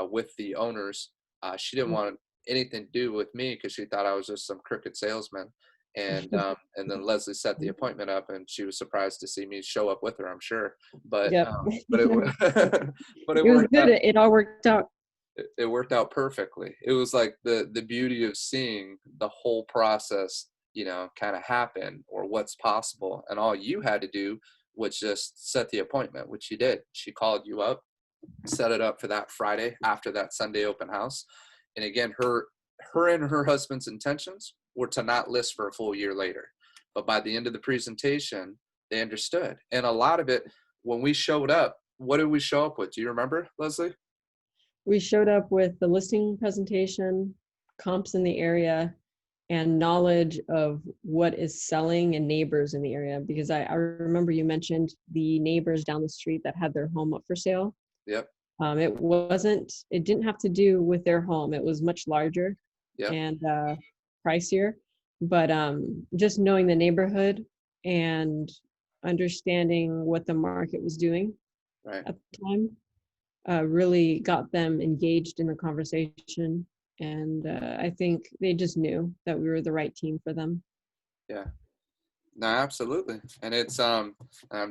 with the owners. She didn't want anything to do with me because she thought I was just some crooked salesman. And then Leslie set the appointment up, and she was surprised to see me show up with her, I'm sure. But Yep. but it but it It was worked good. out. It all worked out. It worked out perfectly. It was like the beauty of seeing the whole process, kind of happen, or what's possible. And all you had to do was just set the appointment, which you did. She called you up, set it up for that Friday after that Sunday open house. And again, her and her husband's intentions were to not list for a full year later. But by the end of the presentation, they understood. And a lot of it, when we showed up, what did we show up with? Do you remember, Leslie? We showed up with the listing presentation, comps in the area, and knowledge of what is selling and neighbors in the area. Because I remember you mentioned the neighbors down the street that had their home up for sale. Yep. It didn't have to do with their home. It was much larger. Yep. And pricier. But just knowing the neighborhood and understanding what the market was doing Right. at the time really got them engaged in the conversation. And I think they just knew that we were the right team for them. Yeah. No, absolutely. And it's I'm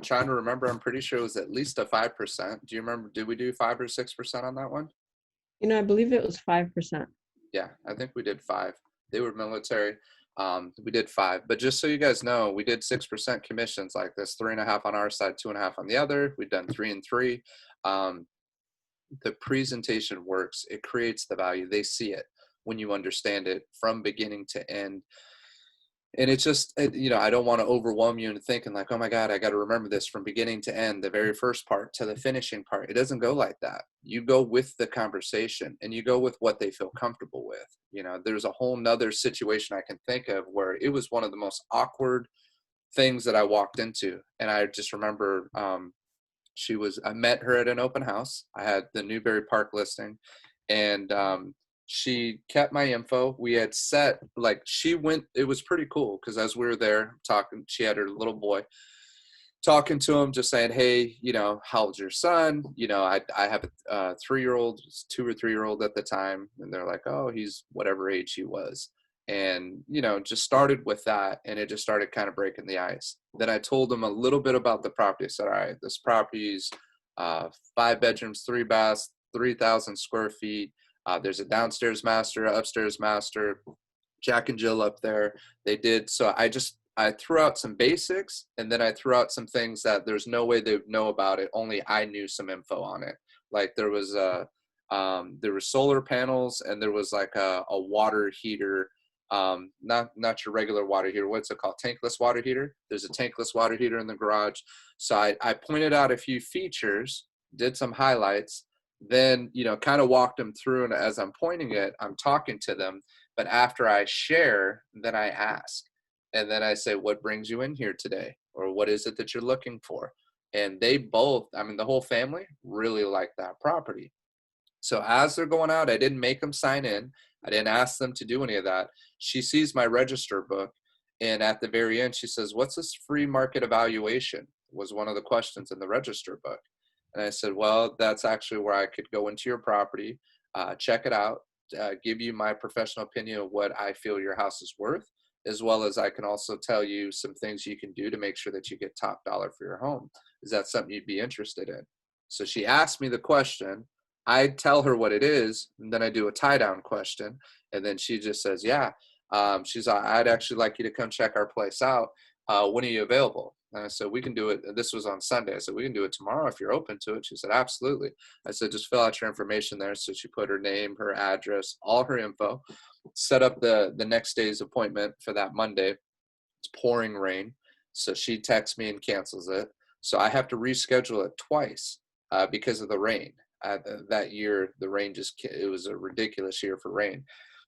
trying to remember, I'm pretty sure it was at least a 5%. Do you remember, did we do 5 or 6% on that one? I believe it was 5%. Yeah, I think we did 5. They were military. We did 5, but just so you guys know, we did 6% commissions like this, 3.5 on our side, 2.5 on the other. We've done 3 and 3. The presentation works. It creates the value. They see it when you understand it from beginning to end. And it's just, I don't want to overwhelm you into thinking like, oh my God, I got to remember this from beginning to end, the very first part to the finishing part. It doesn't go like that. You go with the conversation, and you go with what they feel comfortable with. There's a whole nother situation I can think of where it was one of the most things that I walked into. And I just remember, I met her at an open house. I had the Newberry Park listing, and she kept my info. We had set, it was pretty cool because as we were there talking, she had her little boy, talking to him, just saying, hey, how old's your son? I have a 3-year-old, 2 or 3-year-old at the time. And they're like, oh, he's whatever age he was. And, just started with that. And it just started kind of breaking the ice. Then I told them a little bit about the property. I said, all right, this property's 5 bedrooms, 3 baths, 3,000 square feet. There's a downstairs master, upstairs master, Jack and Jill up there. They did. So I threw out some basics, and then I threw out some things that there's no way they would know about it. Only I knew some info on it. Like there was there were solar panels, and there was like a water heater, not your regular water heater. What's it called? Tankless water heater. There's a tankless water heater in the garage. So I pointed out a few features, did some highlights, then, kind of walked them through. And as I'm pointing it, I'm talking to them. But after I share, then I ask. And then I say, what brings you in here today? Or what is it that you're looking for? And they both, the whole family really liked that property. So as they're going out, I didn't make them sign in. I didn't ask them to do any of that. She sees my register book. And at the very end, she says, what's this free market evaluation? Was one of the questions in the register book. And I said, well, that's actually where I could go into your property, check it out, give you my professional opinion of what I feel your house is worth, as well as I can also tell you some things you can do to make sure that you get top dollar for your home. Is that something you'd be interested in? So she asked me the question. I tell her what it is, and then I do a tie-down question, and then she just says, yeah. She's like, I'd actually like you to come check our place out. When are you available? And I said, we can do it. This was on Sunday. I said, we can do it tomorrow if you're open to it. She said, absolutely. I said, just fill out your information there. So she put her name, her address, all her info, set up the next day's appointment for that Monday. It's pouring rain. So she texts me and cancels it. So I have to reschedule it twice because of the rain. That year, the rain it was a ridiculous year for rain.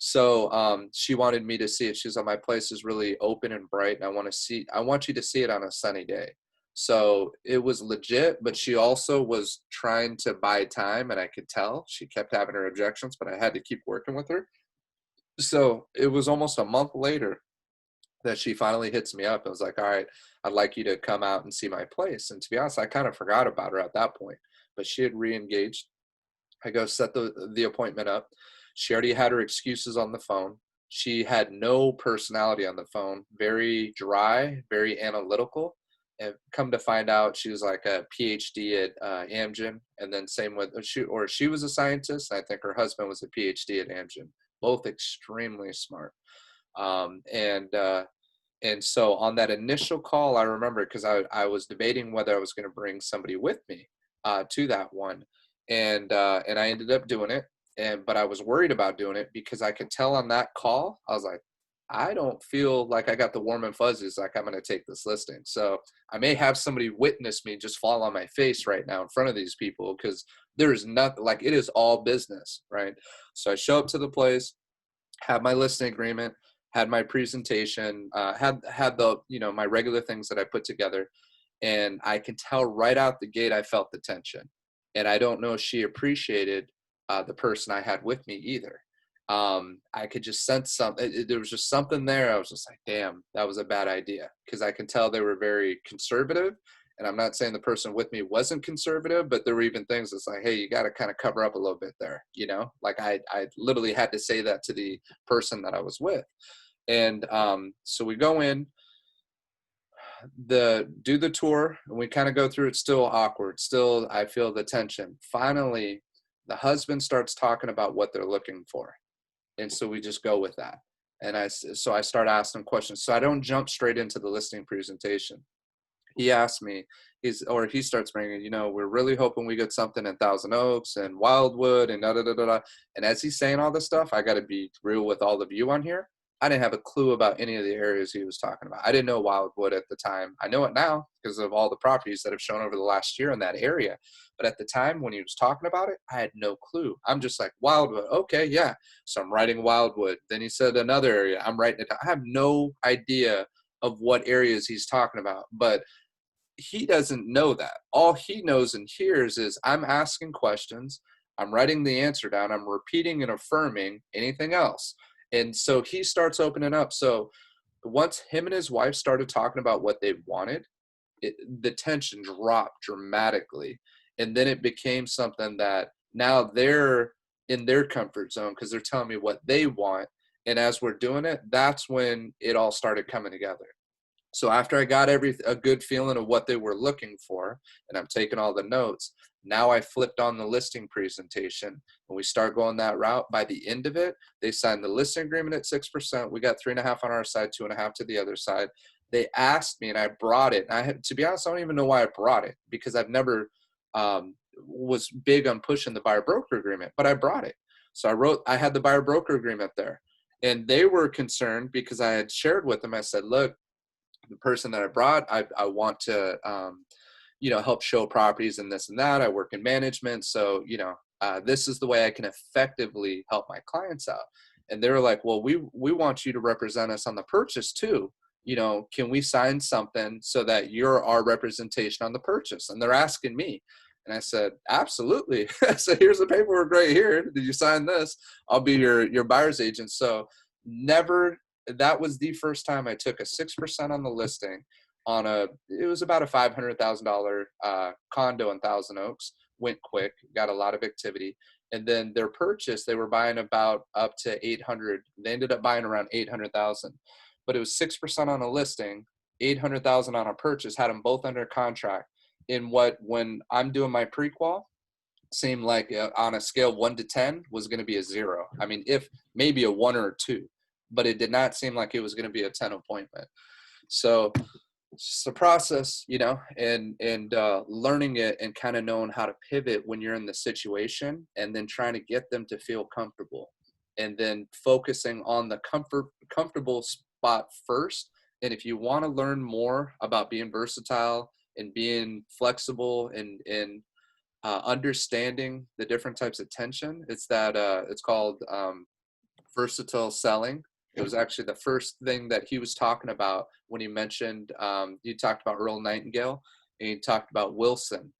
So she wanted me to see it. She's like, my place is really open and bright, and I want you to see it on a sunny day. So it was legit, but she also was trying to buy time, and I could tell she kept having her objections, but I had to keep working with her. So it was almost a month later that she finally hits me up and was like, all right, I'd like you to come out and see my place. And to be honest, I kind of forgot about her at that point, but she had re-engaged. I go set the appointment up. She already had her excuses on the phone. She had no personality on the phone, very dry, very analytical. And come to find out, she was like a PhD at Amgen. And then same with, she was a scientist. I think her husband was a PhD at Amgen, both extremely smart. And so on that initial call, I remember, because I was debating whether I was going to bring somebody with me to that one. And I ended up doing it. But I was worried about doing it because I could tell on that call, I was like, I don't feel like I got the warm and fuzzies like I'm going to take this listing. So I may have somebody witness me just fall on my face right now in front of these people, because there's nothing, like, it is all business, right? So I show up to the place, have my listing agreement, had my presentation, had the, my regular things that I put together. And I can tell right out the gate, I felt the tension. And I don't know if she appreciated the person I had with me either. I could just sense something. There was just something there. I was just like, damn, that was a bad idea. Because I can tell they were very conservative. And I'm not saying the person with me wasn't conservative, but there were even things that's like, hey, you got to kind of cover up a little bit there. Like I literally had to say that to the person that I was with. And so we go in, do the tour, and we kind of go through it. Still awkward. Still, I feel the tension. Finally, the husband starts talking about what they're looking for. And so we just go with that. And I start asking questions. So I don't jump straight into the listing presentation. He asked me, he starts bringing, we're really hoping we get something in Thousand Oaks and Wildwood and da da da da. And as he's saying all this stuff, I got to be real with all of you on here. I didn't have a clue about any of the areas he was talking about. I didn't know Wildwood at the time. I know it now because of all the properties that have shown over the last year in that area. But at the time when he was talking about it, I had no clue. I'm just like, Wildwood, okay, yeah. So I'm writing Wildwood. Then he said another area. I'm writing it down. I have no idea of what areas he's talking about. But he doesn't know that. All he knows and hears is I'm asking questions, I'm writing the answer down, I'm repeating and affirming anything else. And so he starts opening up. So once him and his wife started talking about what they wanted, the tension dropped dramatically. And then it became something that now they're in their comfort zone because they're telling me what they want. And as we're doing it, that's when it all started coming together. So after I got a good feeling of what they were looking for, and I'm taking all the notes, now I flipped on the listing presentation and we start going that route. By the end of it, they signed the listing agreement at 6%. We got 3.5 on our side, 2.5 to the other side. They asked me and I brought it. And to be honest, I don't even know why I brought it, because I've never was big on pushing the buyer broker agreement, but I brought it. So I had the buyer broker agreement there, and they were concerned because I had shared with them. I said, look, the person that I brought, I want to, help show properties and this and that. I work in management. So, this is the way I can effectively help my clients out. And they were like, well, we want you to represent us on the purchase too. Can we sign something so that you're our representation on the purchase? And they're asking me. And I said, absolutely. So here's the paperwork right here. Did you sign this? I'll be your buyer's agent. So that was the first time I took a 6% on the listing it was about a $500,000 condo in Thousand Oaks. Went quick, got a lot of activity. And then their purchase, they were buying about up to 800. They ended up buying around 800,000, but it was 6% on a listing, 800,000 on a purchase, had them both under contract. When I'm doing my pre-qual, seemed like on a scale of 1 to 10 was going to be a 0. I mean, if maybe a 1 or a 2, but it did not seem like it was going to be a 10 appointment. So it's just a process, and learning it and kind of knowing how to pivot when you're in the situation, and then trying to get them to feel comfortable, and then focusing on the comfortable spot first. And if you want to learn more about being versatile and being flexible and understanding the different types of tension, it's called versatile selling. It was actually the first thing that he was talking about when he mentioned, you talked about Earl Nightingale. and he talked about Wilson.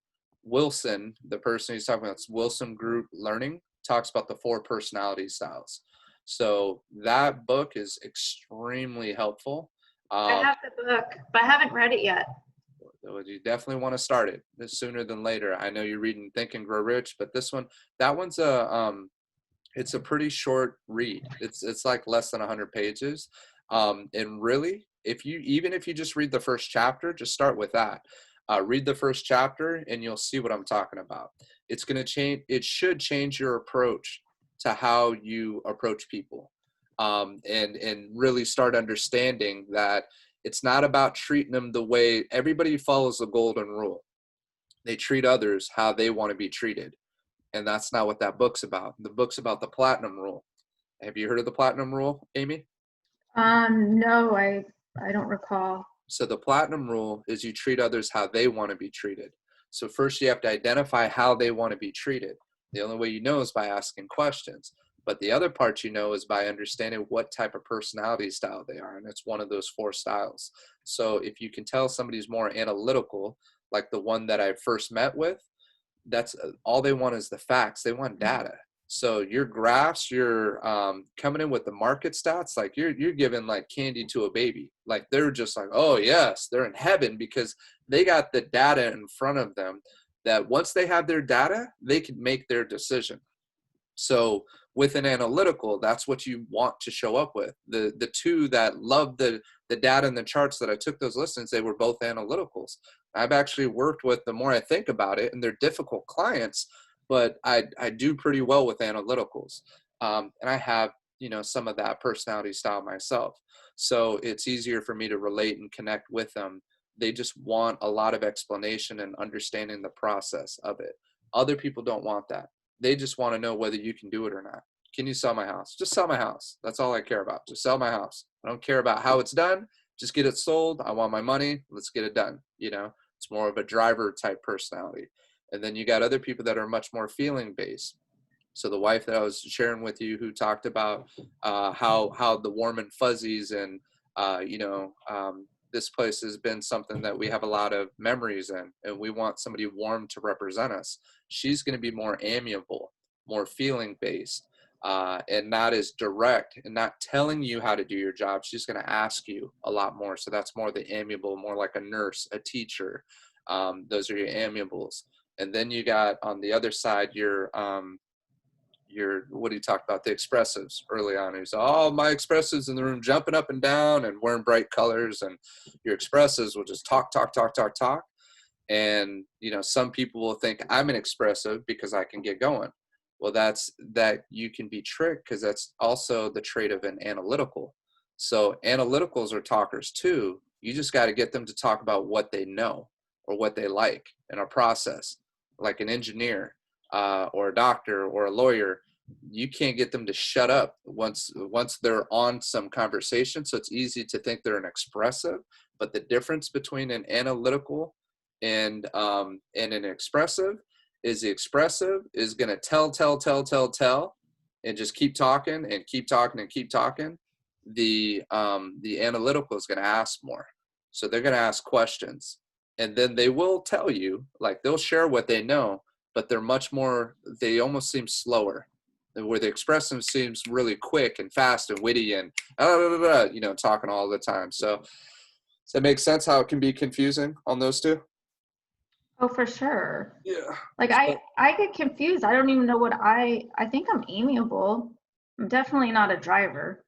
Wilson, the person he's talking about, Wilson Group Learning, talks about the 4 personality styles. So that book is extremely helpful. I have the book, but I haven't read it yet. You definitely want to start it sooner than later. I know you're reading Think and Grow Rich, but that one's it's a pretty short read. It's like less than 100 pages. And really, if you just read the first chapter, just start with that. Read the first chapter and you'll see what I'm talking about. It's going to change. It should change your approach to how you approach people, and really start understanding that it's not about treating them the way everybody follows the golden rule. They treat others how they want to be treated. And that's not what that book's about. The book's about the platinum rule. Have you heard of the platinum rule, Amy? No, I don't recall. So the platinum rule is you treat others how they want to be treated. So first you have to identify how they want to be treated. The only way you know is by asking questions. But the other part is by understanding what type of personality style they are. And it's one of those 4 styles. So if you can tell somebody's more analytical, like the one that I first met with, that's all they want is the facts. They want data. So your graphs, you're coming in with the market stats, like you're giving like candy to a baby. Like they're just like, oh yes, they're in heaven because they got the data in front of them that once they have their data, they can make their decision. So with an analytical, that's what you want to show up with. The 2 that love the data and the charts that I took those listings, they were both analyticals. I've actually worked with, the more I think about it, and they're difficult clients, but I do pretty well with analyticals. And I have, some of that personality style myself. So it's easier for me to relate and connect with them. They just want a lot of explanation and understanding the process of it. Other people don't want that. They just want to know whether you can do it or not. Can you sell my house? Just sell my house. That's all I care about. Just sell my house. I don't care about how it's done. Just get it sold. I want my money. Let's get it done. It's more of a driver type personality. And then you got other people that are much more feeling based. So the wife that I was sharing with you, who talked about how the warm and fuzzies and this place has been something that we have a lot of memories in, and we want somebody warm to represent us. She's going to be more amiable, more feeling based, and not as direct and not telling you how to do your job. She's going to ask you a lot more. So that's more the amiable, more like a nurse, a teacher. Those are your amiables. And then you got on the other side, your what do you talk about? The expressives early on. He's all my expressives in the room jumping up and down and wearing bright colors, and your expressives will just talk. And, some people will think I'm an expressive because I can get going. Well, that you can be tricked because that's also the trait of an analytical. So analyticals are talkers too. You just got to get them to talk about what they know or what they like in a process, like an engineer. Or a doctor or a lawyer. You can't get them to shut up once they're on some conversation. So it's easy to think they're an expressive, but the difference between an analytical and an expressive is the expressive is going to tell and just keep talking. The analytical is going to ask more. So they're going to ask questions, and then they will tell you, like they'll share what they know, but they're much more, they almost seem slower, where the expressive seems really quick and fast and witty and talking all the time. So does that make sense how it can be confusing on those 2? Oh, for sure. Yeah. Like I get confused. I don't even know what I think I'm amiable. I'm definitely not a driver.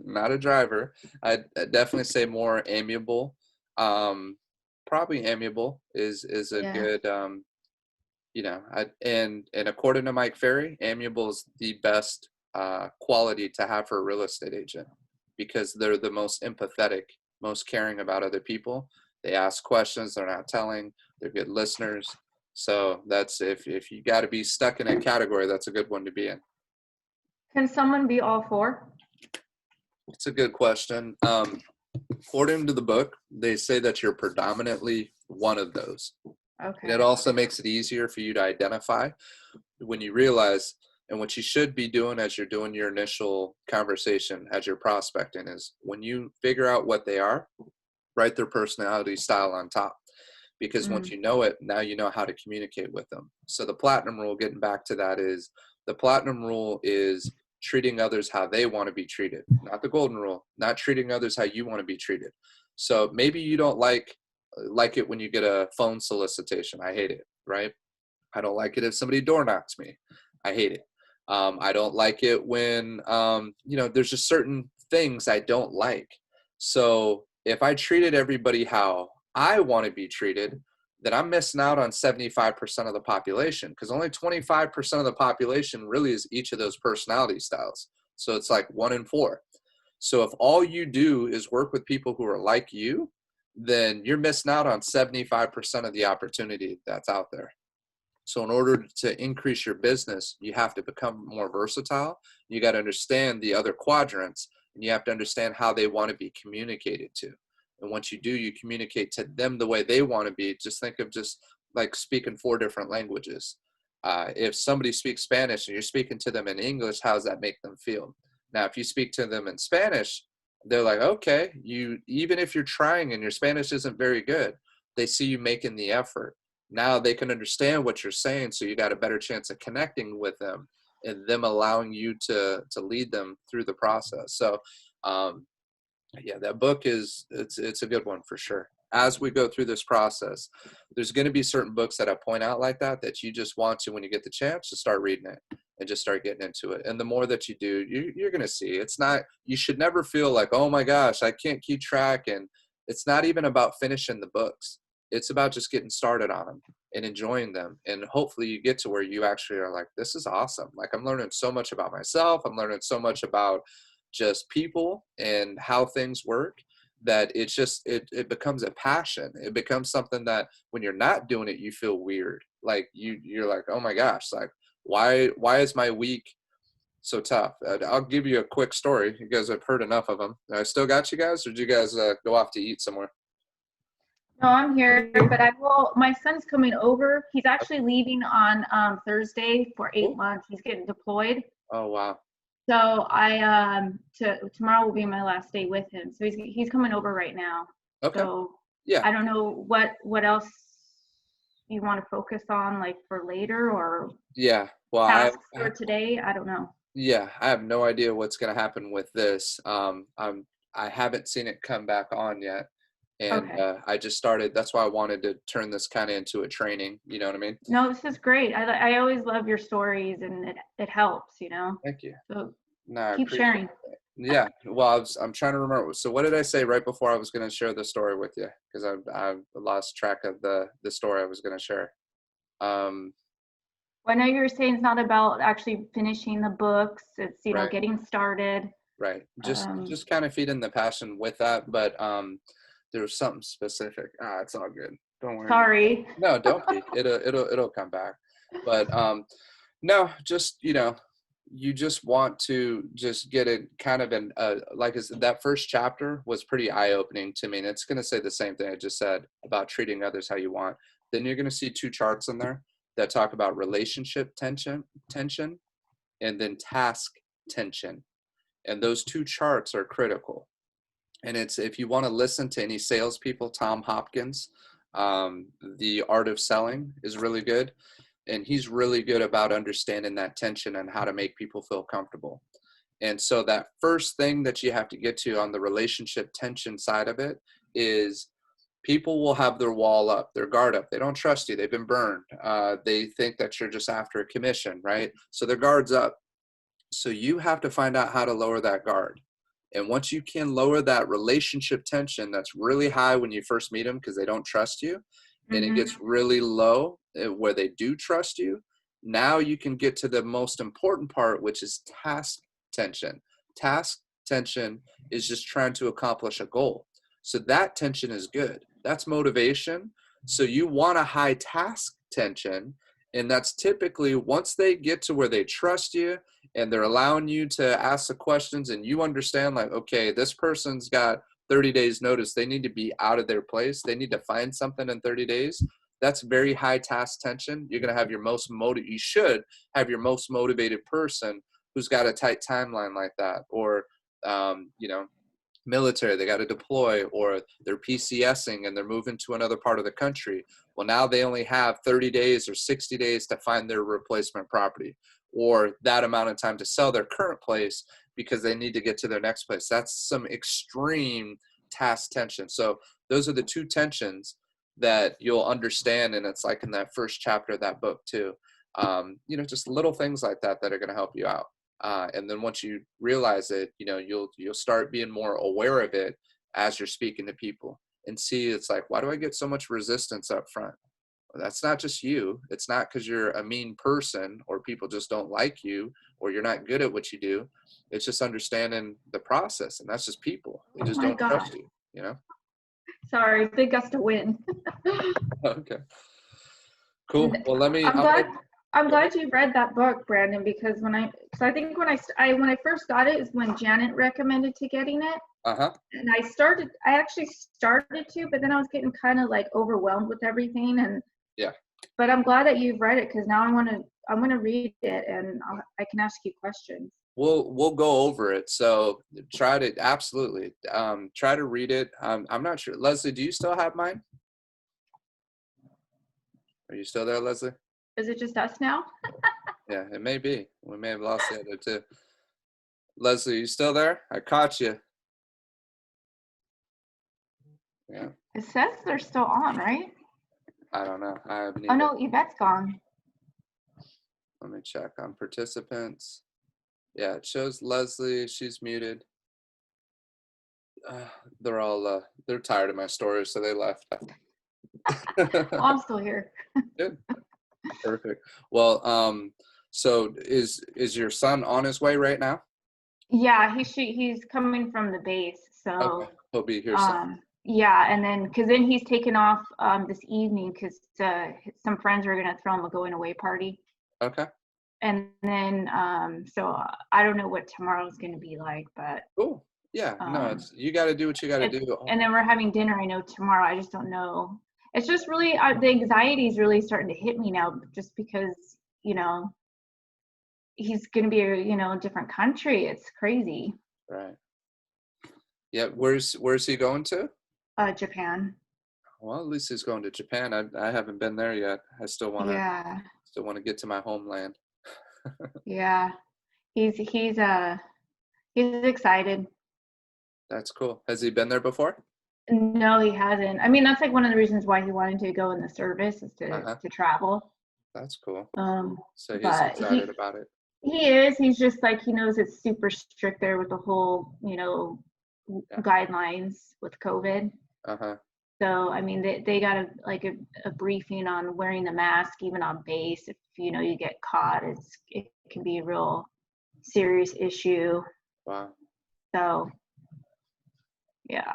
Not a driver. I'd definitely say more amiable. Probably amiable is a good, and according to Mike Ferry, amiable is the best quality to have for a real estate agent because they're the most empathetic, most caring about other people. They ask questions, they're not telling, they're good listeners. So that's if you got to be stuck in a category, that's a good one to be in. Can someone be all 4? It's a good question. According to the book, they say that you're predominantly one of those. Okay. And it also makes it easier for you to identify when you realize, and what you should be doing as you're doing your initial conversation, as you're prospecting, is when you figure out what they are, write their personality style on top. because once you know it, now you know how to communicate with them. So the platinum rule, getting back to that, is the platinum rule is treating others how they want to be treated, not the golden rule, not treating others how you want to be treated. So maybe you don't like it when you get a phone solicitation. I hate it, right? I don't like it if somebody door knocks me. I hate it. I don't like it when, there's just certain things I don't like. So if I treated everybody how I want to be treated, then I'm missing out on 75% of the population, because only 25% of the population really is each of those personality styles. So it's like 1 in 4. So if all you do is work with people who are like you, then you're missing out on 75% of the opportunity that's out there. So in order to increase your business, you have to become more versatile. You got to understand the other quadrants, and you have to understand how they want to be communicated to. And once you do, you communicate to them the way they want to be. Just think of just like speaking 4 different languages. If somebody speaks Spanish and you're speaking to them in English, how does that make them feel? Now, if you speak to them in Spanish, they're like, okay, even if you're trying and your Spanish isn't very good, they see you making the effort. Now they can understand what you're saying, so you got a better chance of connecting with them and them allowing you to lead them through the process. So, yeah, that book it's a good one for sure. As we go through this process, there's going to be certain books that I point out like that you just want to, when you get the chance, to start reading it and just start getting into it. And the more that you do, you're going to see. It's not, you should never feel like, oh my gosh, I can't keep track. And it's not even about finishing the books. It's about just getting started on them and enjoying them. And hopefully you get to where you actually are like, this is awesome. Like, I'm learning so much about myself. I'm learning so much about just people and how things work, that it's just, it becomes a passion. It becomes something that when you're not doing it, you feel weird. Like you're like, oh my gosh, like, why is my week so tough? I'll give you a quick story. You guys have heard enough of them. I still got you guys, or did you guys go off to eat somewhere? No, I'm here, but my son's coming over. He's actually leaving on Thursday for 8 months. He's getting deployed. Oh, wow. So tomorrow will be my last day with him. So he's coming over right now. Okay. So yeah. I don't know what else you want to focus on, like for later, or tasks for today. I don't know. Yeah, I have no idea what's going to happen with this. I haven't seen it come back on yet. And okay. I just started, that's why I wanted to turn this kind of into a training, you know what I mean? No, this is great. I always love your stories, and it helps, you know? Thank you. So no, keep sharing. Yeah, well, I'm trying to remember. So what did I say right before I was going to share the story with you? Because I've lost track of the story I was going to share. Well, I know you were saying it's not about actually finishing the books. It's, you know, getting started. Right. Just kind of feeding the passion with that. But there was something specific. It's all good. Don't worry. Sorry. No, don't be. It'll come back. But no, just, you know, you just want to just get it kind of like I said, that first chapter was pretty eye-opening to me. And it's going to say the same thing I just said about treating others how you want. Then you're going to see 2 charts in there that talk about relationship tension, and then task tension. And those 2 charts are critical. And it's, if you want to listen to any salespeople, Tom Hopkins, The Art of Selling is really good. And he's really good about understanding that tension and how to make people feel comfortable. And so that first thing that you have to get to on the relationship tension side of it is people will have their wall up, their guard up. They don't trust you. They've been burned. They think that you're just after a commission, right? So their guard's up. So you have to find out how to lower that guard. And once you can lower that relationship tension that's really high when you first meet them because they don't trust you, and it gets really low where they do trust you, now you can get to the most important part, which is task tension. Task tension is just trying to accomplish a goal. So that tension is good. That's motivation. So you want a high task tension. And that's typically once they get to where they trust you and they're allowing you to ask the questions and you understand, like, okay, this person's got 30 days notice. They need to be out of their place. They need to find something in 30 days. That's very high task tension. You're going to have you should have your most motivated person who's got a tight timeline like that. Or, you know, military, they got to deploy, or they're PCSing and they're moving to another part of the country. Well, now they only have 30 days or 60 days to find their replacement property, or that amount of time to sell their current place because they need to get to their next place. That's some extreme task tension. So those are the two tensions that you'll understand. And it's like in that first chapter of that book too. Just little things like that that are going to help you out. And then once you realize it, you'll start being more aware of it as you're speaking to people, and see it's like, why do I get so much resistance up front? Well, that's not just you. It's not because you're a mean person or people just don't like you or you're not good at what you do. It's just understanding the process, and that's just people. They just don't trust you, Sorry, big gust of wind. Okay. Cool. Well, I'm glad you read that book, Brandon, because I think when I first got it is when Janet recommended to getting it. And I actually started to, but then I was getting kind of like overwhelmed with everything. And yeah. But I'm glad that you've read it, because now I'm gonna read it, and I can ask you questions. We'll go over it. So try to read it. I'm not sure. Leslie, do you still have mine? Are you still there, Leslie? Is it just us now? Yeah, it may be. We may have lost the other two. Leslie, you still there? I caught you. Yeah. It says they're still on, right? I don't know. I haven't Oh no, Yvette's gone. Let me check on participants. Yeah, it shows Leslie. She's muted. They're all they're tired of my stories, so they left. Oh, I'm still here. Good. Perfect. Well, so is your son on his way right now? Yeah, he's coming from the base, so okay. He'll be here soon. Yeah, and then because then he's taking off this evening because some friends are gonna throw him a going away party. Okay. And then so I don't know what tomorrow's gonna be like, but cool. Yeah, no, you got to do what you got to do. And then we're having dinner, I know, tomorrow. I just don't know. It's just really the anxiety is really starting to hit me now, just because he's gonna be a different country. It's crazy. Right. Yeah. Where's he going to? Japan. Well, at least he's going to Japan. I haven't been there yet. I still want to get to my homeland. Yeah, he's excited. That's cool. Has he been there before? No, he hasn't. I mean, that's like one of the reasons why he wanted to go in the service, is to travel. That's cool. So he's excited about it. He is. He's just like, he knows it's super strict there with the whole, guidelines with COVID. So, I mean, they got a briefing on wearing the mask even on base. If you get caught, it can be a real serious issue. Wow. So, yeah,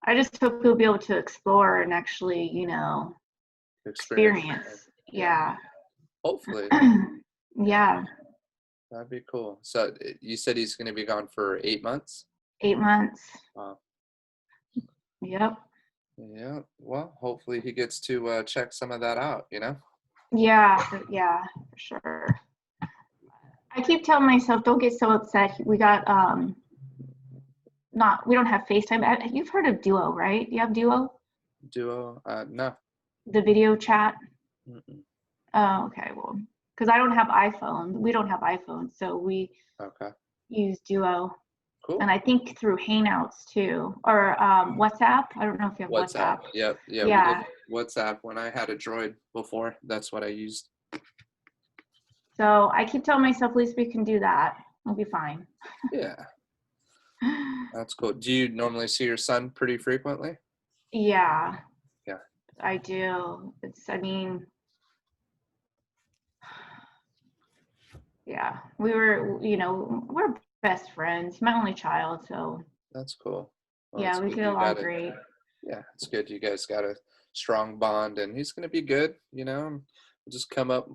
I just hope he'll be able to explore and actually, experience. Yeah. Hopefully. Yeah. That'd be cool. So you said he's going to be gone for 8 months? 8 months. Wow. Yep. Yeah. Well, hopefully he gets to check some of that out, Yeah, for sure. I keep telling myself, don't get so upset. We got we don't have FaceTime. You've heard of Duo, right? You have Duo? Duo? No. The video chat? Mm-mm. Oh, okay. Well, because I don't have iPhone. We don't have iPhone, so we use Duo. Cool. And I think through Hangouts too, or WhatsApp. I don't know if you have WhatsApp. Yep. Yeah. We did WhatsApp when I had a Droid before. That's what I used. So I keep telling myself, at least we can do that. We'll be fine. Yeah. That's cool. Do you normally see your son pretty frequently? Yeah. Yeah. I do. Yeah, we're best friends. My only child, so. That's cool. Well, yeah, we get along great. Yeah, it's good. You guys got a strong bond, and he's going to be good. He'll just come up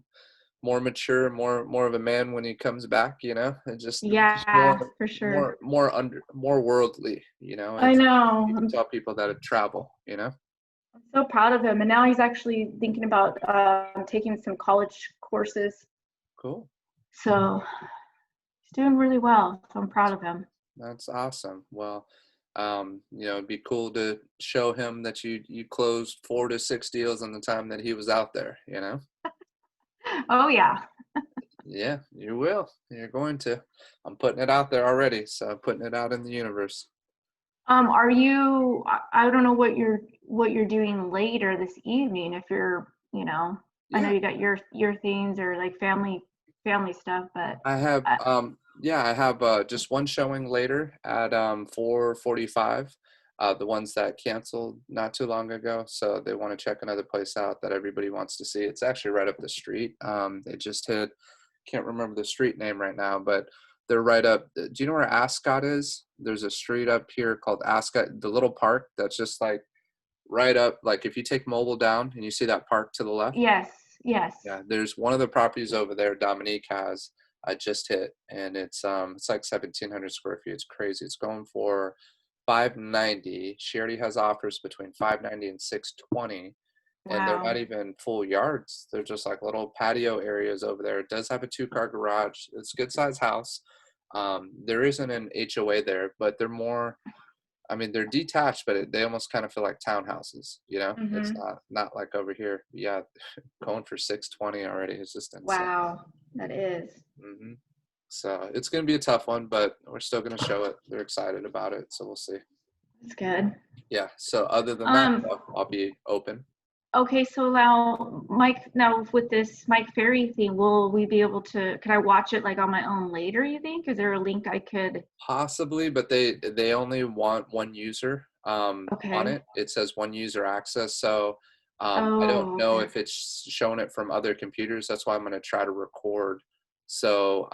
more mature, more of a man when he comes back. And just for sure. More worldly. I know. You tell people that it travel. I'm so proud of him, and now he's actually thinking about taking some college courses. Cool. So he's doing really well. So I'm proud of him. That's awesome. Well, It'd be cool to show him that you closed 4 to 6 deals in the time that he was out there, Oh yeah. Yeah, you will. You're going to. I'm putting it out there already, so I'm putting it out in the universe. Are you, I don't know what you're doing later this evening, if you're, I know Yeah. you got your things or like family stuff, but I have I have just one showing later at 4:45. The ones that canceled not too long ago, so they want to check another place out that everybody wants to see. It's actually right up the street. They just hit, can't remember the street name right now, but they're right up. Do you know where Ascot is? There's a street up here called Ascot, the little park that's just like right up, like if you take Mobile down and you see that park to the left. yes. Yeah, there's one of the properties over there Dominique has. I just hit, and it's like 1,700 square feet. It's crazy. It's going for 590. She already has offers between 590 and 620, and they're Wow. not even full yards. They're just like little patio areas over there. It does have a 2-car garage. It's a good size house. There isn't an HOA there, but they're more. I mean, they're detached, but they almost kind of feel like townhouses. It's not like over here. Yeah, going for 620 already is just insane. Wow, that is. Hmm. So it's going to be a tough one, but we're still going to show it. They're excited about it, so we'll see. That's good. Yeah. So other than that, I'll be open. Okay, so now with this Mike Ferry thing, will we be able to, can I watch it like on my own later, you think? Is there a link I could? Possibly, but they only want one user on Okay. it. It says one user access. So I don't Oh, know okay. if it's showing it from other computers. That's why I'm going to try to record. So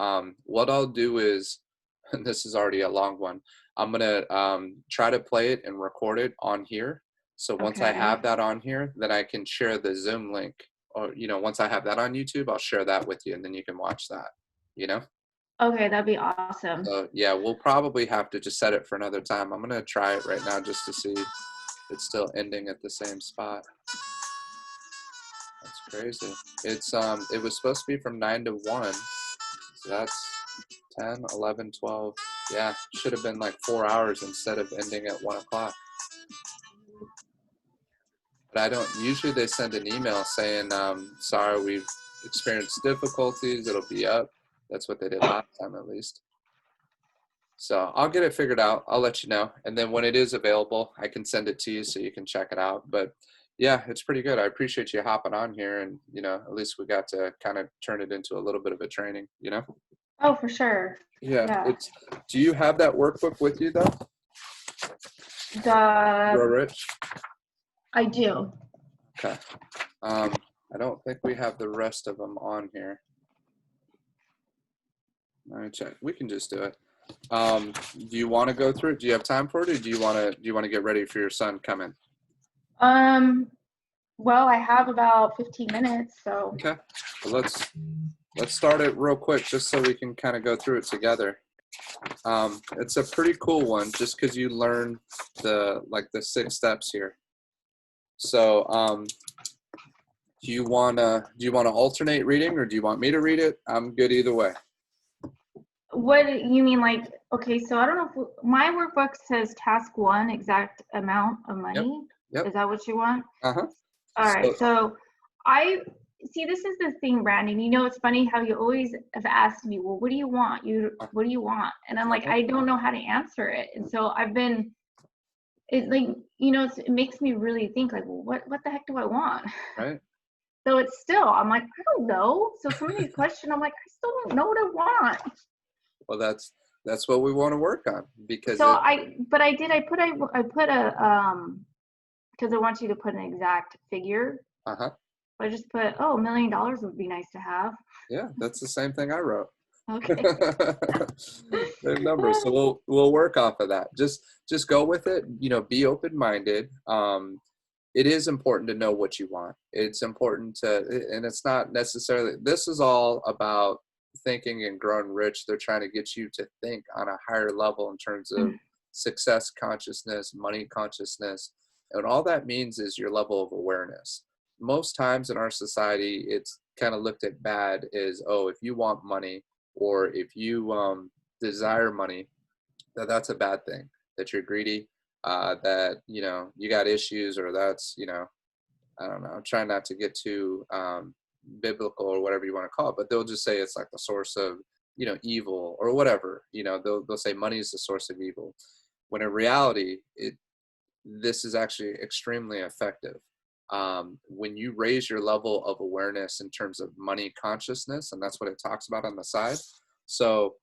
what I'll do is, and this is already a long one, I'm going to try to play it and record it on here. So once I Okay. have that on here, then I can share the Zoom link. Or, once I have that on YouTube, I'll share that with you, and then you can watch that, Okay, that'd be awesome. So yeah, we'll probably have to just set it for another time. I'm going to try it right now just to see if it's still ending at the same spot. That's crazy. It was supposed to be from 9 to 1. So that's 10, 11, 12. Yeah, should have been like 4 hours instead of ending at 1 o'clock. But I don't, usually they send an email saying, sorry, we've experienced difficulties. It'll be up. That's what they did last time, at least. So I'll get it figured out. I'll let you know. And then when it is available, I can send it to you so you can check it out. But yeah, it's pretty good. I appreciate you hopping on here. And, at least we got to kind of turn it into a little bit of a training, Oh, for sure. Yeah. Do you have that workbook with you, though? Grow Rich? I do. Okay. I don't think we have the rest of them on here. Let me check. We can just do it. Do you want to go through it? Do you have time for it, or do you want to get ready for your son coming? Well, I have about 15 minutes, so. Okay. Well, let's start it real quick, just so we can kind of go through it together. It's a pretty cool one, just because you learn the 6 steps here. So, do you wanna alternate reading, or do you want me to read it? I'm good either way. What you mean, okay, so I don't know if my workbook says task 1, exact amount of money. Yep. Is that what you want? Uh-huh. All right, so I see, this is the thing, Brandon, it's funny how you always have asked me, well, what do you want? What do you want? And I'm like, I don't know how to answer it. And so I've been, it makes me really think well, what the heck do I want? Right. So it's still, I'm like, I don't know. So some of these questions, I'm like, I still don't know what I want. Well, that's what we want to work on, because so I put a because I want you to put an exact figure. I just put, $1 million would be nice to have. Yeah, that's the same thing I wrote. Okay. Same number. So we'll work off of that. Just go with it. Be open-minded. It is important to know what you want. It's important and it's not necessarily, this is all about thinking and growing rich. They're trying to get you to think on a higher level in terms of success consciousness, money consciousness. And all that means is your level of awareness. Most times in our society, it's kind of looked at bad as, if you want money, or if you desire money, that's a bad thing. that you're greedy, that, you got issues, or that's, I don't know, I'm trying not to get too biblical or whatever you want to call it, but they'll just say it's like the source of, evil or whatever. They'll say money is the source of evil, when in reality, this is actually extremely effective. When you raise your level of awareness in terms of money consciousness, and that's what it talks about on the side. So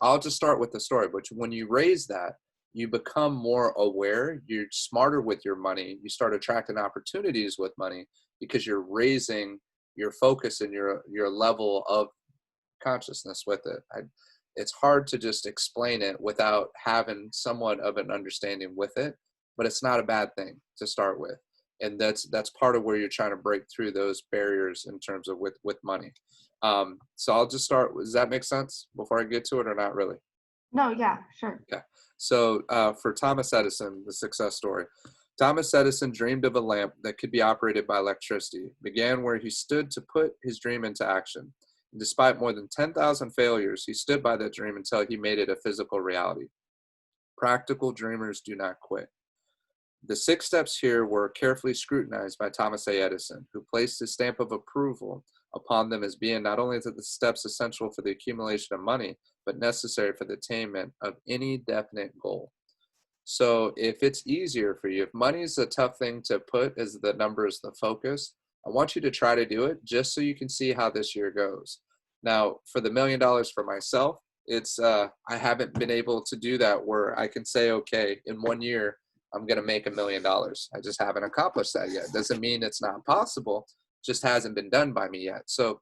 I'll just start with the story, but when you raise that, you become more aware, you're smarter with your money, you start attracting opportunities with money because you're raising your focus and your level of consciousness with it. It's hard to just explain it without having somewhat of an understanding with it, but it's not a bad thing to start with. And that's part of where you're trying to break through those barriers in terms of with money. So I'll just start. Does that make sense before I get to it, or not really? No, yeah, sure. Okay. So for Thomas Edison, the success story. Thomas Edison dreamed of a lamp that could be operated by electricity. It began where he stood to put his dream into action. And despite more than 10,000 failures, he stood by that dream until he made it a physical reality. Practical dreamers do not quit. The 6 steps here were carefully scrutinized by Thomas A. Edison, who placed his stamp of approval upon them as being not only the steps essential for the accumulation of money, but necessary for the attainment of any definite goal. So if it's easier for you, if money is a tough thing to put as the numbers, the focus, I want you to try to do it just so you can see how this year goes. Now, for the $1 million for myself, it's I haven't been able to do that where I can say, okay, in 1 year, I'm going to make $1 million. I just haven't accomplished that yet. Doesn't mean it's not possible, just hasn't been done by me yet. So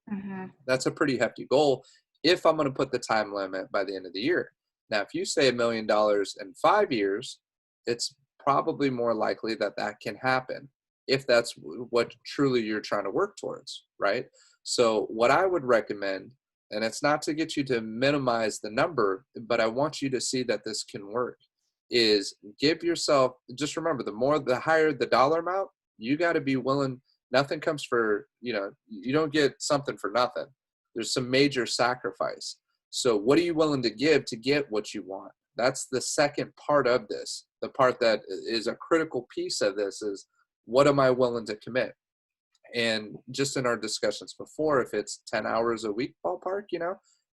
that's a pretty hefty goal if I'm going to put the time limit by the end of the year. Now, if you say $1 million in 5 years, it's probably more likely that that can happen if that's what truly you're trying to work towards, right? So what I would recommend, and it's not to get you to minimize the number, but I want you to see that this can work, is give yourself, just remember, the higher the dollar amount, you got to be willing. Nothing comes for, you don't get something for nothing. There's some major sacrifice. So what are you willing to give to get what you want? That's the second part of this. The part that is a critical piece of this is, what am I willing to commit? And just in our discussions before, if it's 10 hours a week ballpark,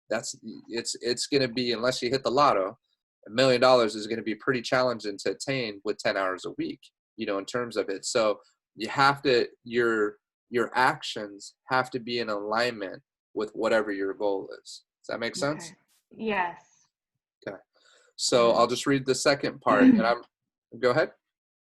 it's going to be, unless you hit the lotto, $1 million is going to be pretty challenging to attain with 10 hours a week, in terms of it. So you have to, your actions have to be in alignment with whatever your goal is. Does that make sense? Okay. Yes. Okay. So I'll just read the second part, and go ahead.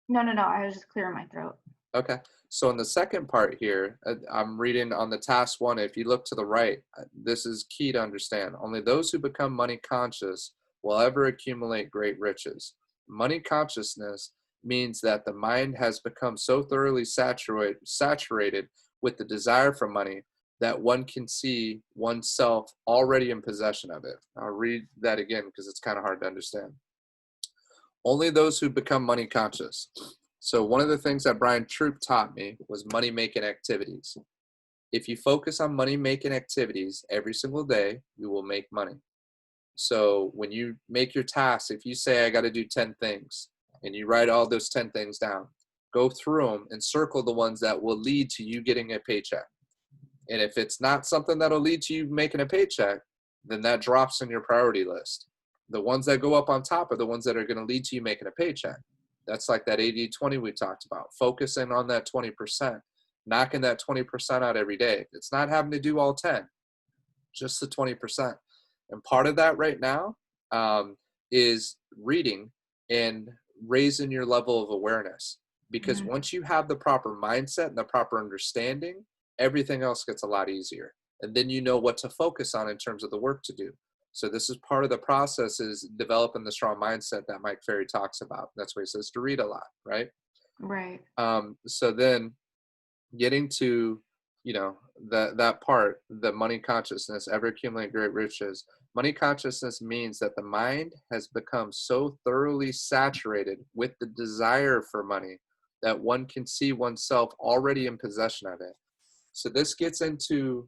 No. I was just clearing my throat. Okay. So in the second part here, I'm reading on the task 1. If you look to the right, this is key to understand. Only those who become money conscious will ever accumulate great riches. Money consciousness means that the mind has become so thoroughly saturated with the desire for money that one can see oneself already in possession of it. I'll read that again because it's kind of hard to understand. Only those who become money conscious. So one of the things that Brian Troop taught me was money-making activities. If you focus on money-making activities every single day, you will make money. So when you make your tasks, if you say, I got to do 10 things, and you write all those 10 things down, go through them and circle the ones that will lead to you getting a paycheck. And if it's not something that'll lead to you making a paycheck, then that drops in your priority list. The ones that go up on top are the ones that are going to lead to you making a paycheck. That's like that 80-20 we talked about. Focusing on that 20%, knocking that 20% out every day. It's not having to do all 10, just the 20%. And part of that right now is reading and raising your level of awareness. Because once you have the proper mindset and the proper understanding, everything else gets a lot easier. And then you know what to focus on in terms of the work to do. So this is part of the process, is developing the strong mindset that Mike Ferry talks about. That's why he says to read a lot, right? Right. So then getting to, that part, the money consciousness, ever accumulate great riches. Money consciousness means that the mind has become so thoroughly saturated with the desire for money that one can see oneself already in possession of it. So this gets into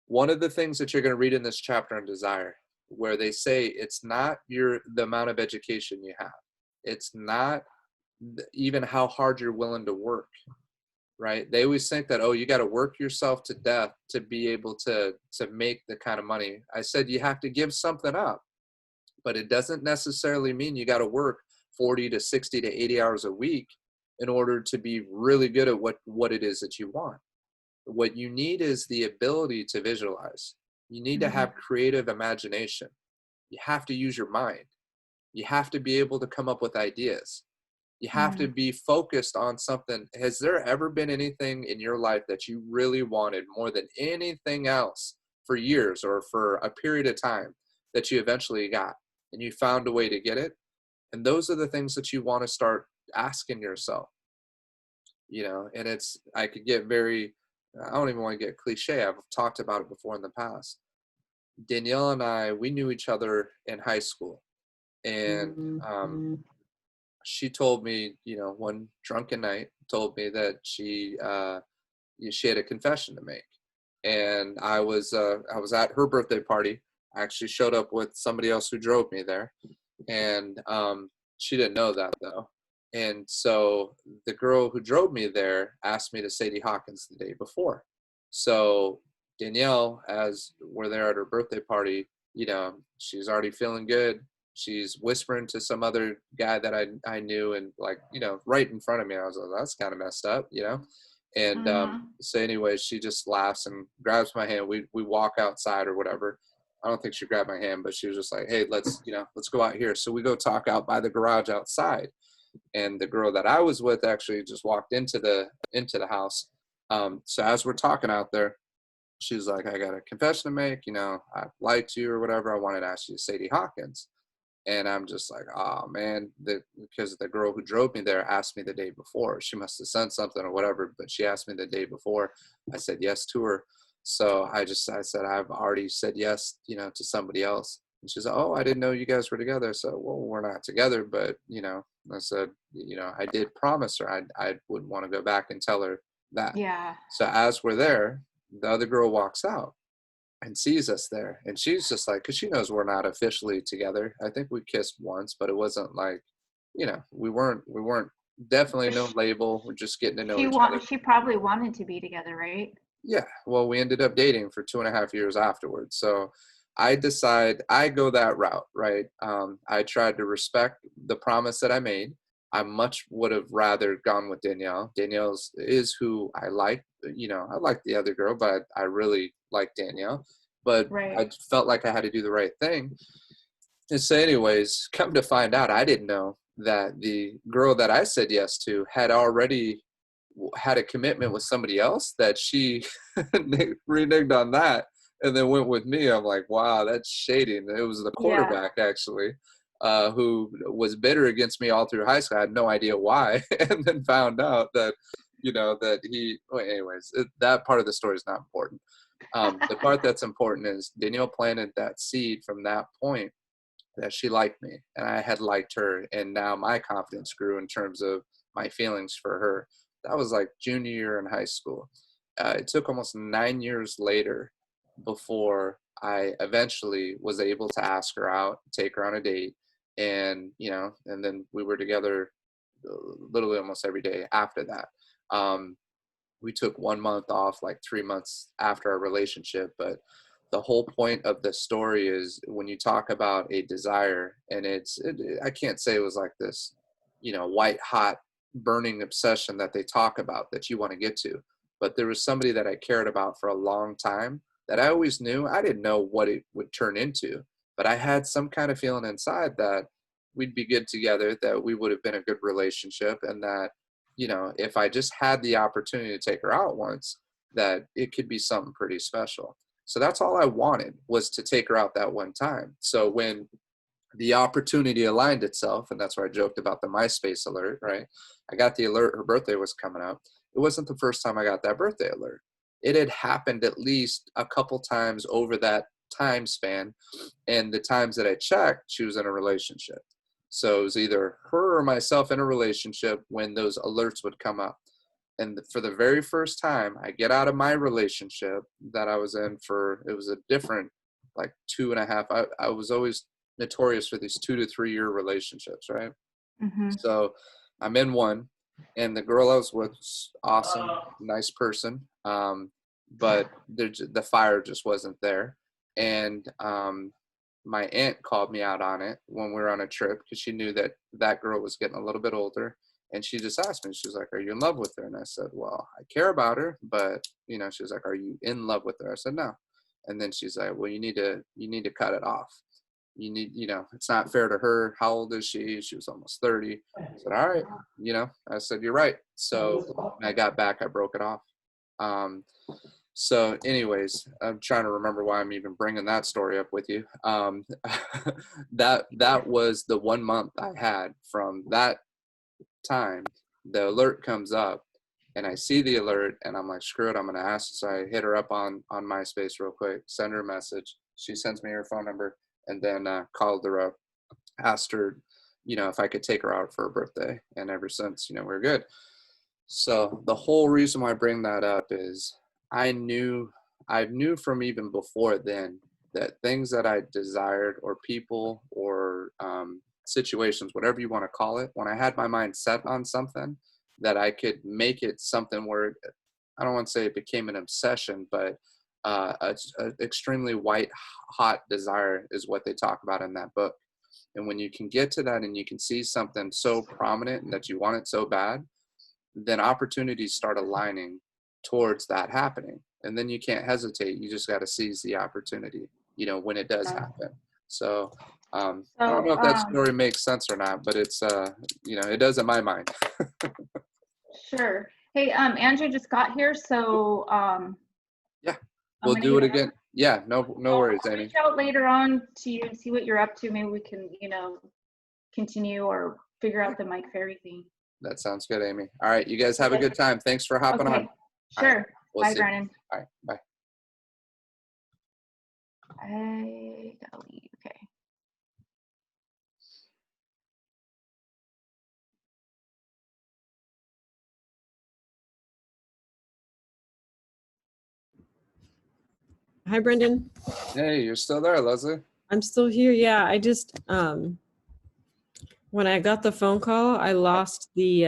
one of the things that you're going to read in this chapter on desire. where they say it's not the amount of education you have. It's not even how hard you're willing to work, right? They always think that, oh, you got to work yourself to death to be able to make the kind of money. I said, you have to give something up, but it doesn't necessarily mean you got to work 40 to 60 to 80 hours a week in order to be really good at what it is that you want. What you need is the ability to visualize. You need to have creative imagination. You have to use your mind. You have to be able to come up with ideas. You have to be focused on something. Has there ever been anything in your life that you really wanted more than anything else for years or for a period of time that you eventually got and you found a way to get it? And those are the things that you want to start asking yourself, and I could get I don't even want to get cliche. I've talked about it before in the past. Danielle and I, we knew each other in high school. And she told me, one drunken night, told me that she had a confession to make. And I was at her birthday party. I actually showed up with somebody else who drove me there. And she didn't know that, though. And so the girl who drove me there asked me to Sadie Hawkins the day before. So Danielle, as we're there at her birthday party, she's already feeling good. She's whispering to some other guy that I knew, and right in front of me. I was like, that's kind of messed up, And so anyway, she just laughs and grabs my hand. We walk outside or whatever. I don't think she grabbed my hand, but she was just like, hey, let's go out here. So we go talk out by the garage outside. And the girl that I was with actually just walked into the house. So as we're talking out there, she was like, I got a confession to make. I lied to you or whatever. I wanted to ask you to Sadie Hawkins. And I'm just like, oh man, because the girl who drove me there asked me the day before. She must have sent something or whatever, but she asked me the day before. I said yes to her. So I said, I've already said yes, to somebody else. And she's like, oh, I didn't know you guys were together. So, well, we're not together, but, I said, I did promise her I wouldn't want to go back and tell her that. Yeah. So as we're there, the other girl walks out and sees us there. And she's just like, because she knows we're not officially together. I think we kissed once, but it wasn't like, we weren't definitely no label. We're just getting to know each other. She probably wanted to be together, right? Yeah. Well, we ended up dating for 2.5 years afterwards. So I go that route, right? I tried to respect the promise that I made. I much would have rather gone with Danielle. Danielle is who I like. I like the other girl, but I really like Danielle. But right. I felt like I had to do the right thing. And so anyways, come to find out, I didn't know that the girl that I said yes to had already had a commitment with somebody else, that she reneged on that and then went with me. I'm like, wow, that's shady. And it was the quarterback actually, who was bitter against me all through high school. I had no idea why. And then found out that, that anyways, that part of the story is not important. The part that's important is Danielle planted that seed from that point that she liked me and I had liked her. And now my confidence grew in terms of my feelings for her. That was like junior year in high school. It took almost 9 years later before I eventually was able to ask her out, take her on a date. And, and then we were together literally almost every day after that. We took 1 month off, like 3 months after our relationship. But the whole point of the story is when you talk about a desire, and I can't say it was like this, white hot burning obsession that they talk about that you want to get to. But there was somebody that I cared about for a long time that I always knew. I didn't know what it would turn into, but I had some kind of feeling inside that we'd be good together, that we would have been a good relationship, and that, if I just had the opportunity to take her out once, that it could be something pretty special. So that's all I wanted, was to take her out that one time. So when the opportunity aligned itself, and that's where I joked about the MySpace alert, right? I got the alert her birthday was coming up. It wasn't the first time I got that birthday alert. It had happened at least a couple times over that time span. And the times that I checked, she was in a relationship. So it was either her or myself in a relationship when those alerts would come up. And for the very first time, I get out of my relationship that I was in it was a different, like 2.5. I was always notorious for these 2 to 3 year relationships, right? Mm-hmm. So I'm in one, and the girl I was with was awesome, nice person. But the fire just wasn't there. And my aunt called me out on it when we were on a trip, because she knew that that girl was getting a little bit older. And she just asked me, she was like, "Are you in love with her?" And I said, "Well, I care about her, but," she was like, "Are you in love with her?" I said, "No." And then she's like, "Well, you need to cut it off. You need, it's not fair to her. How old is she?" She was almost 30. I said, "All right." I said, "You're right." So when I got back, I broke it off. So anyways, I'm trying to remember why I'm even bringing that story up with you. That was the 1 month I had from that time. The alert comes up, and I see the alert, and I'm like, screw it, I'm going to ask. So I hit her up on MySpace real quick, send her a message. She sends me her phone number, and then called her up, asked her, if I could take her out for her birthday. And ever since, we're good. So the whole reason why I bring that up is I knew from even before then that things that I desired, or people, or situations, whatever you want to call it, when I had my mind set on something, that I could make it something where, I don't want to say it became an obsession, but a extremely white hot desire is what they talk about in that book. And when you can get to that and you can see something so prominent and that you want it so bad, then opportunities start aligning towards that happening. And then you can't hesitate. You just got to seize the opportunity, when it does happen. So I don't know if that story makes sense or not, but it's, it does in my mind. Sure. Hey, Andrew just got here, so yeah, we'll do it again. Yeah, no worries, I'll Amy. reach out later on to you and see what you're up to. Maybe we can, continue or figure out the Mike Ferry thing. That sounds good, Amy. All right, you guys have a good time. Thanks for hopping on. Sure. Right, we'll Bye, see. Brandon. All right, bye. I gotta leave. Okay. Hi, Brendan. Hey, you're still there, Leslie? I'm still here. Yeah, I just when I got the phone call, I lost the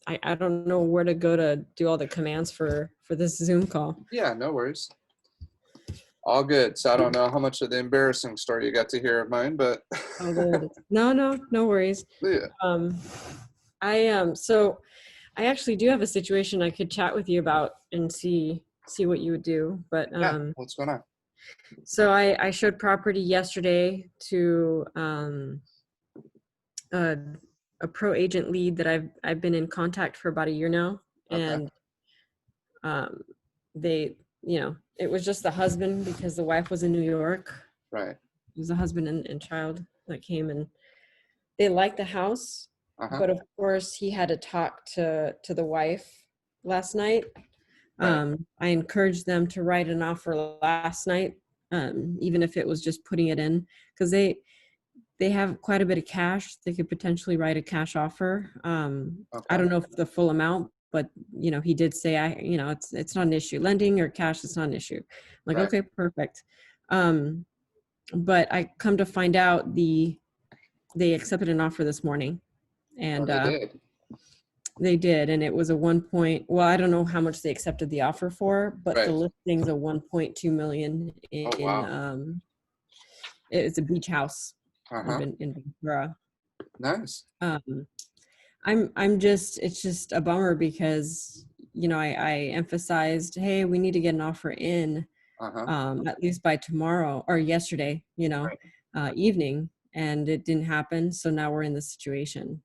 I don't know where to go to do all the commands for this Zoom call. Yeah, no worries. All good. So I don't know how much of the embarrassing story you got to hear of mine, but no worries. Yeah. So I actually do have a situation I could chat with you about and see what you would do. But yeah, what's going on? So I showed property yesterday to a pro agent lead that I've been in contact for about a year now, and they, it was just the husband because the wife was in New York. Right. It was a husband and child that came, and they liked the house, but of course he had to talk to the wife last night. Right. I encouraged them to write an offer last night, even if it was just putting it in, because they have quite a bit of cash. They could potentially write a cash offer. I don't know if the full amount, but he did say, it's not an issue. Lending or cash, it's not an issue. I'm like, right. Okay, perfect. But I come to find out they accepted an offer this morning, and they did, and it was a I don't know how much they accepted the offer for, but the listing's a 1.2 million in it's a beach house in Ventura. Nice. It's just a bummer because I emphasized, hey, we need to get an offer in at least by tomorrow or yesterday, evening, and it didn't happen. So now we're in this situation.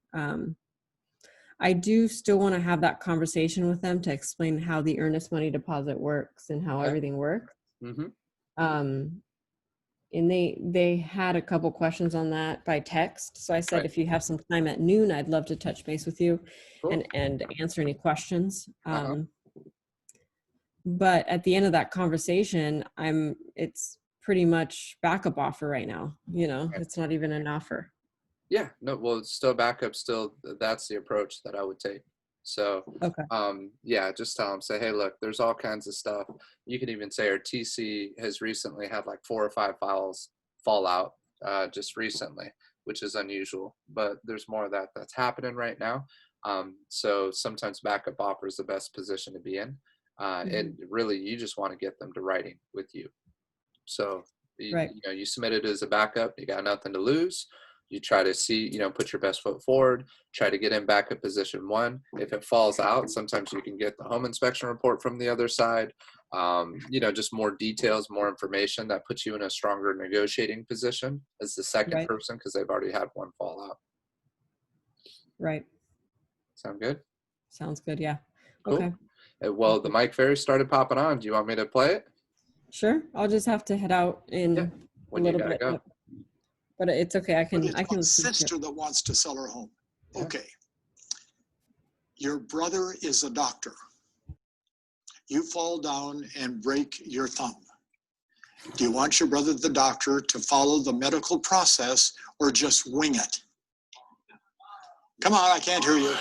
I do still want to have that conversation with them to explain how the earnest money deposit works and how everything works. And they had a couple questions on that by text. So I said, if you have some time at noon, I'd love to touch base with you and answer any questions. But at the end of that conversation, it's pretty much backup offer right now. It's not even an offer. Yeah, no, well, it's still backup. Still, that's the approach that I would take. So, Okay. yeah, just tell them, say, hey, look, there's all kinds of stuff. You can even say our TC has recently had like 4 or 5 files fall out just recently, which is unusual, but there's more of that that's happening right now. So sometimes backup offer is the best position to be in. And really, you just want to get them to writing with you. So, Right. you know, you submit it as a backup, you got nothing to lose. You try to see, you know, put your best foot forward, try to get in backup position 1. If it falls out, sometimes you can get the home inspection report from the other side. You know, just more details, more information that puts you in a stronger negotiating position as the second person, because they've already had one fall out. Right. Sound good? Sounds good. Yeah. Cool. Okay. Well, the mic Ferry started popping on. Do you want me to play it? Sure. I'll just have to head out in a little bit. Go. But it's okay. I can But it's listen a to sister it. that wants to sell her home. Yeah. Okay. Your brother is a doctor. You fall down and break your thumb. Do you want your brother, the doctor, to follow the medical process or just wing it? Come on, I can't hear you.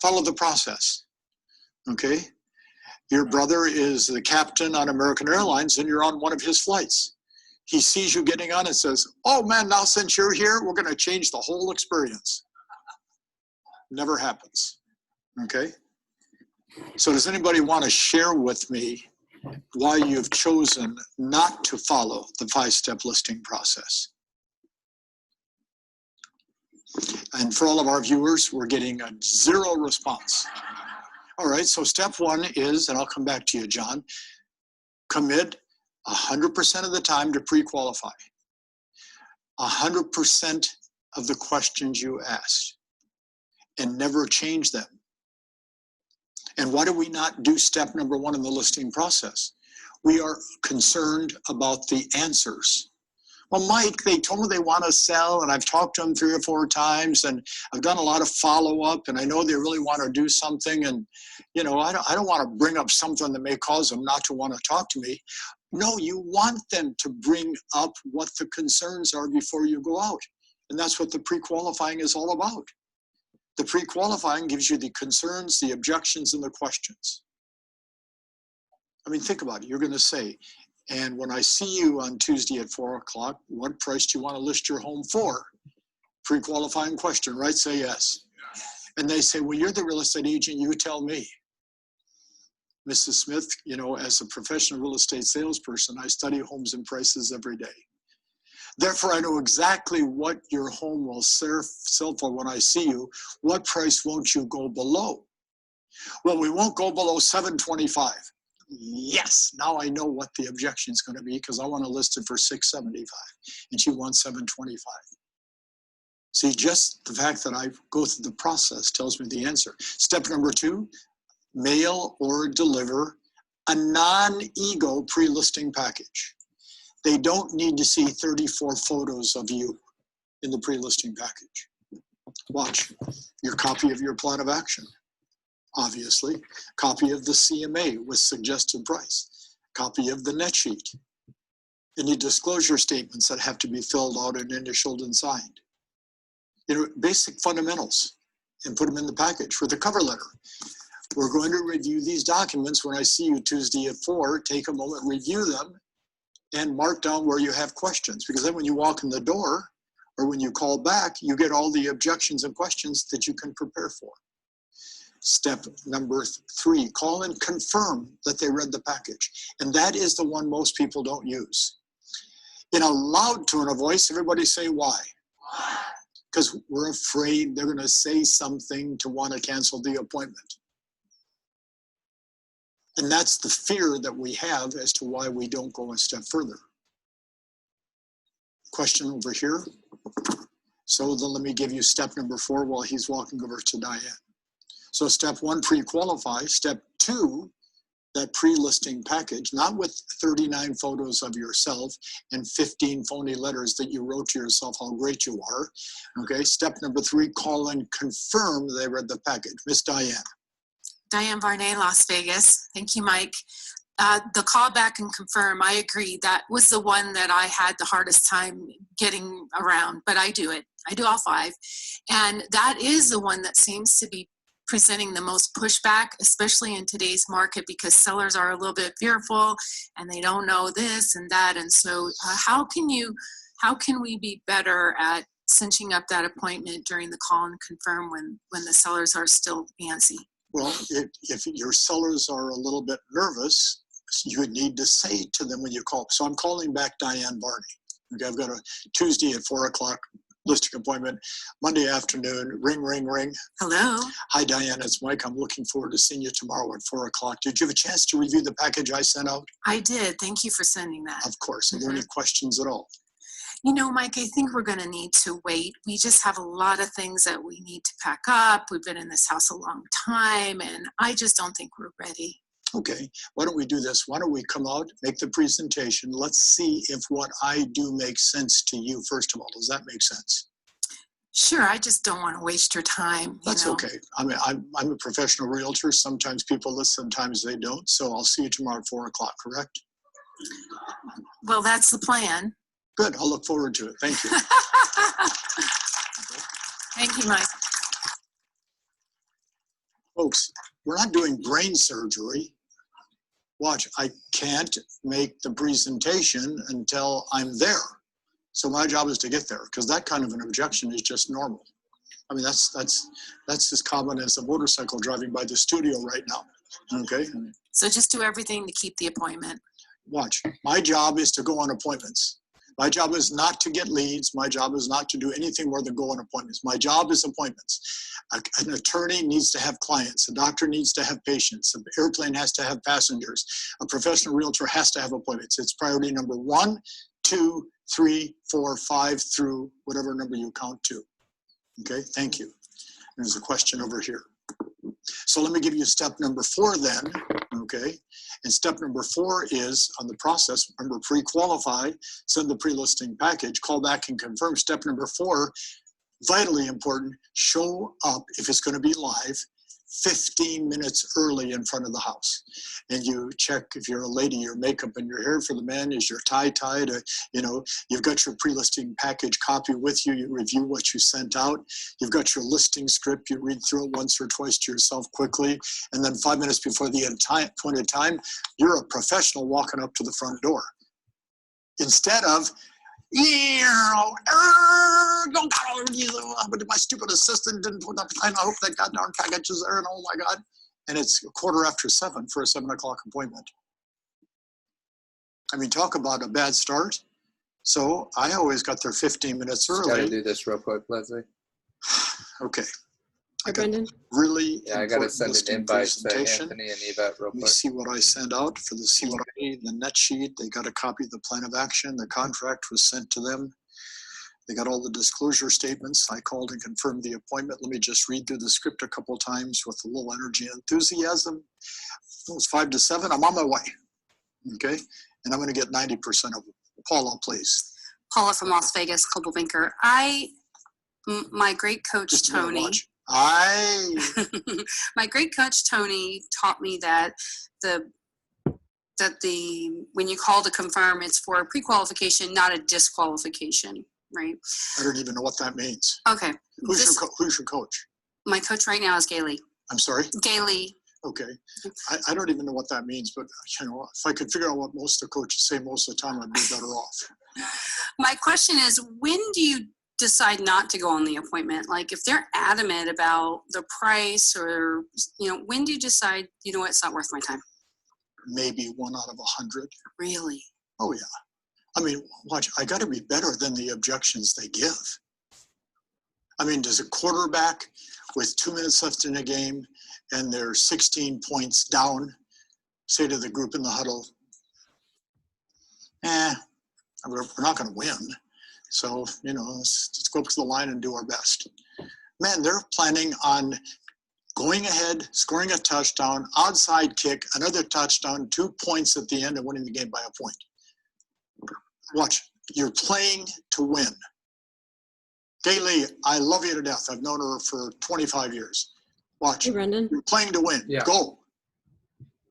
Follow the process. Okay? Your brother is the captain on American Airlines and you're on one of his flights. He sees you getting on and says, oh man, now since you're here, we're going to change the whole experience. Never happens. Okay? So does anybody want to share with me why you've chosen not to follow the 5-step listing process? And for all of our viewers, we're getting a 0 response. All right, so step 1 is, and I'll come back to you, John, commit 100% of the time to pre-qualify. 100% of the questions you asked, and never change them. And why do we not do step number 1 in the listing process? We are concerned about the answers. Well, Mike, they told me they want to sell, and I've talked to them 3 or 4 times, and I've done a lot of follow-up, and I know they really want to do something, and you know, I don't want to bring up something that may cause them not to want to talk to me. No, you want them to bring up what the concerns are before you go out, and that's what the pre-qualifying is all about. The pre-qualifying gives you the concerns, the objections, and the questions. I mean, think about it. You're going to say, and when I see you on Tuesday at 4 o'clock, what price do you want to list your home for? Pre-qualifying question, right? Say yes. And they say, well, you're the real estate agent. You tell me. Mrs. Smith, you know, as a professional real estate salesperson, I study homes and prices every day. Therefore, I know exactly what your home will sell for when I see you. What price won't you go below? Well, we won't go below $725. Yes, now I know what the objection is going to be because I want to list it for $675 and she wants $725. See, just the fact that I go through the process tells me the answer. Step number 2, mail or deliver a non-ego pre-listing package. They don't need to see 34 photos of you in the pre-listing package. Watch your copy of your plan of action. Obviously, copy of the CMA with suggested price, copy of the net sheet, any disclosure statements that have to be filled out and initialed and signed. You know, basic fundamentals, and put them in the package with a cover letter. We're going to review these documents when I see you Tuesday at 4. Take a moment, review them, and mark down where you have questions. Because then when you walk in the door, or when you call back, you get all the objections and questions that you can prepare for. Step number 3, call and confirm that they read the package. And that is the one most people don't use. In a loud tone of voice, everybody say why. Because we're afraid they're going to say something to want to cancel the appointment. And that's the fear that we have as to why we don't go a step further. Question over here. So then let me give you step number 4 while he's walking over to Diane. So step 1, pre-qualify. Step 2, that pre-listing package, not with 39 photos of yourself and 15 phony letters that you wrote to yourself how great you are. Okay, step number 3, call and confirm they read the package. Miss Diane. Diane Varney, Las Vegas. Thank you, Mike. The call back and confirm, I agree. That was the one that I had the hardest time getting around, but I do it. I do all 5. And that is the one that seems to be presenting the most pushback, especially in today's market, because sellers are a little bit fearful and they don't know this and that. And so how can we be better at cinching up that appointment during the call and confirm when the sellers are still antsy? Well, if your sellers are a little bit nervous, you would need to say to them when you call. So I'm calling back Diane Barney. Okay, I've got a Tuesday at 4 o'clock listing appointment, Monday afternoon, ring, ring, ring. Hello. Hi, Diane, it's Mike. I'm looking forward to seeing you tomorrow at 4 o'clock. Did you have a chance to review the package I sent out? I did. Thank you for sending that. Of course. Are there any questions at all? You know, Mike, I think we're going to need to wait. We just have a lot of things that we need to pack up. We've been in this house a long time, and I just don't think we're ready. Okay, why don't we do this? Why don't we come out, make the presentation. Let's see if what I do makes sense to you, first of all. Does that make sense? Sure, I just don't want to waste your time. That's okay. I mean, I'm a professional realtor. Sometimes people listen, sometimes they don't. So I'll see you tomorrow at 4 o'clock, correct? Well, that's the plan. Good, I'll look forward to it. Thank you. Thank you, Mike. Folks, we're not doing brain surgery. Watch, I can't make the presentation until I'm there. So my job is to get there, because that kind of an objection is just normal. I mean, that's as common as a motorcycle driving by the studio right now, okay? So just do everything to keep the appointment. Watch, my job is to go on appointments. My job is not to get leads. My job is not to do anything more than go on appointments. My job is appointments. An attorney needs to have clients. A doctor needs to have patients. An airplane has to have passengers. A professional realtor has to have appointments. It's priority number 1, 2, 3, 4, 5 through whatever number you count to. Okay, thank you. There's a question over here. So let me give you step number 4 then, okay? And step number 4 is on the process, remember, pre-qualify, send the pre-listing package, call back and confirm. Step number 4, vitally important, show up if it's gonna be live 15 minutes early in front of the house. And you check, if you're a lady, your makeup and your hair. For the man, is your tie tied? You know, you've got your pre-listing package copy with you. You review what you sent out. You've got your listing script. You read through it once or twice to yourself quickly. And then 5 minutes before the appointed time, you're a professional walking up to the front door. Instead of, but my stupid assistant didn't put up time. I hope that goddamn package is there, and oh my God. And it's 7:15 for a 7 o'clock appointment. I mean, talk about a bad start. So I always got there 15 minutes early. Just gotta do this real quick, Leslie. Okay. I got Brendan? really I gotta send an invite to presentation. Anthony and Yvette real Let me quick. see what I sent out for the CYA, the net sheet. They got a copy of the plan of action. The contract was sent to them. They got all the disclosure statements. I called and confirmed the appointment. Let me just read through the script a couple of times with a little energy and enthusiasm. It was 5 to 7. I'm on my way. Okay. And I'm going to get 90% of them. Paula, please. Paula from Las Vegas, Coldwell Banker. My great coach, Just a minute, Tony. watch. My great coach, Tony, taught me that when you call to confirm, it's for a pre-qualification, not a disqualification, right? I don't even know what that means. Okay. Who's your coach? My coach right now is Gailey. I'm sorry? Gailey. Okay. I don't even know what that means, but you know, if I could figure out what most of the coaches say most of the time, I'd be better off. My question is, when do you decide not to go on the appointment? Like if they're adamant about the price, or, you know, when do you decide, you know what, it's not worth my time? Maybe 1 out of 100. Really? Oh yeah. I mean, watch, I got to be better than the objections they give. I mean, does a quarterback with 2 minutes left in a game and they're 16 points down say to the group in the huddle, we're not going to win. So, you know, let's go up to the line and do our best. Man, they're planning on going ahead, scoring a touchdown, onside kick, another touchdown, 2 points at the end, and winning the game by a point. Watch, you're playing to win. Gailey, I love you to death. I've known her for 25 years. Watch, Hey, Brendan. you're playing to win. Yeah. Go.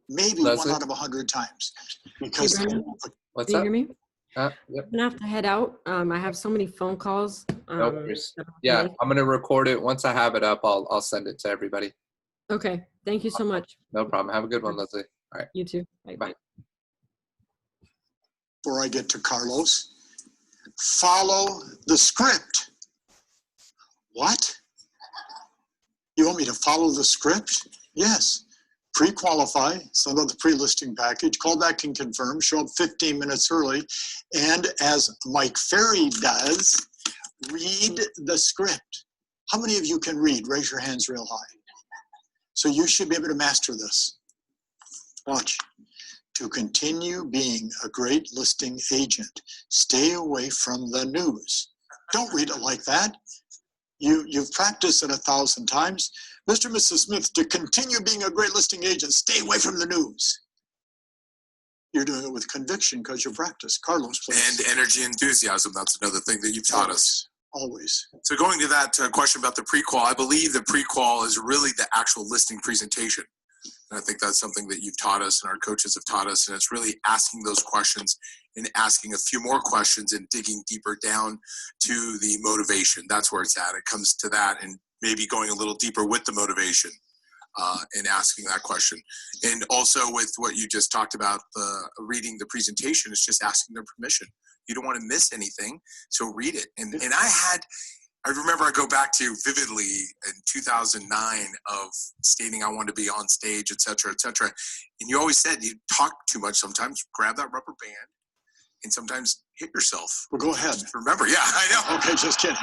Maybe Leslie? 1 out of 100 times. Because Hey, Brendan. What's Do you up? hear me? Yep. I'm gonna have to head out. I have so many phone calls. No worries. Yeah, I'm gonna record it. Once I have it up, I'll send it to everybody. Okay. Thank you so much. No problem. Have a good one, Leslie. All right. You too. Bye. Bye. Before I get to Carlos, follow the script. What? You want me to follow the script? Yes. Pre-qualify, send out the pre-listing package, call back and confirm, show up 15 minutes early, and as Mike Ferry does, read the script. How many of you can read? Raise your hands real high. So you should be able to master this. Watch. To continue being a great listing agent, stay away from the news. Don't read it like that. You've practiced it 1,000 times. Mr. and Mrs. Smith, to continue being a great listing agent, stay away from the news. You're doing it with conviction because you practice. Carlos, please. And energy and enthusiasm. That's another thing that you've taught us. Always. So going to that question about the pre-qual, I believe the pre-qual is really the actual listing presentation. And I think that's something that you've taught us and our coaches have taught us. And it's really asking those questions and asking a few more questions and digging deeper down to the motivation. That's where it's at. It comes to that and maybe going a little deeper with the motivation and asking that question. And also with what you just talked about, reading the presentation, is just asking their permission. You don't want to miss anything, so read it. And I remember I go back to vividly in 2009 of stating I wanted to be on stage, et cetera, et cetera. And you always said you talk too much sometimes, grab that rubber band, and sometimes hit yourself. Well, go ahead. Just remember, yeah, I know. Okay, just kidding.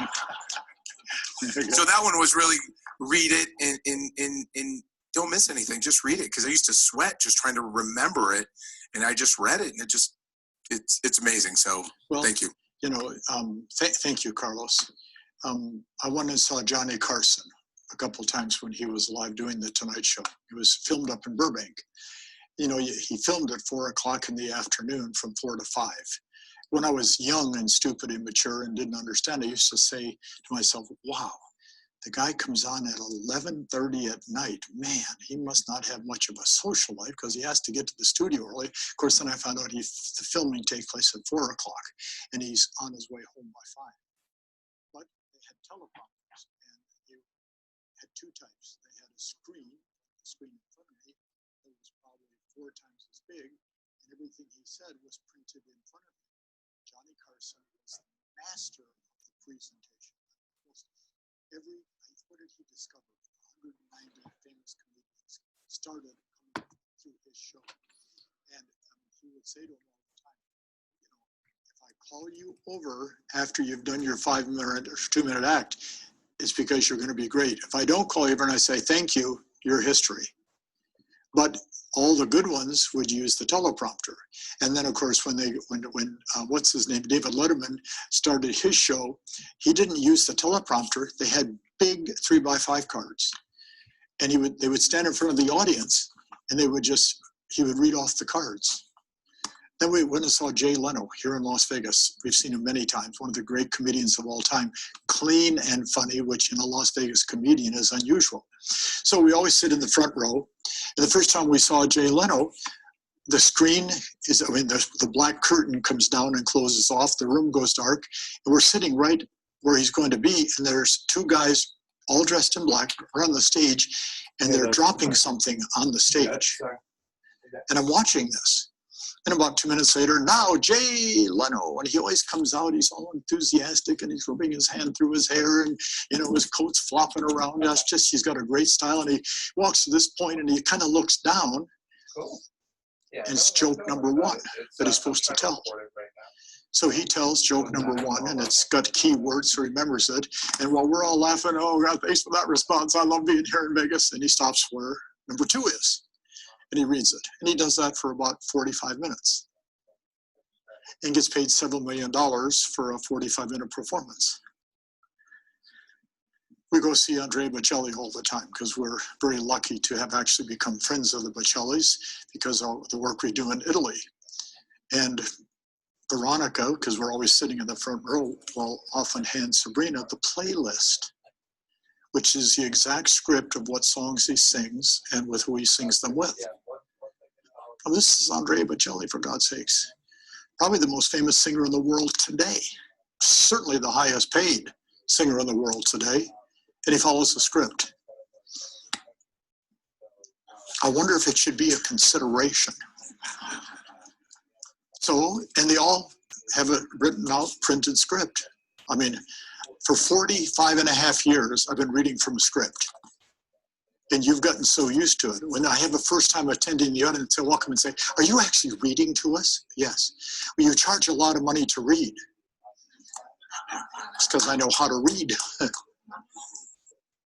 So that one was really read it and don't miss anything. Just read it, because I used to sweat just trying to remember it, and I just read it, and it's amazing. So thank you. You know, thank you, Carlos. I went and saw Johnny Carson a couple of times when he was alive doing the Tonight Show. It was filmed up in Burbank. You know, he filmed at 4 o'clock in the afternoon from 4 to 5. When I was young and stupid, immature, and didn't understand, I used to say to myself, wow, the guy comes on at 11:30 at night. Man, he must not have much of a social life because he has to get to the studio early. Of course, then I found out the filming takes place at 4 o'clock, and he's on his way home by 5. But they had teleprompters, and you had two types. They had a screen in front of me that was probably 4 times as big, and everything he said was printed in front of me. Johnny Carson was the master of the presentation. What did he discover? 190 famous comedians started coming through his show. And he would say to them all the time, you know, if I call you over after you've done your 5-minute or 2-minute act, it's because you're going to be great. If I don't call you over and I say thank you, you're history. But all the good ones would use the teleprompter. And then, of course, when what's his name, David Letterman, started his show, he didn't use the teleprompter. They had big 3x5 cards. And they would stand in front of the audience, and he would read off the cards. Then we went and saw Jay Leno here in Las Vegas. We've seen him many times, one of the great comedians of all time, clean and funny, which in a Las Vegas comedian is unusual. So we always sit in the front row. And the first time we saw Jay Leno, the screen the black curtain comes down and closes off. The room goes dark, and we're sitting right where he's going to be. And there's 2 guys all dressed in black are on the stage, and they're dropping something on the stage. And I'm watching this. And about 2 minutes later, now Jay Leno, and he always comes out, he's all enthusiastic, and he's rubbing his hand through his hair, and his coat's flopping around. He's got a great style, and he walks to this point, and he kind of looks down, and it's joke number 1 that he's supposed to tell. So he tells joke number 1, and it's got key words, so he remembers it. And while we're all laughing, oh God, thanks for that response. I love being here in Vegas. And he stops where number 2 is. And he reads it. And he does that for about 45 minutes. And gets paid several $1 million for a 45-minute performance. We go see Andrea Bocelli all the time because we're very lucky to have actually become friends of the Bocellis because of the work we do in Italy. And Veronica, because we're always sitting in the front row, will often hand Sabrina the playlist, which is the exact script of what songs he sings and with who he sings them with. Now, this is Andrea Bocelli, for God's sakes. Probably the most famous singer in the world today. Certainly the highest paid singer in the world today. And he follows the script. I wonder if it should be a consideration. So, and they all have a written out printed script. I mean, for 45 and a half years, I've been reading from a script. And you've gotten so used to it. When I have a first time attending the audience, they'll welcome and say, "Are you actually reading to us?" "Yes." "Well, you charge a lot of money to read." "It's because I know how to read."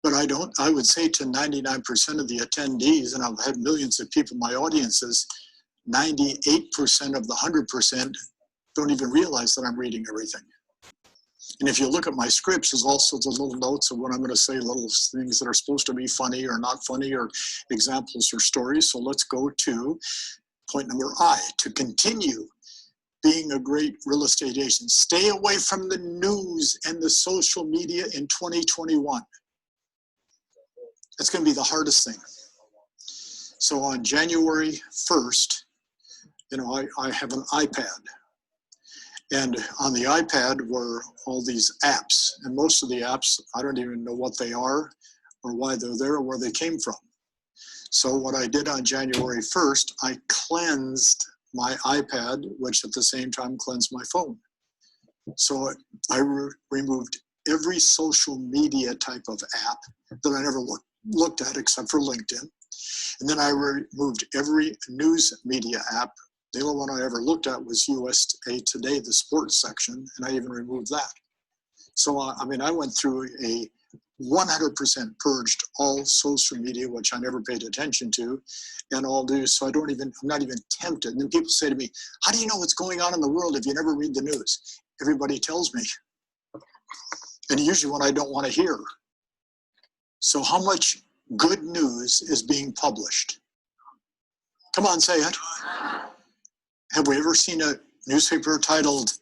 But I don't. I would say to 99% of the attendees, and I've had millions of people in my audiences, 98% of the 100% don't even realize that I'm reading everything. And if you look at my scripts, there's all sorts of little notes of what I'm going to say, little things that are supposed to be funny or not funny, or examples or stories. So let's go to point number I. To continue being a great real estate agent, stay away from the news and the social media in 2021. That's going to be the hardest thing. So on January 1st, I have an iPad. And on the iPad were all these apps. And most of the apps, I don't even know what they are or why they're there or where they came from. So what I did on January 1st, I cleansed my iPad, which at the same time cleansed my phone. So I removed every social media type of app that I never looked at except for LinkedIn. And then I removed every news media app. The only one I ever looked at was USA Today, the sports section, and I even removed that. So, I went through a 100% purged all social media, which I never paid attention to, and all news. So I'm not even tempted. And then people say to me, "How do you know what's going on in the world if you never read the news?" Everybody tells me. And usually when I don't want to hear. So how much good news is being published? Come on, say it. Have we ever seen a newspaper titled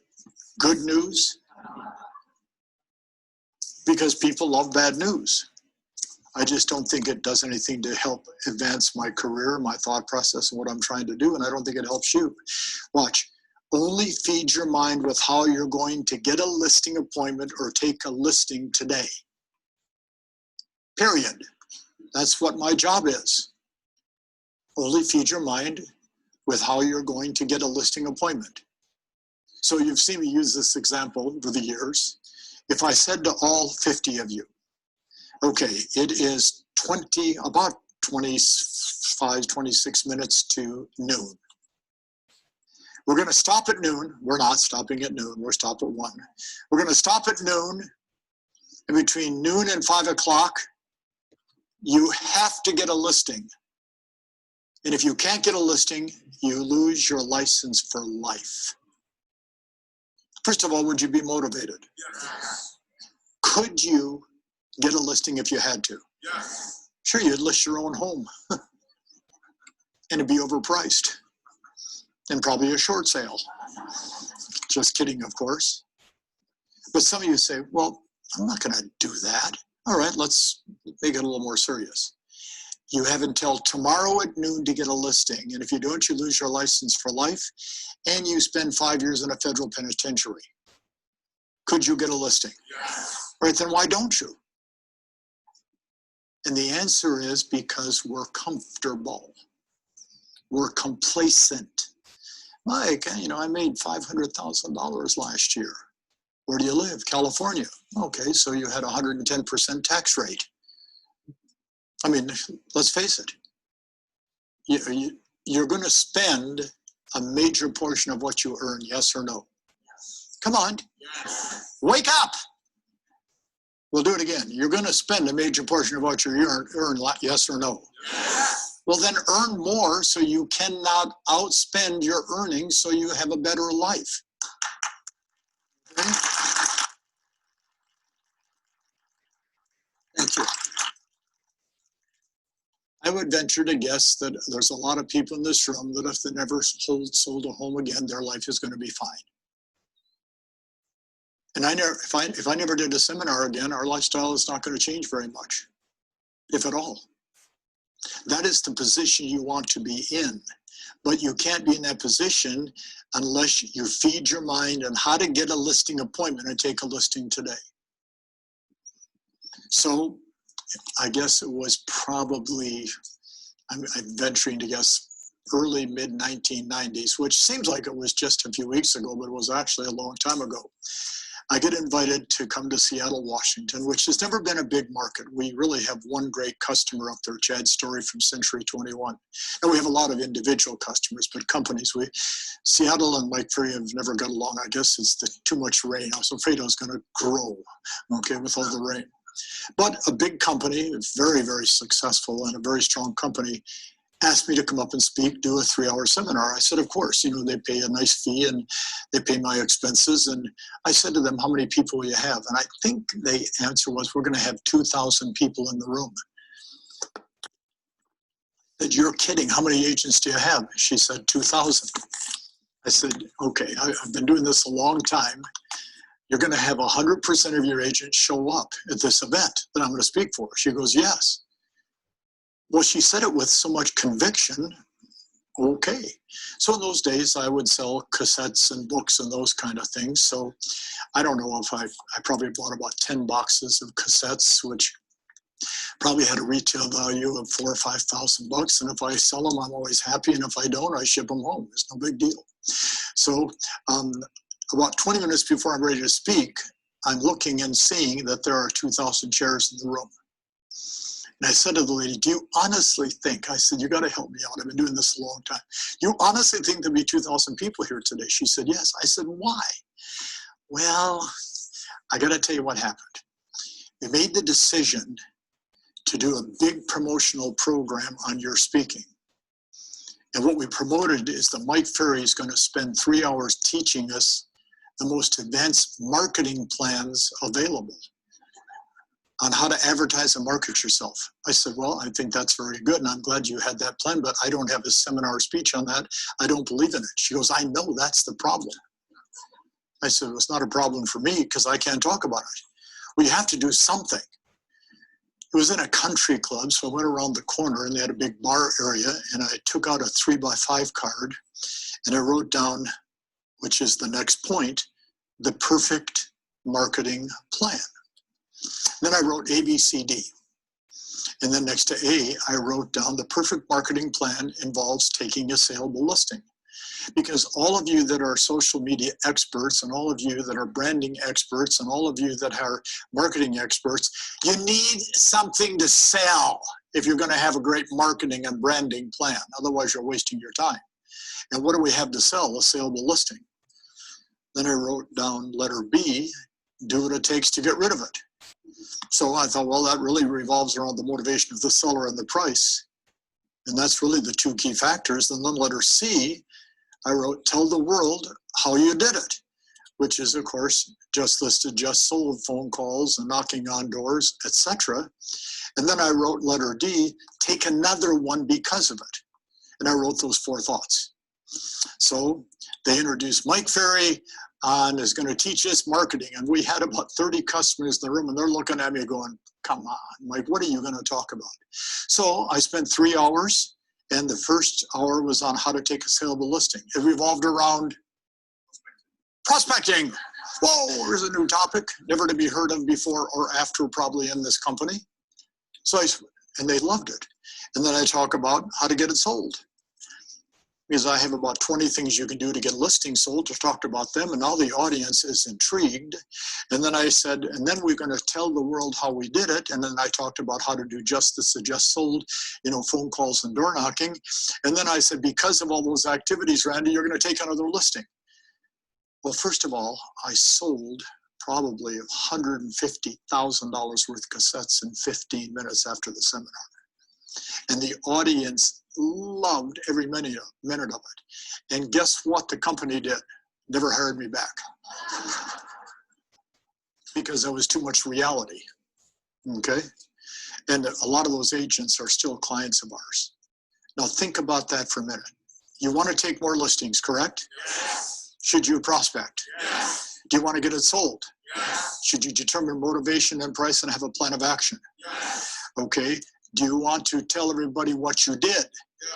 Good News? Because people love bad news. I just don't think it does anything to help advance my career, my thought process, and what I'm trying to do, and I don't think it helps you. Watch. Only feed your mind with how you're going to get a listing appointment or take a listing today. Period. That's what my job is. Only feed your mind with how you're going to get a listing appointment. So you've seen me use this example over the years. If I said to all 50 of you, okay, it is about 25, 26 minutes to noon. We're going to stop at noon. We're not stopping at noon. We're stopping at 1. We're going to stop at noon. And between noon and 5 o'clock, you have to get a listing. And if you can't get a listing, you lose your license for life. First of all, would you be motivated? Yes. Could you get a listing if you had to? Yes. Sure, you'd list your own home. And it'd be overpriced. And probably a short sale. Just kidding, of course. But some of you say, "Well, I'm not going to do that." All right, let's make it a little more serious. You have until tomorrow at noon to get a listing. And if you don't, you lose your license for life. And you spend 5 years in a federal penitentiary. Could you get a listing? Yes. Right, then why don't you? And the answer is because we're comfortable. We're complacent. Mike, I made $500,000 last year. Where do you live? California. Okay, so you had 110% tax rate. Let's face it. You're going to spend a major portion of what you earn, yes or no? Yes. Come on. Yes. Wake up. We'll do it again. You're going to spend a major portion of what you earn, yes or no? Yes. Well, then earn more so you cannot outspend your earnings so you have a better life. Okay? Thank you. I would venture to guess that there's a lot of people in this room that if they never sold a home again, their life is going to be fine. And if I never did a seminar again, our lifestyle is not going to change very much, if at all. That is the position you want to be in. But you can't be in that position unless you feed your mind on how to get a listing appointment and take a listing today. So I guess it was probably I'm venturing to guess early mid-1990s, which seems like it was just a few weeks ago, but it was actually a long time ago. I get invited to come to Seattle, Washington, which has never been a big market. We really have one great customer up there, Chad Story from Century 21. And we have a lot of individual customers, but companies. Seattle and Mike Ferry have never got along. I guess it's too much rain. I was afraid I was going to grow, okay, with all the rain. But a big company, very, very successful and a very strong company, asked me to come up and speak, do a 3-hour seminar. I said, of course, they pay a nice fee and they pay my expenses. And I said to them, how many people will you have? And I think the answer was, we're going to have 2,000 people in the room. I said, you're kidding. How many agents do you have? She said, 2,000. I said, okay, I've been doing this a long time. You're going to have 100% of your agents show up at this event that I'm going to speak for. She goes, yes. Well, she said it with so much conviction. Okay. So in those days, I would sell cassettes and books and those kind of things. So I don't know if I probably bought about 10 boxes of cassettes, which probably had a retail value of $4,000 or $5,000. And if I sell them, I'm always happy. And if I don't, I ship them home. It's no big deal. So about 20 minutes before I'm ready to speak, I'm looking and seeing that there are 2,000 chairs in the room. And I said to the lady, do you honestly think, I said, you got to help me out. I've been doing this a long time. You honestly think there'll be 2,000 people here today? She said, yes. I said, why? Well, I got to tell you what happened. We made the decision to do a big promotional program on your speaking. And what we promoted is that Mike Ferry is going to spend 3 hours teaching us the most advanced marketing plans available on how to advertise and market yourself. I said, well, I think that's very good, and I'm glad you had that plan, but I don't have a seminar speech on that. I don't believe in it. She goes, I know that's the problem. I said, it's not a problem for me because I can't talk about it. Well, you have to do something. It was in a country club, so I went around the corner and they had a big bar area, and I took out a 3x5 card and I wrote down, which is the next point, the perfect marketing plan. Then I wrote A, B, C, D. And then next to A, I wrote down the perfect marketing plan involves taking a saleable listing. Because all of you that are social media experts and all of you that are branding experts and all of you that are marketing experts, you need something to sell if you're going to have a great marketing and branding plan. Otherwise, you're wasting your time. And what do we have to sell? A saleable listing. Then I wrote down letter B, do what it takes to get rid of it. So I thought, well, that really revolves around the motivation of the seller and the price. And that's really the two key factors. And then letter C, I wrote, tell the world how you did it, which is, of course, just listed, just sold, phone calls and knocking on doors, etc. And then I wrote letter D, take another one because of it. And I wrote those 4 thoughts. So they introduced Mike Ferry and is going to teach us marketing. And we had about 30 customers in the room and they're looking at me going, come on, Mike, what are you going to talk about? So I spent 3 hours and the first hour was on how to take a saleable listing. It revolved around prospecting. Whoa, here's a new topic, never to be heard of before or after probably in this company. So and they loved it. And then I talk about how to get it sold. Because I have about 20 things you can do to get listings sold, to talk about them, and now the audience is intrigued. And then I said, and then we're going to tell the world how we did it. And then I talked about how to do just this, just sold, phone calls and door knocking. And then I said, because of all those activities, Randy, you're going to take another listing. Well, first of all, I sold probably $150,000 worth of cassettes in 15 minutes after the seminar. And the audience loved every minute of it. And guess what the company did? Never hired me back. Because there was too much reality. Okay? And a lot of those agents are still clients of ours. Now think about that for a minute. You want to take more listings, correct? Yes. Should you prospect? Yes. Do you want to get it sold? Yes. Should you determine motivation and price and have a plan of action? Yes. Okay. Do you want to tell everybody what you did?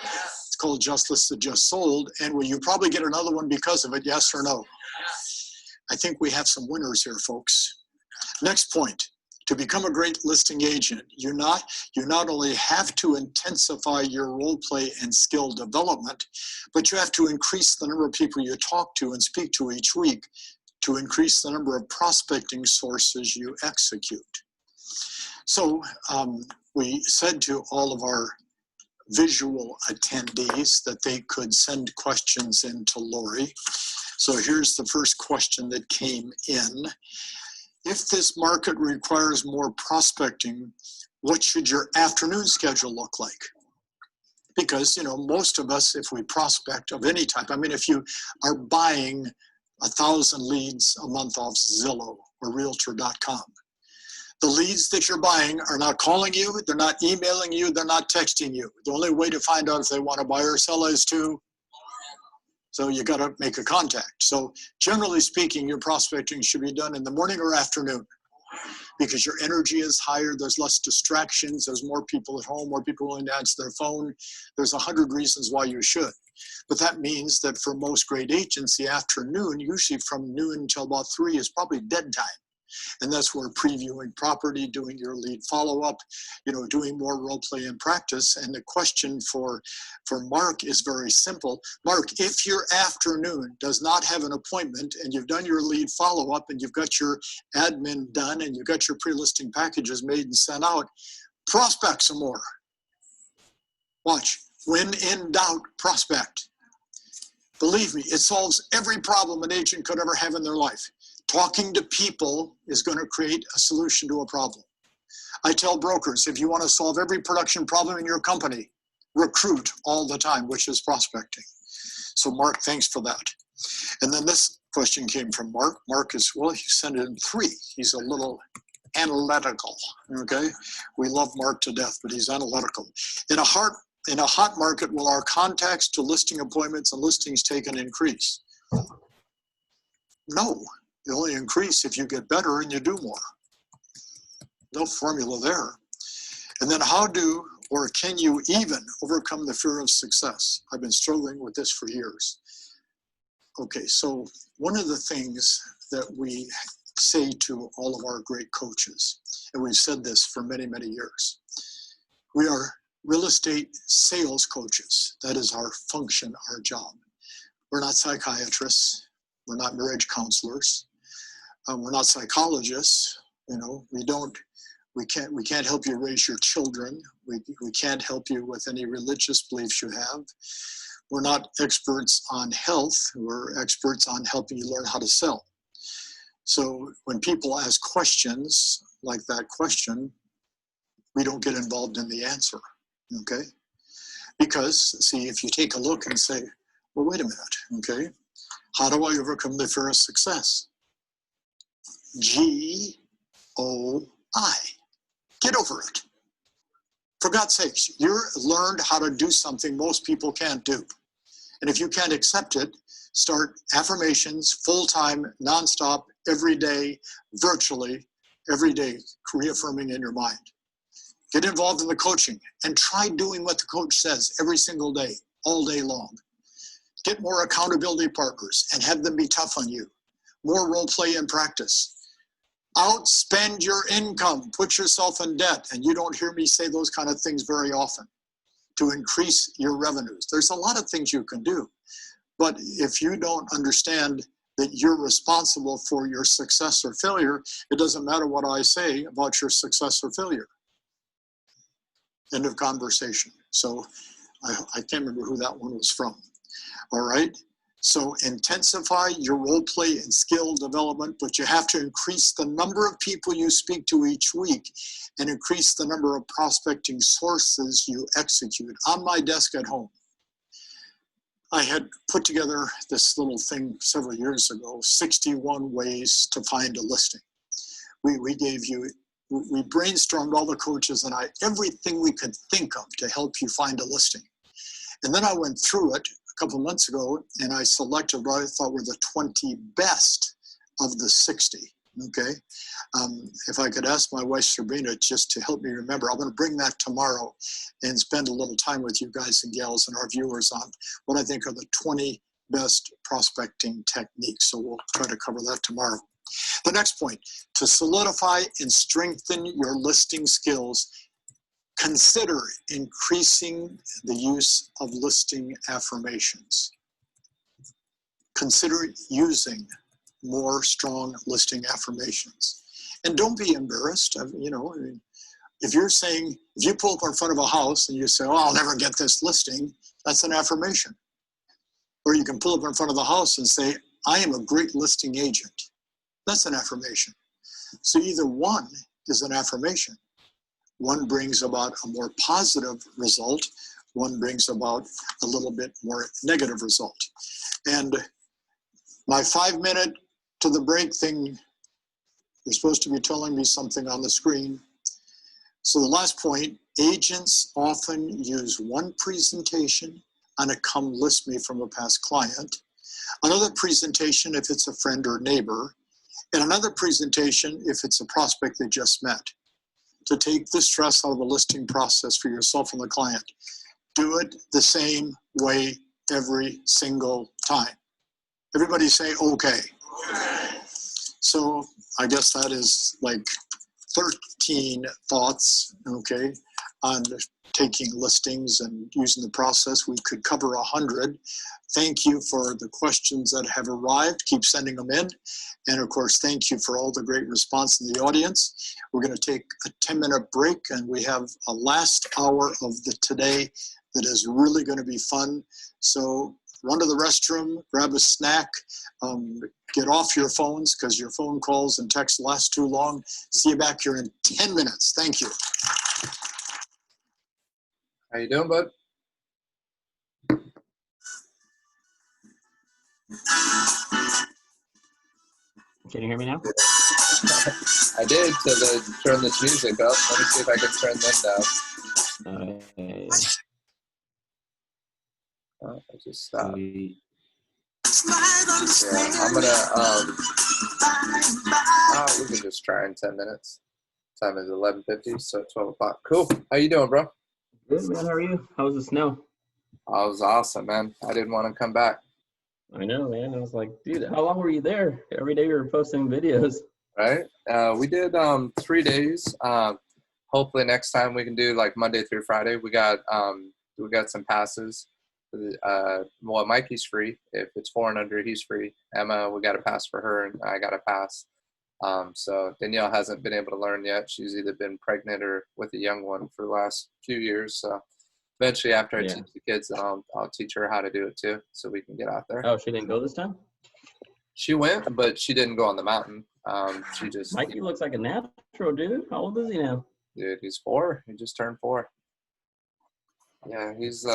Yes. It's called Just Listed, Just Sold. And will you probably get another one because of it, yes or no? Yes. I think we have some winners here, folks. Next point. To become a great listing agent, you not only have to intensify your role play and skill development, but you have to increase the number of people you talk to and speak to each week to increase the number of prospecting sources you execute. So we said to all of our visual attendees that they could send questions in to Lori. So here's the first question that came in. If this market requires more prospecting, what should your afternoon schedule look like? Because, you know, most of us, if we prospect of any type, I mean, if you are buying 1,000 leads a month off Zillow or Realtor.com, the leads that you're buying are not calling you, they're not emailing you, they're not texting you. The only way to find out if they want to buy or sell is to, so you got to make a contact. So generally speaking, your prospecting should be done in the morning or afternoon because your energy is higher, there's less distractions, there's more people at home, more people willing to answer their phone. There's 100 reasons why you should. But that means that for most great agents, the afternoon, usually from noon until about 3 is probably dead time. And that's where previewing property, doing your lead follow-up, you know, doing more role play and practice. And the question for Mark is very simple. Mark, if your afternoon does not have an appointment and you've done your lead follow-up and you've got your admin done and you've got your pre-listing packages made and sent out, prospect some more. Watch. When in doubt, prospect. Believe me, it solves every problem an agent could ever have in their life. Talking to people is going to create a solution to a problem. I tell brokers, if you want to solve every production problem in your company, recruit all the time, which is prospecting. So Mark, thanks for that. And then this question came from Mark. Mark is, well, he sent it in 3. He's a little analytical, okay? We love Mark to death, but he's analytical. In a hot market, will our contacts to listing appointments and listings taken increase? No. They only increase if you get better and you do more. No formula there. And then how do or can you even overcome the fear of success? I've been struggling with this for years. Okay, so one of the things that we say to all of our great coaches, and we've said this for many, many years, we are real estate sales coaches. That is our function, our job. We're not psychiatrists. We're not marriage counselors. We're not psychologists. You know, we can't help you raise your children. We can't help you with any religious beliefs you have. We're not experts on health. We're experts on helping you learn how to sell. So when people ask questions like that question, we don't get involved in the answer, okay? Because, see, if you take a look and say, well, wait a minute, okay? How do I overcome the fear of success? G-O-I. Get over it. For God's sakes, you've learned how to do something most people can't do. And if you can't accept it, start affirmations, full-time, nonstop, every day, virtually, every day, reaffirming in your mind. Get involved in the coaching and try doing what the coach says every single day, all day long. Get more accountability partners and have them be tough on you. More role play and practice. Outspend your income, put yourself in debt, and you don't hear me say those kind of things very often, to increase your revenues. There's a lot of things you can do, but if you don't understand that you're responsible for your success or failure, it doesn't matter what I say about your success or failure. End of conversation. So I can't remember who that one was from. All right. So intensify your role play and skill development, but you have to increase the number of people you speak to each week and increase the number of prospecting sources you execute. On my desk at home, I had put together this little thing several years ago, 61 ways to find a listing. We brainstormed, all the coaches and I, everything we could think of to help you find a listing. And then I went through it a couple of months ago, and I selected what I thought were the 20 best of the 60, okay? If I could ask my wife, Sabrina, just to help me remember, I'm gonna bring that tomorrow and spend a little time with you guys and gals and our viewers on what I think are the 20 best prospecting techniques. So we'll try to cover that tomorrow. The next point, to solidify and strengthen your listing skills, consider increasing the use of listing affirmations. Consider using more strong listing affirmations. And don't be embarrassed. You know, I mean, if you're saying, if you pull up in front of a house and you say, oh, I'll never get this listing, that's an affirmation. Or you can pull up in front of the house and say, I am a great listing agent. That's an affirmation. So either one is an affirmation. One brings about a more positive result. One brings about a little bit more negative result. And my 5-minute to the break thing, you're supposed to be telling me something on the screen. So the last point, agents often use one presentation on a come list me from a past client, another presentation if it's a friend or neighbor, and another presentation if it's a prospect they just met, to take the stress out of the listing process for yourself and the client. Do it the same way every single time. Everybody say, okay. So I guess that is like 13 thoughts, okay, on taking listings and using the process. We could cover 100. Thank you for the questions that have arrived. Keep sending them in. And of course, thank you for all the great response in the audience. We're going to take a 10-minute break, and we have a last hour of the today that is really going to be fun. So run to the restroom, grab a snack, get off your phones because your phone calls and texts last too long. See you back here in 10 minutes. Thank you. How you doing, bud? Can you hear me now? I did to turn this music up. Let me see if I can turn them down. Oh, I just stopped. Yeah, I'm gonna we can just try in 10 minutes. Time is 11:50, so 12 o'clock. Cool. How you doing, bro? Good, man. How are you? How was the snow? Oh, it was awesome, man. I didn't want to come back. I know, man. I was like, dude, how long were you there? Every day you were posting videos. Right. We did 3 days. Hopefully next time we can do like Monday through Friday. We got some passes. Well, Mikey's free. If it's 4 and under, he's free. Emma, we got a pass for her, and I got a pass. So Danielle hasn't been able to learn yet. She's either been pregnant or with a young one for the last few years. So eventually, after I teach the kids, then I'll teach her how to do it too, so we can get out there. Oh, she didn't go this time? She went, but she didn't go on the mountain. She just. Mikey looks like a natural, dude. How old is he now? Dude, he's 4. He just turned 4. Yeah, he's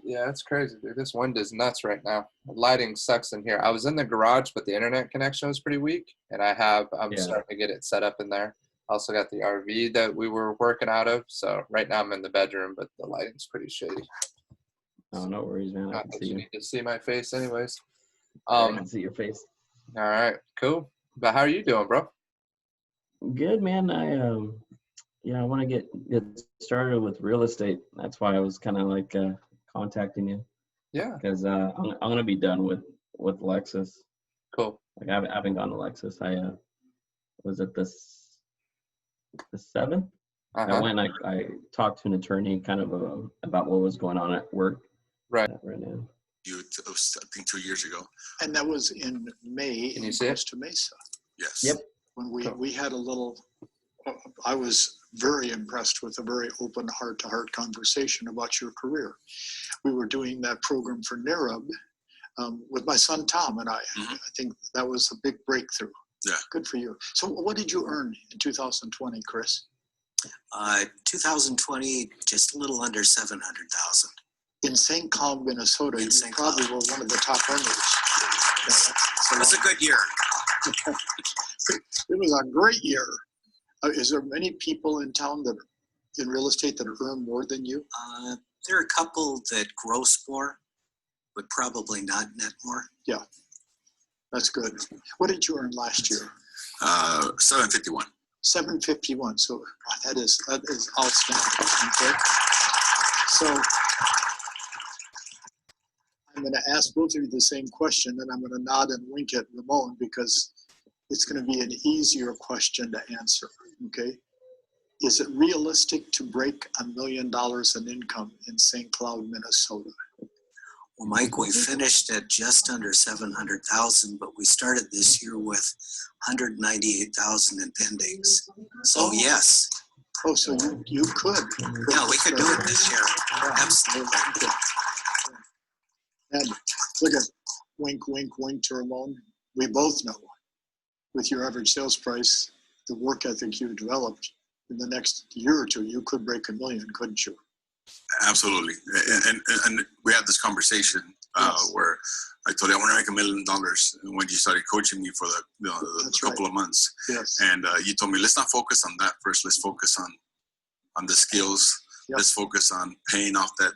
yeah, it's crazy, dude. This wind is nuts right now. The lighting sucks in here. I was in the garage, but the internet connection was pretty weak, and I'm starting to get it set up in there. I also got the RV that we were working out of, so right now I'm in the bedroom, but the lighting's pretty shady. Oh, no worries, man. I can see you. Need to see my face anyways. I can see your face. All right, cool. But how are you doing, bro? Good, man. I want to get started with real estate. That's why I was kind of like contacting you. Yeah. Because I'm gonna be done with Lexus. Cool. Like I haven't gone to Lexus. I was at the 7th. I went. I talked to an attorney kind of about what was going on at work. Right now. It was, I think, 2 years ago. And that was in May. Can you see it? To Mesa. Yes. Yep. When we had a little. I was very impressed with a very open heart-to-heart conversation about your career. We were doing that program for NARUB with my son Tom and I. Mm-hmm. I think that was a big breakthrough. Yeah. Good for you. So what did you earn in 2020, Chris? 2020, just a little under 700,000. In St. Cloud, Minnesota, you probably were one of the top earners. It was a good year. It was a great year. Is there many people in town that in real estate that earn more than you? There are a couple that gross more, but probably not net more. Yeah, that's good. What did you earn last year? 751. 751. So that is outstanding. Okay. So I'm going to ask both of you the same question, and I'm going to nod and wink at Ramon because it's going to be an easier question to answer, okay? Is it realistic to break $1 million in income in St. Cloud, Minnesota? Well, Mike, we finished at just under 700,000, but we started this year with 198,000 in pendings. So yes. Oh, so you could. Yeah, we could do it this year. Absolutely. And look at wink, wink, wink to Ramon. We both know with your average sales price, the work ethic you've developed, in the next year or two, you could break $1 million, couldn't you? Absolutely. And we had this conversation where I told you I want to make $1 million when you started coaching me for the couple of months. Yes. And you told me, let's not focus on that first. Let's focus on the skills. Yep. Let's focus on paying off that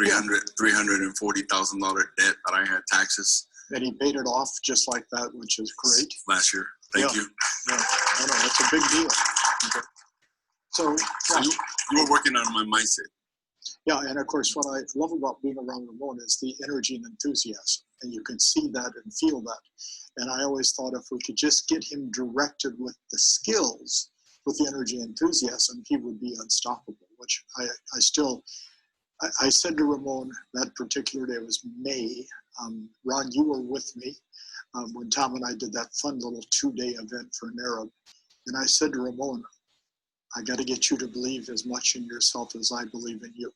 $340,000 debt that I had, taxes. And he paid it off just like that, which is great. Last year. Thank you. Yeah. I know, that's a big deal. Okay. So you were working on my mindset. Yeah, and of course, what I love about being around Ramon is the energy and enthusiasm, and you can see that and feel that. And I always thought if we could just get him directed with the skills, with the energy and enthusiasm, he would be unstoppable, which I said to Ramon that particular day, it was May. Ron, you were with me when Tom and I did that fun little 2-day event for an Arab. And I said to Ramon, I got to get you to believe as much in yourself as I believe in you.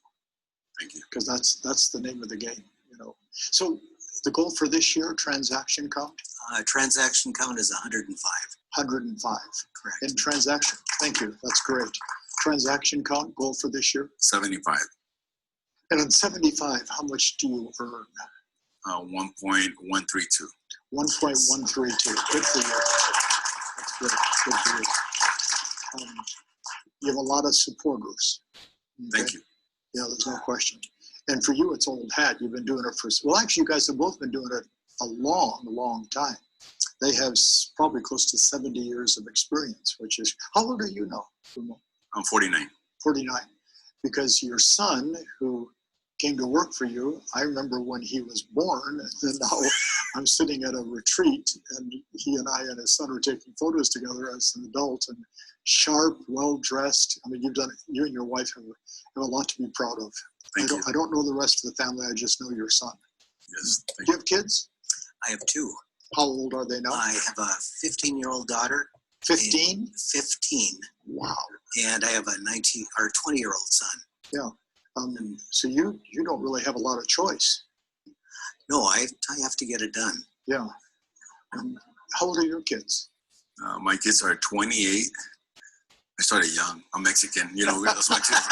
Thank you. Because that's the name of the game, you know. So the goal for this year, transaction count? Transaction count is 105. 105. Correct. And transaction, thank you, that's great. Transaction count, goal for this year? 75. And on 75, how much do you earn? 1.132. 1.132. Good for you. That's good. Good for you. You have a lot of supporters. Okay? Thank you. Yeah, there's no question. And for you, it's old hat. You've been doing it for, well, actually, you guys have both been doing it a long, long time. They have probably close to 70 years of experience, which is, how old are you now? I'm 49. 49. Because your son, who came to work for you, I remember when he was born, and now I'm sitting at a retreat, and he and I and his son are taking photos together as an adult, and sharp, well-dressed. I mean, you and your wife have a lot to be proud of. I don't know the rest of the family, I just know your son. Yes. Do you have kids? I have 2. How old are they now? I have a 15-year-old daughter. 15? 15. Wow. And I have a 20-year-old son. Yeah. So you don't really have a lot of choice. No, I have to get it done. Yeah. How old are your kids? My kids are 28. I started young. I'm Mexican. You know, us Mexicans.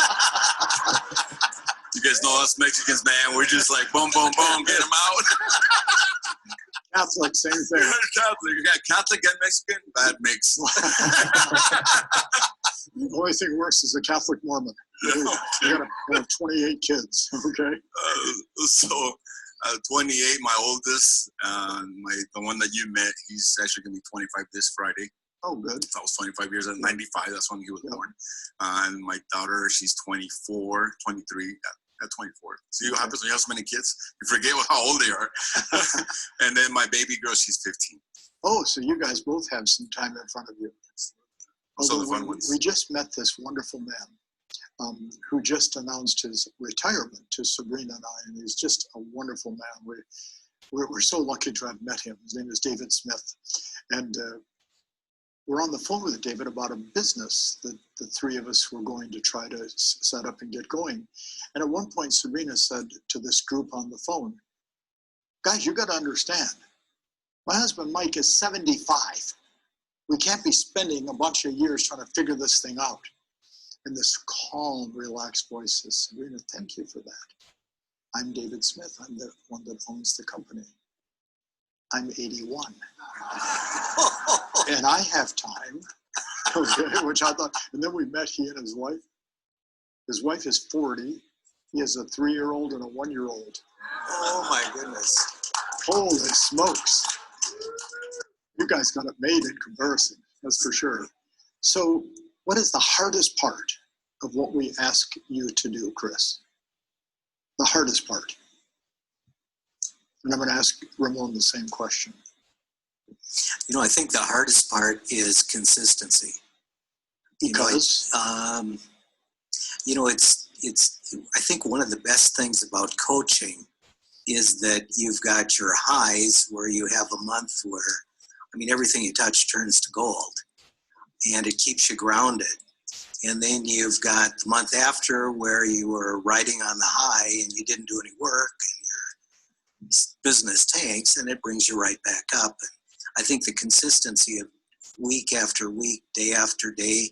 You guys know us Mexicans, man. We're just like, boom, boom, boom, get them out. Catholic, same thing. Catholic. You got Catholic and Mexican? Bad mix. The only thing worse is a Catholic Mormon. You got to have 28 kids, okay? 28, my oldest. The one that you met, he's actually going to be 25 this Friday. Oh, good. I was 25 years old, 95. That's when he was born. And my daughter, she's 24, 23. At 24. See what happens when you have so many kids? You forget how old they are. And then my baby girl, she's 15. Oh, so you guys both have some time in front of you. Also the fun ones. We just met this wonderful man who just announced his retirement to Sabrina and I, and he's just a wonderful man. We're so lucky to have met him. His name is David Smith. And we're on the phone with David about a business that the three of us were going to try to set up and get going. And at one point, Sabrina said to this group on the phone, guys, you got to understand, my husband Mike is 75. We can't be spending a bunch of years trying to figure this thing out. And this calm, relaxed voice says, Sabrina, thank you for that. I'm David Smith. I'm the one that owns the company. I'm 81. And I have time, okay, which I thought, and then we met he and his wife. His wife is 40. He has a 3-year-old and a 1-year-old. Oh my goodness. Holy smokes. You guys got it made in comparison, that's for sure. So what is the hardest part of what we ask you to do, Chris? The hardest part. And I'm going to ask Ramon the same question. I think the hardest part is consistency. Because? It's I think one of the best things about coaching is that you've got your highs where you have a month where, everything you touch turns to gold, and it keeps you grounded. And then you've got the month after where you were riding on the high and you didn't do any work and your business tanks, and it brings you right back up. And I think the consistency of week after week, day after day,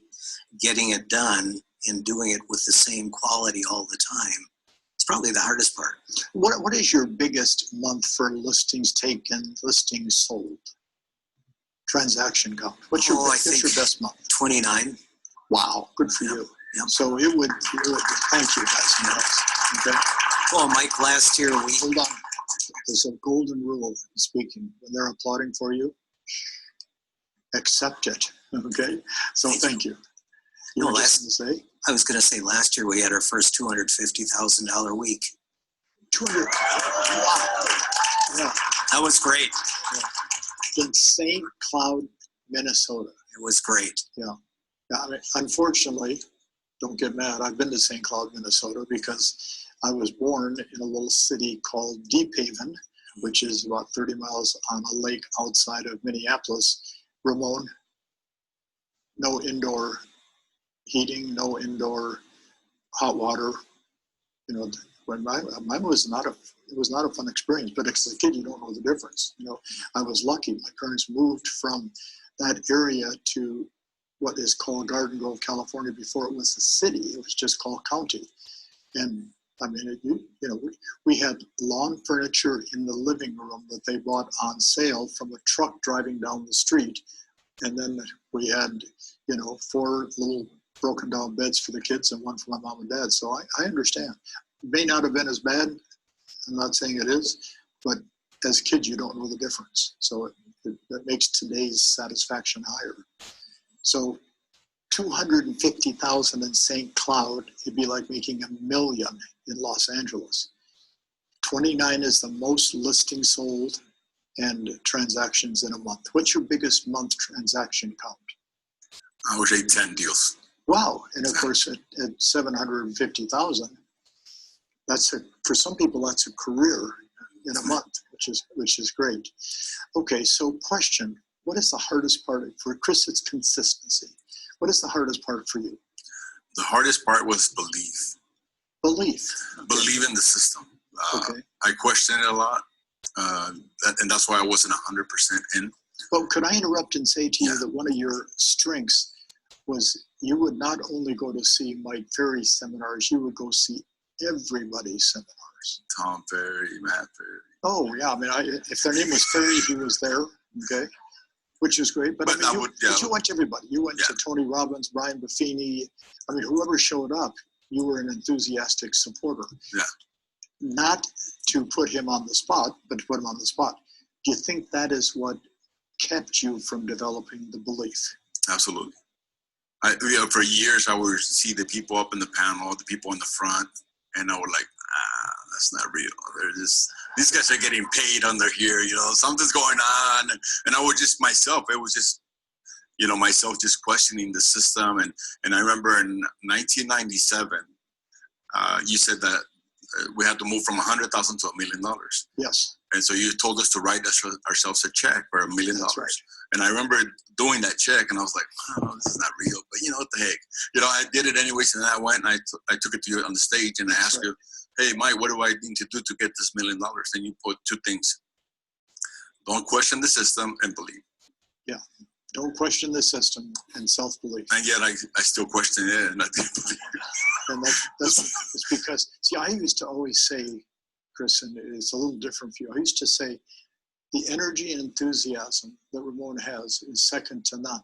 getting it done and doing it with the same quality all the time, it's probably the hardest part. What is your biggest month for listings taken, listings sold? Transaction count. What's your best month? 29. Wow, good for you. Yep. So it would thank you guys. Okay. Well, Mike, last year we... Hold on. There's a golden rule speaking. When they're applauding for you, accept it. Okay? So thank you. I was going to say last year we had our first $250,000 week. 200. Wow. Yeah. That was great. Yeah. In St. Cloud, Minnesota. It was great. Yeah. Unfortunately, don't get mad. I've been to St. Cloud, Minnesota because I was born in a little city called Deep Haven, which is about 30 miles on a lake outside of Minneapolis. Ramon, no indoor heating, no indoor hot water. When mine was not a fun experience, but as a kid, you don't know the difference. I was lucky. My parents moved from that area to what is called Garden Grove, California. Before it was a city, it was just called county. And we had lawn furniture in the living room that they bought on sale from a truck driving down the street. And then we had, 4 little broken down beds for the kids and one for my mom and dad. So I understand. It may not have been as bad. I'm not saying it is, but as kids, you don't know the difference. So that makes today's satisfaction higher. So 250,000 in St. Cloud, it'd be like making $1 million in Los Angeles. 29 is the most listings sold and transactions in a month. What's your biggest month transaction count? I would say 10 deals. Wow. And of course, at 750,000, for some people, that's a career in a month, which is great. Okay, so question. What is the hardest part? For Chris, it's consistency. What is the hardest part for you? The hardest part was belief. Belief. Okay. Believe in the system. Okay. I questioned it a lot, and that's why I wasn't 100% in. Well, could I interrupt and say to you that one of your strengths was you would not only go to see Mike Ferry seminars, you would go see everybody's seminars. Tom Ferry, Matt Ferry. Oh, yeah. If their name was Ferry, he was there. Okay. Which is great. But you went to everybody. You went to Tony Robbins, Brian Buffini. Whoever showed up, you were an enthusiastic supporter. Yeah. Not to put him on the spot, but to put him on the spot. Do you think that is what kept you from developing the belief? Absolutely. For years, I would see the people up in the panel, the people in the front, and I would like, that's not real. These guys are getting paid under here, something's going on. And I would just myself just questioning the system. And I remember in 1997, you said that we had to move from 100,000 to $1 million. Yes. And so you told us to write ourselves a check for $1 million. That's right. And I remember doing that check, and I was like, oh, this is not real. But what the heck? I did it anyways, and then I went and I took it to you on the stage, and I asked you, hey, Mike, what do I need to do to get this $1 million? And you put 2 things. Don't question the system and believe. Yeah. Don't question the system and self-belief. And yet I still question it, and I didn't believe it. And that's because, I used to always say, Chris, and it's a little different for you. I used to say, the energy and enthusiasm that Ramon has is second to none.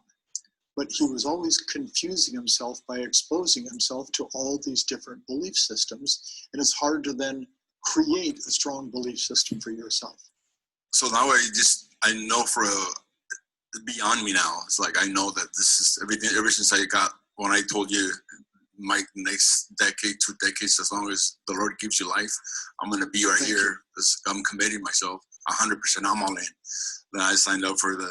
But he was always confusing himself by exposing himself to all these different belief systems. And it's hard to then create a strong belief system for yourself. So now I know beyond me now. It's like I know that this is everything. Ever since when I told you, Mike, next decade, 2 decades, as long as the Lord gives you life, I'm going to be right here. I'm committing myself 100%. I'm all in. Then I signed up for the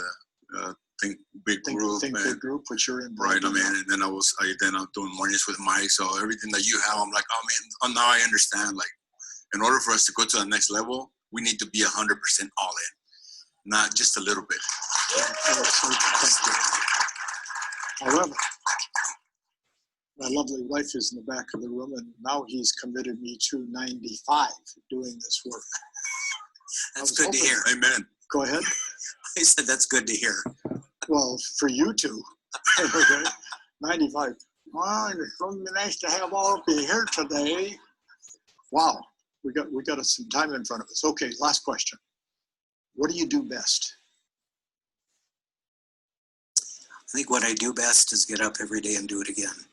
Think Big Group. Think Big Group, which you're in. Right, I mean, and then I'm doing mornings with Mike. So everything that you have, I'm like, oh man, now I understand. Like, in order for us to go to the next level, we need to be 100% all in, not just a little bit. However, my lovely wife is in the back of the room, and now he's committed me to 95 doing this work. That's good to hear. Amen. Go ahead. I said that's good to hear. Well, for you two, okay, 95. Well, it's going to be nice to have all of you here today. Wow, we got some time in front of us. Okay, last question. What do you do best? I think what I do best is get up every day and do it again.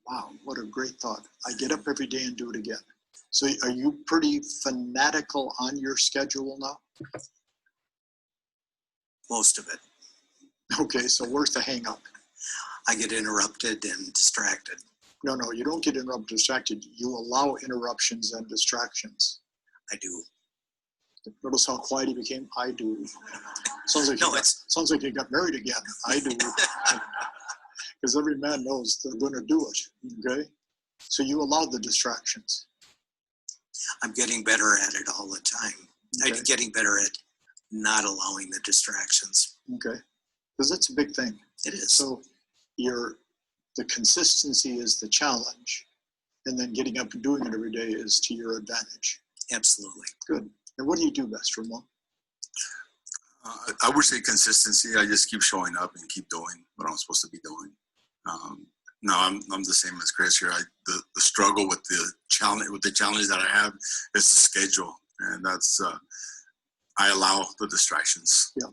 Wow, what a great thought. I get up every day and do it again. So are you pretty fanatical on your schedule now? Most of it. Okay, so where's the hang up? I get interrupted and distracted. No, you don't get interrupted, distracted. You allow interruptions and distractions. I do. Notice how quiet he became? I do. Sounds like you got married again. I do. Because every man knows they're going to do it, okay? So you allow the distractions. I'm getting better at it all the time. Okay. I'm getting better at not allowing the distractions. Okay, because that's a big thing. It is. So the consistency is the challenge, and then getting up and doing it every day is to your advantage. Absolutely. Good. And what do you do best, Ramon? I would say consistency. I just keep showing up and keep doing what I'm supposed to be doing. No, I'm the same as Chris here. The struggle with the challenge that I have is the schedule, and that's I allow the distractions. Yeah.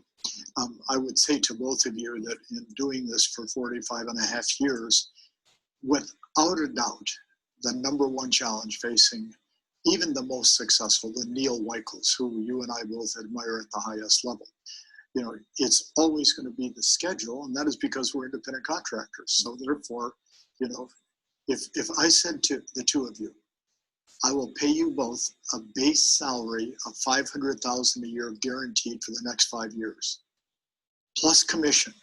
I would say to both of you that in doing this for 45 and a half years, without a doubt, the number one challenge facing even the most successful, the Neil Weichels, who you and I both admire at the highest level, it's always going to be the schedule, and that is because we're independent contractors. So therefore, if I said to the two of you, I will pay you both a base salary of $500,000 a year guaranteed for the next 5 years, plus commission.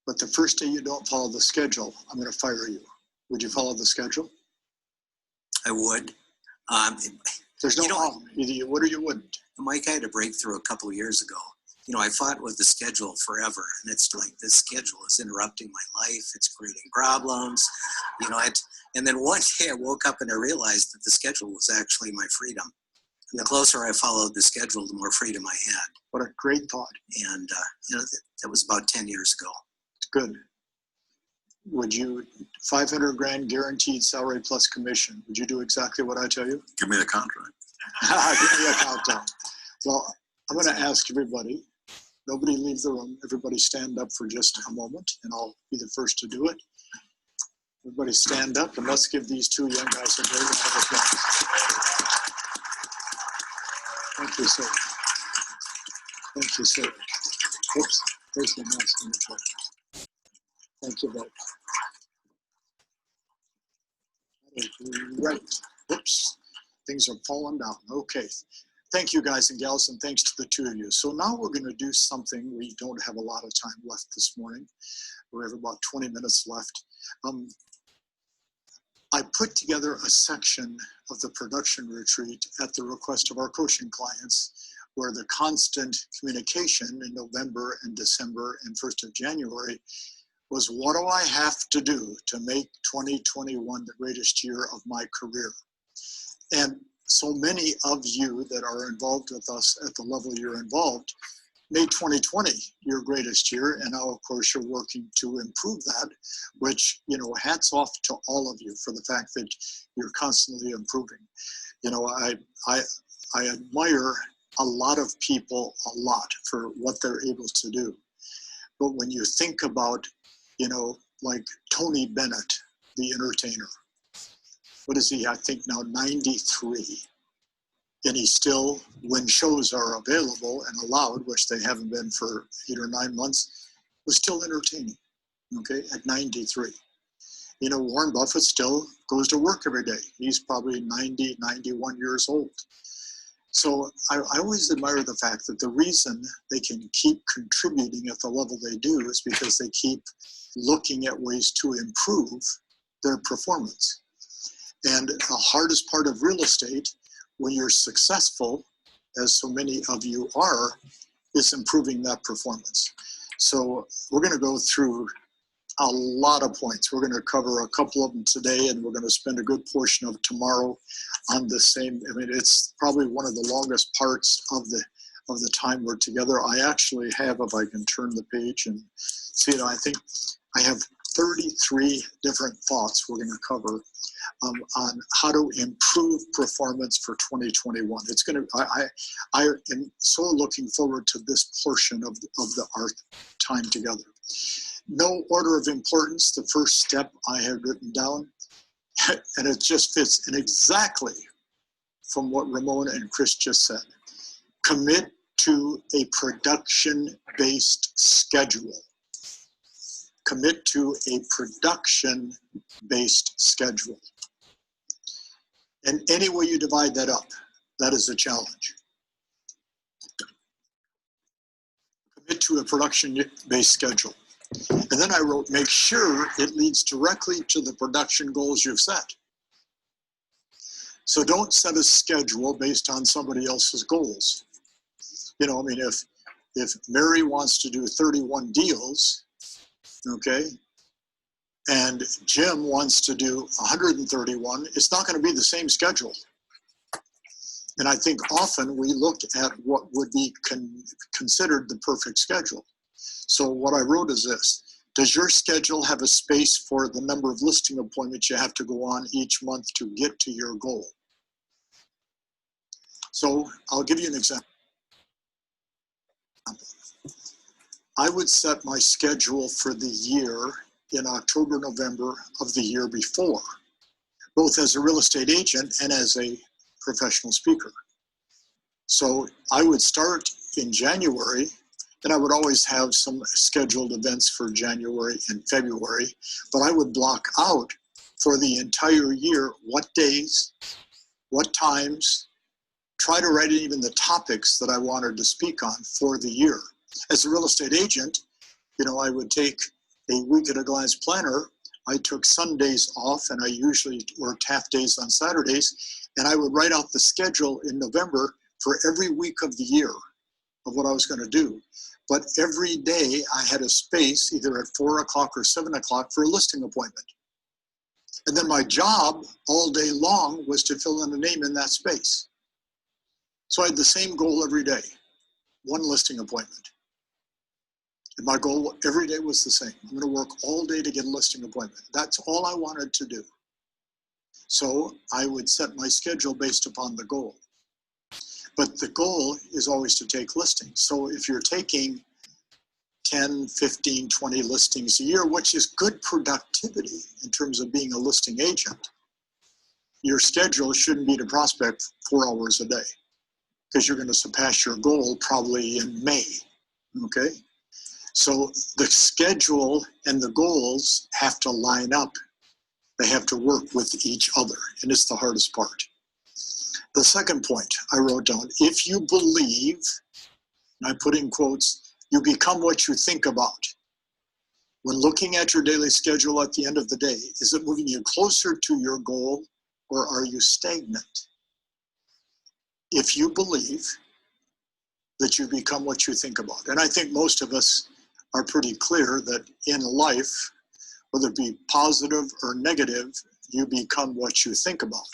But the first day you don't follow the schedule, I'm going to fire you. Would you follow the schedule? I would. There's no either you would or you wouldn't. Mike, I had a breakthrough a couple of years ago. I fought with the schedule forever, and it's like this schedule is interrupting my life. It's creating problems, and then one day I woke up and I realized that the schedule was actually my freedom. And the closer I followed the schedule, the more freedom I had. What a great thought. And, that was about 10 years ago. Good. Would you, 500 grand guaranteed salary plus commission, would you do exactly what I tell you? Give me the contract. Give me a countdown. Well, I'm going to ask everybody, nobody leave the room. Everybody stand up for just a moment, and I'll be the first to do it. Everybody stand up, and let's give these two young guys a great round of applause. Thank you, sir. Thank you, sir. Oops, there's the mask in the truck. Thank you, both. That is great. Oops, things are falling down. Okay. Thank you, guys and gals, and thanks to the two of you. So now we're going to do something. We don't have a lot of time left this morning. We have about 20 minutes left. I put together a section of the production retreat at the request of our coaching clients, where the constant communication in November and December and 1st of January was, what do I have to do to make 2021 the greatest year of my career? And so many of you that are involved with us at the level you're involved made 2020 your greatest year, and now of course you're working to improve that, which, hats off to all of you for the fact that you're constantly improving. I admire a lot of people a lot for what they're able to do, but when you think about, like Tony Bennett, the entertainer, what is he? I think now 93. And he still, when shows are available and allowed, which they haven't been for 8 or 9 months, was still entertaining, okay, at 93. Warren Buffett still goes to work every day. He's probably 90, 91 years old. So I always admire the fact that the reason they can keep contributing at the level they do is because they keep looking at ways to improve their performance. And the hardest part of real estate, when you're successful, as so many of you are, is improving that performance. So we're going to go through a lot of points. We're going to cover a couple of them today, and we're going to spend a good portion of tomorrow on the same. I mean, it's probably one of the longest parts of the time we're together. I actually have, if I can turn the page and see it, I think I have 33 different thoughts we're going to cover on how to improve performance for 2021. It's going to. I am so looking forward to this portion of our time together. No order of importance. The first step I have written down, and it just fits in exactly from what Ramona and Chris just said. Commit to a production-based schedule. Commit to a production-based schedule. And any way you divide that up, that is a challenge. Commit to a production-based schedule. And then I wrote, make sure it leads directly to the production goals you've set. So don't set a schedule based on somebody else's goals. You know, I mean, if Mary wants to do 31 deals, okay, and Jim wants to do 131, it's not going to be the same schedule. And I think often we look at what would be considered the perfect schedule. So what I wrote is this: does your schedule have a space for the number of listing appointments you have to go on each month to get to your goal? So I'll give you an example. I would set my schedule for the year in October, November of the year before, both as a real estate agent and as a professional speaker. So I would start in January, and I would always have some scheduled events for January and February, but I would block out for the entire year what days, what times, try to write in even the topics that I wanted to speak on for the year. As a real estate agent, you know, I would take a week at a glance planner. I took Sundays off, and I usually worked half days on Saturdays, and I would write out the schedule in November for every week of the year of what I was going to do. But every day I had a space, either at 4 o'clock or 7 o'clock, for a listing appointment. And then my job all day long was to fill in a name in that space. So I had the same goal every day, one listing appointment. And my goal every day was the same. I'm going to work all day to get a listing appointment. That's all I wanted to do. So I would set my schedule based upon the goal. But the goal is always to take listings. So if you're taking 10, 15, 20 listings a year, which is good productivity in terms of being a listing agent, your schedule shouldn't be to prospect 4 hours a day, because you're going to surpass your goal probably in May, okay? So the schedule and the goals have to line up. They have to work with each other, and it's the hardest part. The second point I wrote down, if you believe, and I put in quotes, you become what you think about. When looking at your daily schedule at the end of the day, is it moving you closer to your goal, or are you stagnant? If you believe that you become what you think about, and I think most of us are pretty clear that in life, whether it be positive or negative, you become what you think about.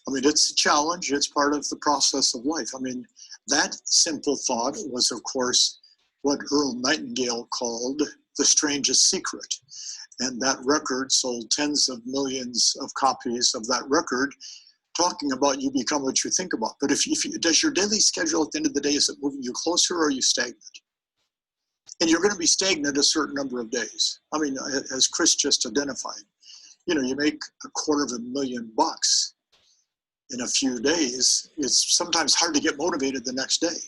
I mean, it's a challenge. It's part of the process of life. I mean, that simple thought was, of course, what Earl Nightingale called the strangest secret. And that record sold tens of millions of copies of that record, talking about you become what you think about. But if you, does your daily schedule at the end of the day, is it moving you closer, or are you stagnant? And you're going to be stagnant a certain number of days. I mean, as Chris just identified, you know, you make $250,000 in a few days. It's sometimes hard to get motivated the next day.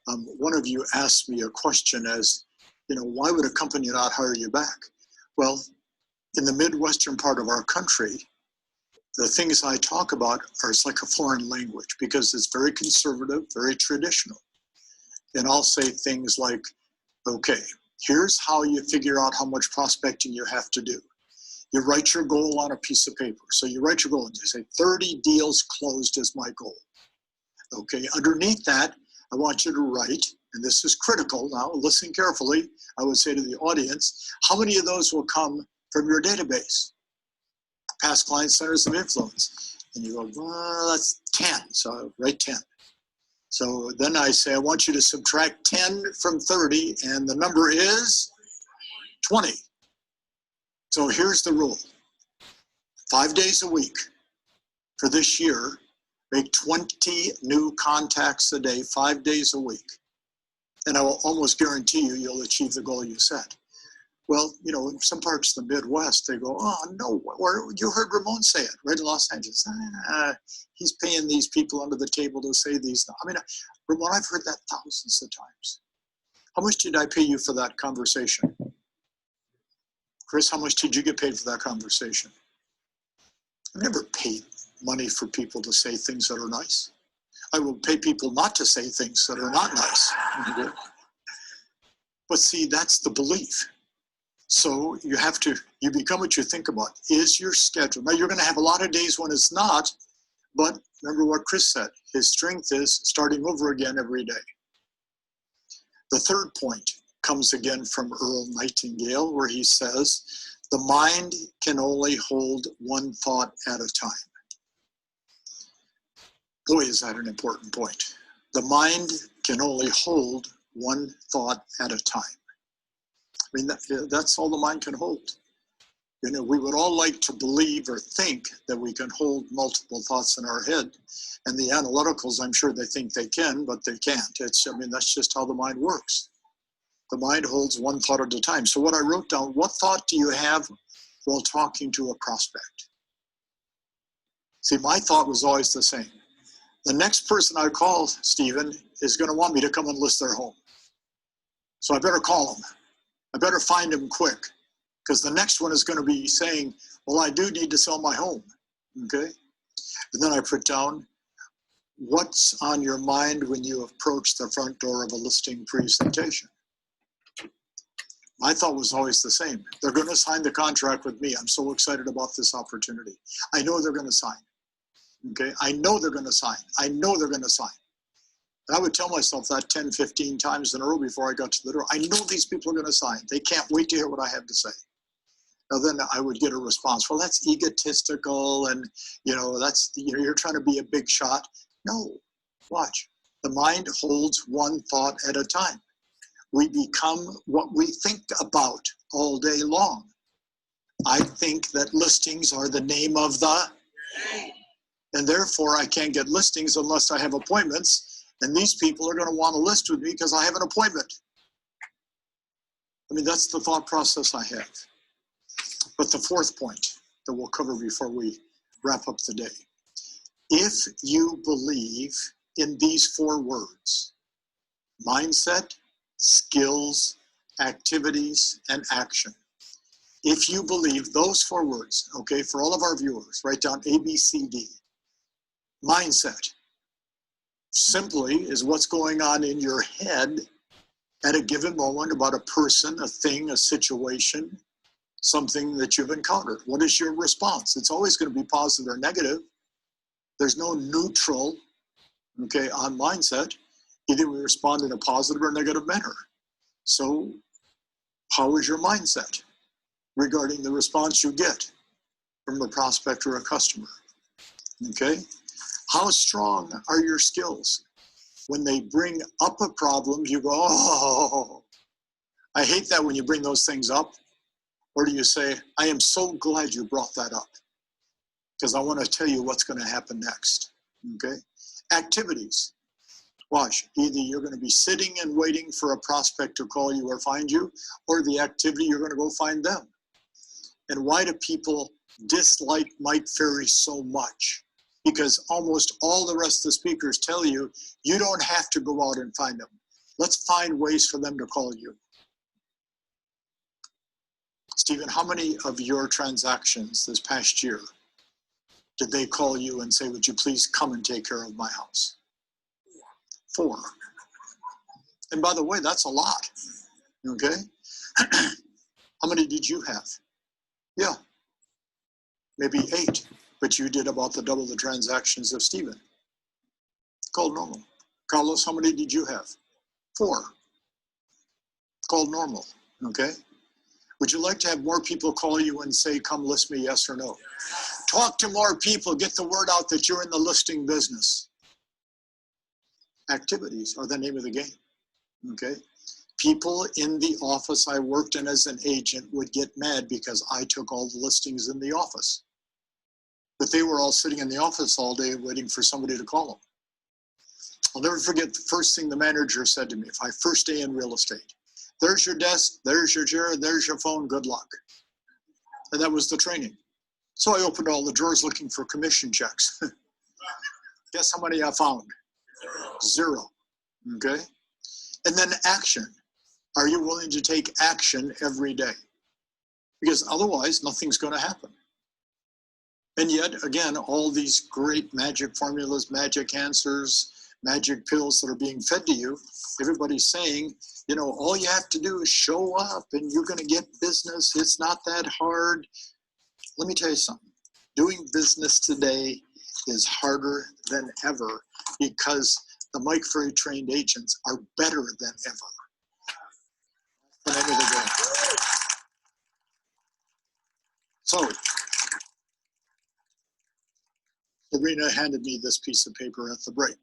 One of you asked me a question as, you know, why would a company not hire you back? Well, in the Midwestern part of our country, the things I talk about are it's like a foreign language because it's very conservative, very traditional. And I'll say things like, okay, here's how you figure out how much prospecting you have to do. You write your goal on a piece of paper. So you write your goal and you say 30 deals closed is my goal. Okay, underneath that, I want you to write, and this is critical now, listen carefully, I would say to the audience, how many of those will come from your database? Past client centers of influence. And you go, well, that's 10, so I write 10. So then I say, I want you to subtract 10 from 30, and the number is 20. So here's the rule. 5 days a week for this year, make 20 new contacts a day, 5 days a week. And I will almost guarantee you, you'll achieve the goal you set. Well, you know, in some parts of the Midwest, they go, oh, no, or you heard Ramon say it, right in Los Angeles. He's paying these people under the table to say these. I mean, Ramon, I've heard that thousands of times. How much did I pay you for that conversation? Chris, how much did you get paid for that conversation? I've never paid money for people to say things that are nice. I will pay people not to say things that are not nice. But see, that's the belief. So you have to, you become what you think about. Is your schedule. Now you're going to have a lot of days when it's not, but remember what Chris said. His strength is starting over again every day. The third point comes again from Earl Nightingale, where he says, the mind can only hold one thought at a time. Boy, is that an important point. The mind can only hold one thought at a time. I mean, that's all the mind can hold. You know, we would all like to believe or think that we can hold multiple thoughts in our head. And the analyticals, I'm sure they think they can, but they can't. I mean, that's just how the mind works. The mind holds one thought at a time. So what I wrote down, what thought do you have while talking to a prospect? See, my thought was always the same. The next person I call, Stephen, is going to want me to come and list their home. So I better call them. I better find them quick, because the next one is going to be saying, well, I do need to sell my home, okay? And then I put down, what's on your mind when you approach the front door of a listing presentation? My thought was always the same. They're going to sign the contract with me. I'm so excited about this opportunity. I know they're going to sign, okay? I know they're going to sign. I know they're going to sign. And I would tell myself that 10, 15 times in a row before I got to the door. I know these people are going to sign. They can't wait to hear what I have to say. Now then I would get a response. Well, that's egotistical, and you know, that's, you know, you're trying to be a big shot. No, watch. The mind holds one thought at a time. We become what we think about all day long. I think that listings are the name of the, and therefore I can't get listings unless I have appointments. And these people are going to want to list with me because I have an appointment. I mean, that's the thought process I have. But the fourth point that we'll cover before we wrap up the day. If you believe in these 4 words, mindset, skills, activities, and action. If you believe those 4 words, okay, for all of our viewers, write down A, B, C, D. Mindset simply is what's going on in your head at a given moment about a person, a thing, a situation, something that you've encountered. What is your response? It's always going to be positive or negative. There's no neutral, okay, on mindset. Either we respond in a positive or negative manner. So how is your mindset regarding the response you get from a prospect or a customer? Okay? How strong are your skills? When they bring up a problem, you go, oh, I hate that when you bring those things up. Or do you say, I am so glad you brought that up, because I want to tell you what's going to happen next, okay? Activities. Watch, either you're going to be sitting and waiting for a prospect to call you or find you, or the activity, you're going to go find them. And why do people dislike Mike Ferry so much? Because almost all the rest of the speakers tell you, you don't have to go out and find them. Let's find ways for them to call you. Stephen, how many of your transactions this past year did they call you and say, would you please come and take care of my house? 4. And by the way, that's a lot, okay? How many did you have? Yeah, maybe 8, but you did about the double the transactions of Stephen. Called normal. Carlos, how many did you have? 4. Called normal, okay? Would you like to have more people call you and say, come list me, yes or no? Talk to more people, get the word out that you're in the listing business. Activities are the name of the game, okay? People in the office I worked in as an agent would get mad because I took all the listings in the office. But they were all sitting in the office all day waiting for somebody to call them. I'll never forget the first thing the manager said to me, my first day in real estate. There's your desk, there's your chair, there's your phone, good luck. And that was the training. So I opened all the drawers looking for commission checks. Guess how many I found? 0, okay? And then action. Are you willing to take action every day? Because otherwise, nothing's going to happen. And yet, again, all these great magic formulas, magic answers, magic pills that are being fed to you, everybody's saying, you know, all you have to do is show up and you're going to get business. It's not that hard. Let me tell you something. Doing business today is harder than ever because the Mike Ferry trained agents are better than ever. The name of the game. So, Sabrina handed me this piece of paper at the break.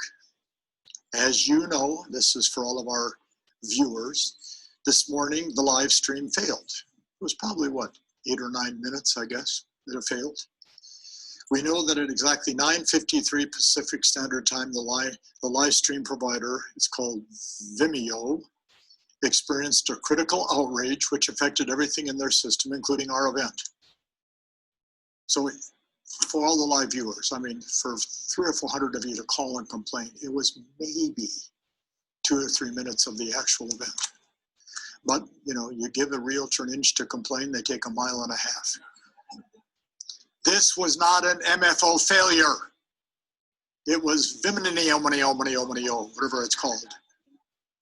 As you know, this is for all of our viewers. This morning, the live stream failed. It was probably, what, 8 or 9 minutes, I guess, that it failed. We know that at exactly 9:53 Pacific Standard Time, the live stream provider, it's called Vimeo, experienced a critical outrage which affected everything in their system, including our event. So for all the live viewers, I mean, for 300 or 400 of you to call and complain, it was maybe 2 or 3 minutes of the actual event. But, you know, you give a realtor an inch to complain, they take 1.5 miles. This was not an MFO failure. It was Vimeo, whatever it's called.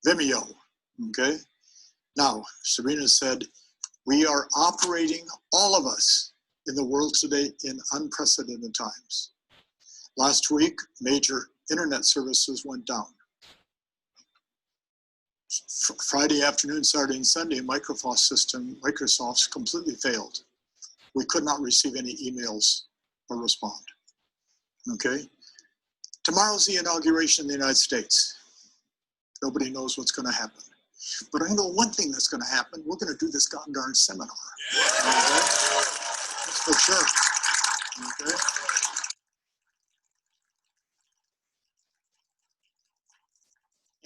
Vimeo, okay? Now, Sabrina said, we are operating, all of us in the world today, in unprecedented times. Last week, major internet services went down. Friday afternoon, Saturday and Sunday, Microsoft's completely failed. We could not receive any emails or respond, okay? Tomorrow's the inauguration in the United States. Nobody knows what's gonna happen. But I know one thing that's gonna happen. We're gonna do this goddamn seminar. Okay? That's for sure, okay?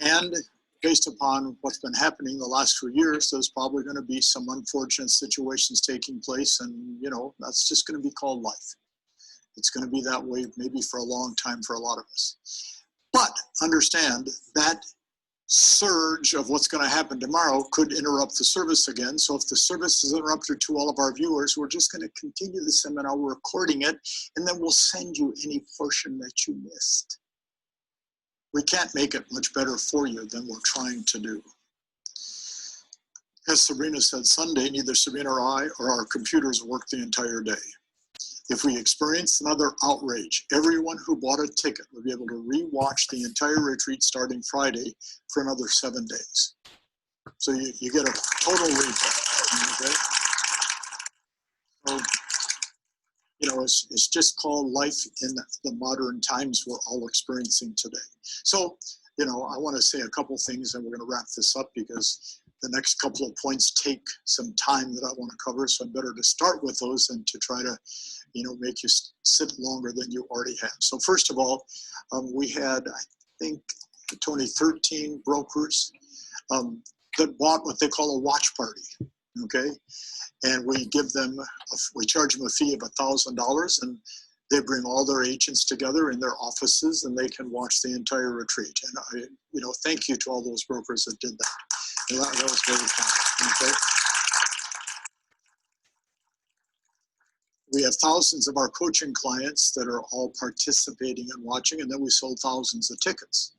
And based upon what's been happening the last few years, there's probably going to be some unfortunate situations taking place, and you know, that's just going to be called life. It's going to be that way maybe for a long time for a lot of us. But understand that surge of what's going to happen tomorrow could interrupt the service again. So if the service is interrupted to all of our viewers, we're just going to continue the seminar, we're recording it, and then we'll send you any portion that you missed. We can't make it much better for you than we're trying to do. As Sabrina said, Sunday, neither Sabrina or I or our computers worked the entire day. If we experience another outrage, everyone who bought a ticket will be able to re-watch the entire retreat starting Friday for another 7 days. So you get a total replay, okay? So, you know, it's just called life in the modern times we're all experiencing today. So, you know, I want to say a couple things and we're going to wrap this up because the next couple of points take some time that I want to cover. So I'm better to start with those than to try to, you know, make you sit longer than you already have. So first of all, we had, I think, Tony, 13 brokers that bought what they call a watch party, okay? And we give them, we charge them a fee of $1,000 and they bring all their agents together in their offices and they can watch the entire retreat. And I, you know, thank you to all those brokers that did that. And that was very fun, okay? We have thousands of our coaching clients that are all participating and watching, and then we sold thousands of tickets.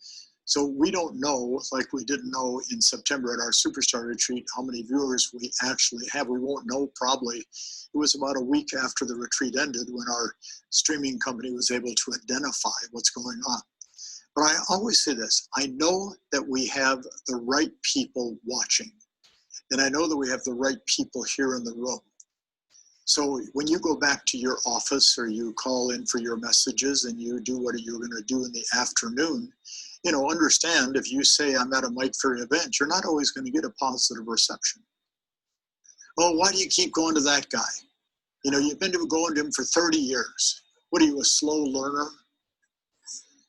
So we don't know, like we didn't know in September at our Superstar Retreat, how many viewers we actually have. We won't know probably. It was about a week after the retreat ended when our streaming company was able to identify what's going on. But I always say this, I know that we have the right people watching, and I know that we have the right people here in the room. So when you go back to your office or you call in for your messages and you do what you're going to do in the afternoon, you know, understand if you say I'm at a Mike Ferry event, you're not always going to get a positive reception. Oh, why do you keep going to that guy? You know, you've been going to him for 30 years. What are you, a slow learner?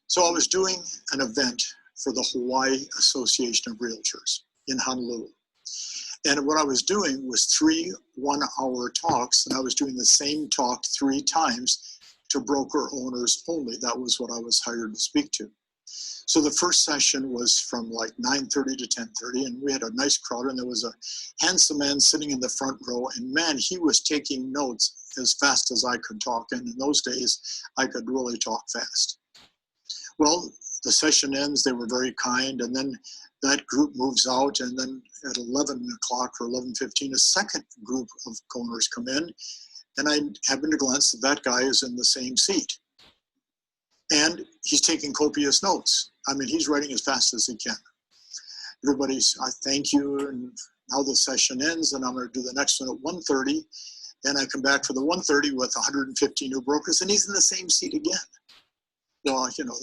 So I was doing an event for the Hawaii Association of Realtors in Honolulu. And what I was doing was 3 one-hour talks, and I was doing the same talk 3 times to broker owners only. That was what I was hired to speak to. So the first session was from like 9:30 to 10:30, and we had a nice crowd, and there was a handsome man sitting in the front row, and man, he was taking notes as fast as I could talk, and in those days, I could really talk fast. Well, the session ends, they were very kind, and then that group moves out, and then at 11 o'clock or 11:15, a second group of owners come in, and I happen to glance that that guy is in the same seat. And he's taking copious notes. I mean, he's writing as fast as he can. Everybody's, I thank you, and now the session ends, and I'm going to do the next one at 1:30, and I come back for the 1:30 with 150 new brokers, and he's in the same seat again. Well, you know,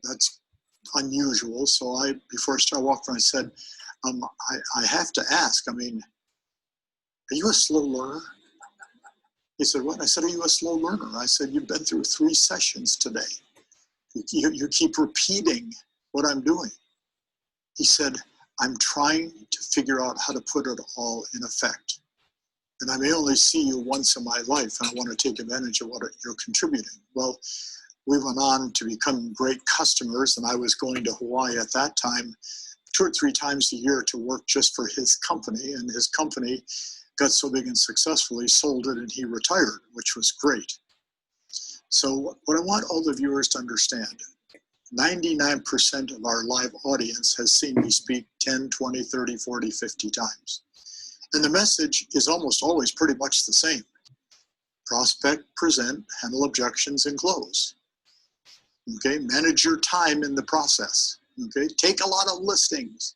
that's unusual. So before I walked around, I said, I have to ask, I mean, are you a slow learner? He said, what? I said, are you a slow learner? I said, you've been through 3 sessions today. You keep repeating what I'm doing. He said, I'm trying to figure out how to put it all in effect. And I may only see you once in my life, and I want to take advantage of what you're contributing. Well, we went on to become great customers, and I was going to Hawaii at that time 2 or 3 times a year to work just for his company, and his company got so big and successful, he sold it and he retired, which was great. So what I want all the viewers to understand, 99% of our live audience has seen me speak 10, 20, 30, 40, 50 times. And the message is almost always pretty much the same. Prospect, present, handle objections, and close. Okay, manage your time in the process. Okay, take a lot of listings.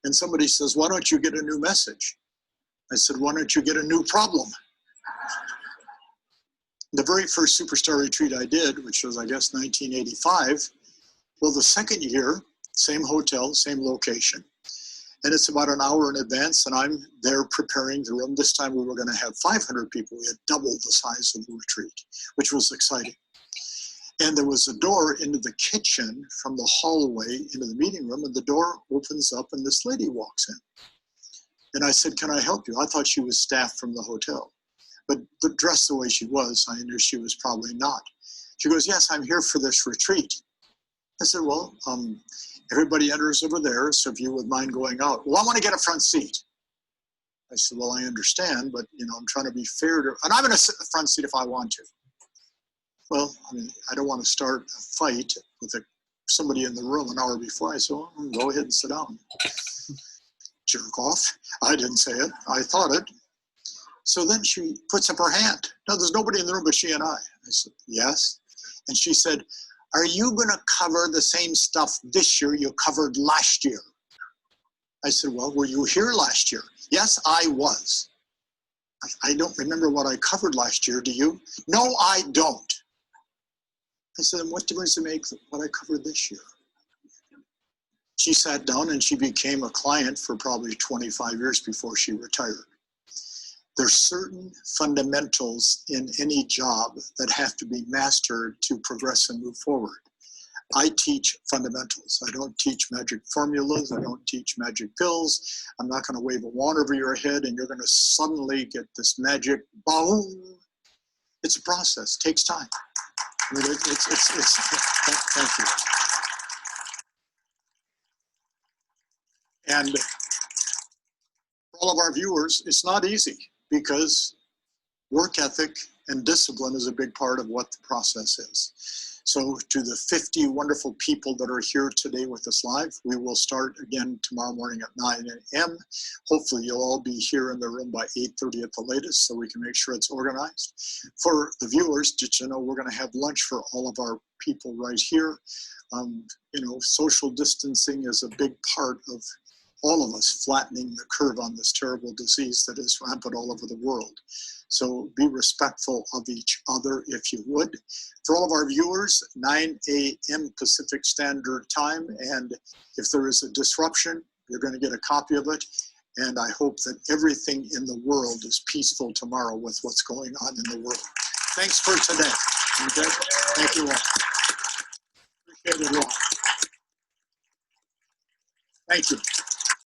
And somebody says, why don't you get a new message? I said, why don't you get a new problem? The very first Superstar Retreat I did, which was, I guess, 1985, well, the second year, same hotel, same location, and it's about an hour in advance, and I'm there preparing the room. This time we were going to have 500 people. We had doubled the size of the retreat, which was exciting. And there was a door into the kitchen from the hallway into the meeting room, and the door opens up, and this lady walks in. And I said, can I help you? I thought she was staff from the hotel. But dressed the way she was, I knew she was probably not. She goes, yes, I'm here for this retreat. I said, well, everybody enters over there, so if you would mind going out. Well, I want to get a front seat. I said, well, I understand, but you know, I'm trying to be fair to, and I'm going to sit in the front seat if I want to. Well, I mean, I don't want to start a fight with somebody in the room an hour before. I said, well, go ahead and sit down. Jerk off. I didn't say it. I thought it. So then she puts up her hand. Now, there's nobody in the room but she and I. I said, yes. And she said, are you going to cover the same stuff this year you covered last year? I said, well, were you here last year? Yes, I was. I don't remember what I covered last year. Do you? No, I don't. I said, then what difference does it make what I covered this year? She sat down and she became a client for probably 25 years before she retired. There's certain fundamentals in any job that have to be mastered to progress and move forward. I teach fundamentals. I don't teach magic formulas. I don't teach magic pills. I'm not going to wave a wand over your head and you're going to suddenly get this magic boom. It's a process. It takes time. I mean, thank you. And for all of our viewers, it's not easy because work ethic and discipline is a big part of what the process is. So to the 50 wonderful people that are here today with us live, we will start again tomorrow morning at 9 a.m. Hopefully you'll all be here in the room by 8:30 at the latest so we can make sure it's organized. For the viewers, did you know we're going to have lunch for all of our people right here? Social distancing is a big part of all of us flattening the curve on this terrible disease that is rampant all over the world. So be respectful of each other if you would. For all of our viewers, 9 a.m. Pacific Standard Time, and if there is a disruption, you're going to get a copy of it. And I hope that everything in the world is peaceful tomorrow with what's going on in the world. Thanks for today. Okay? Thank you all. Appreciate it all. Thank you.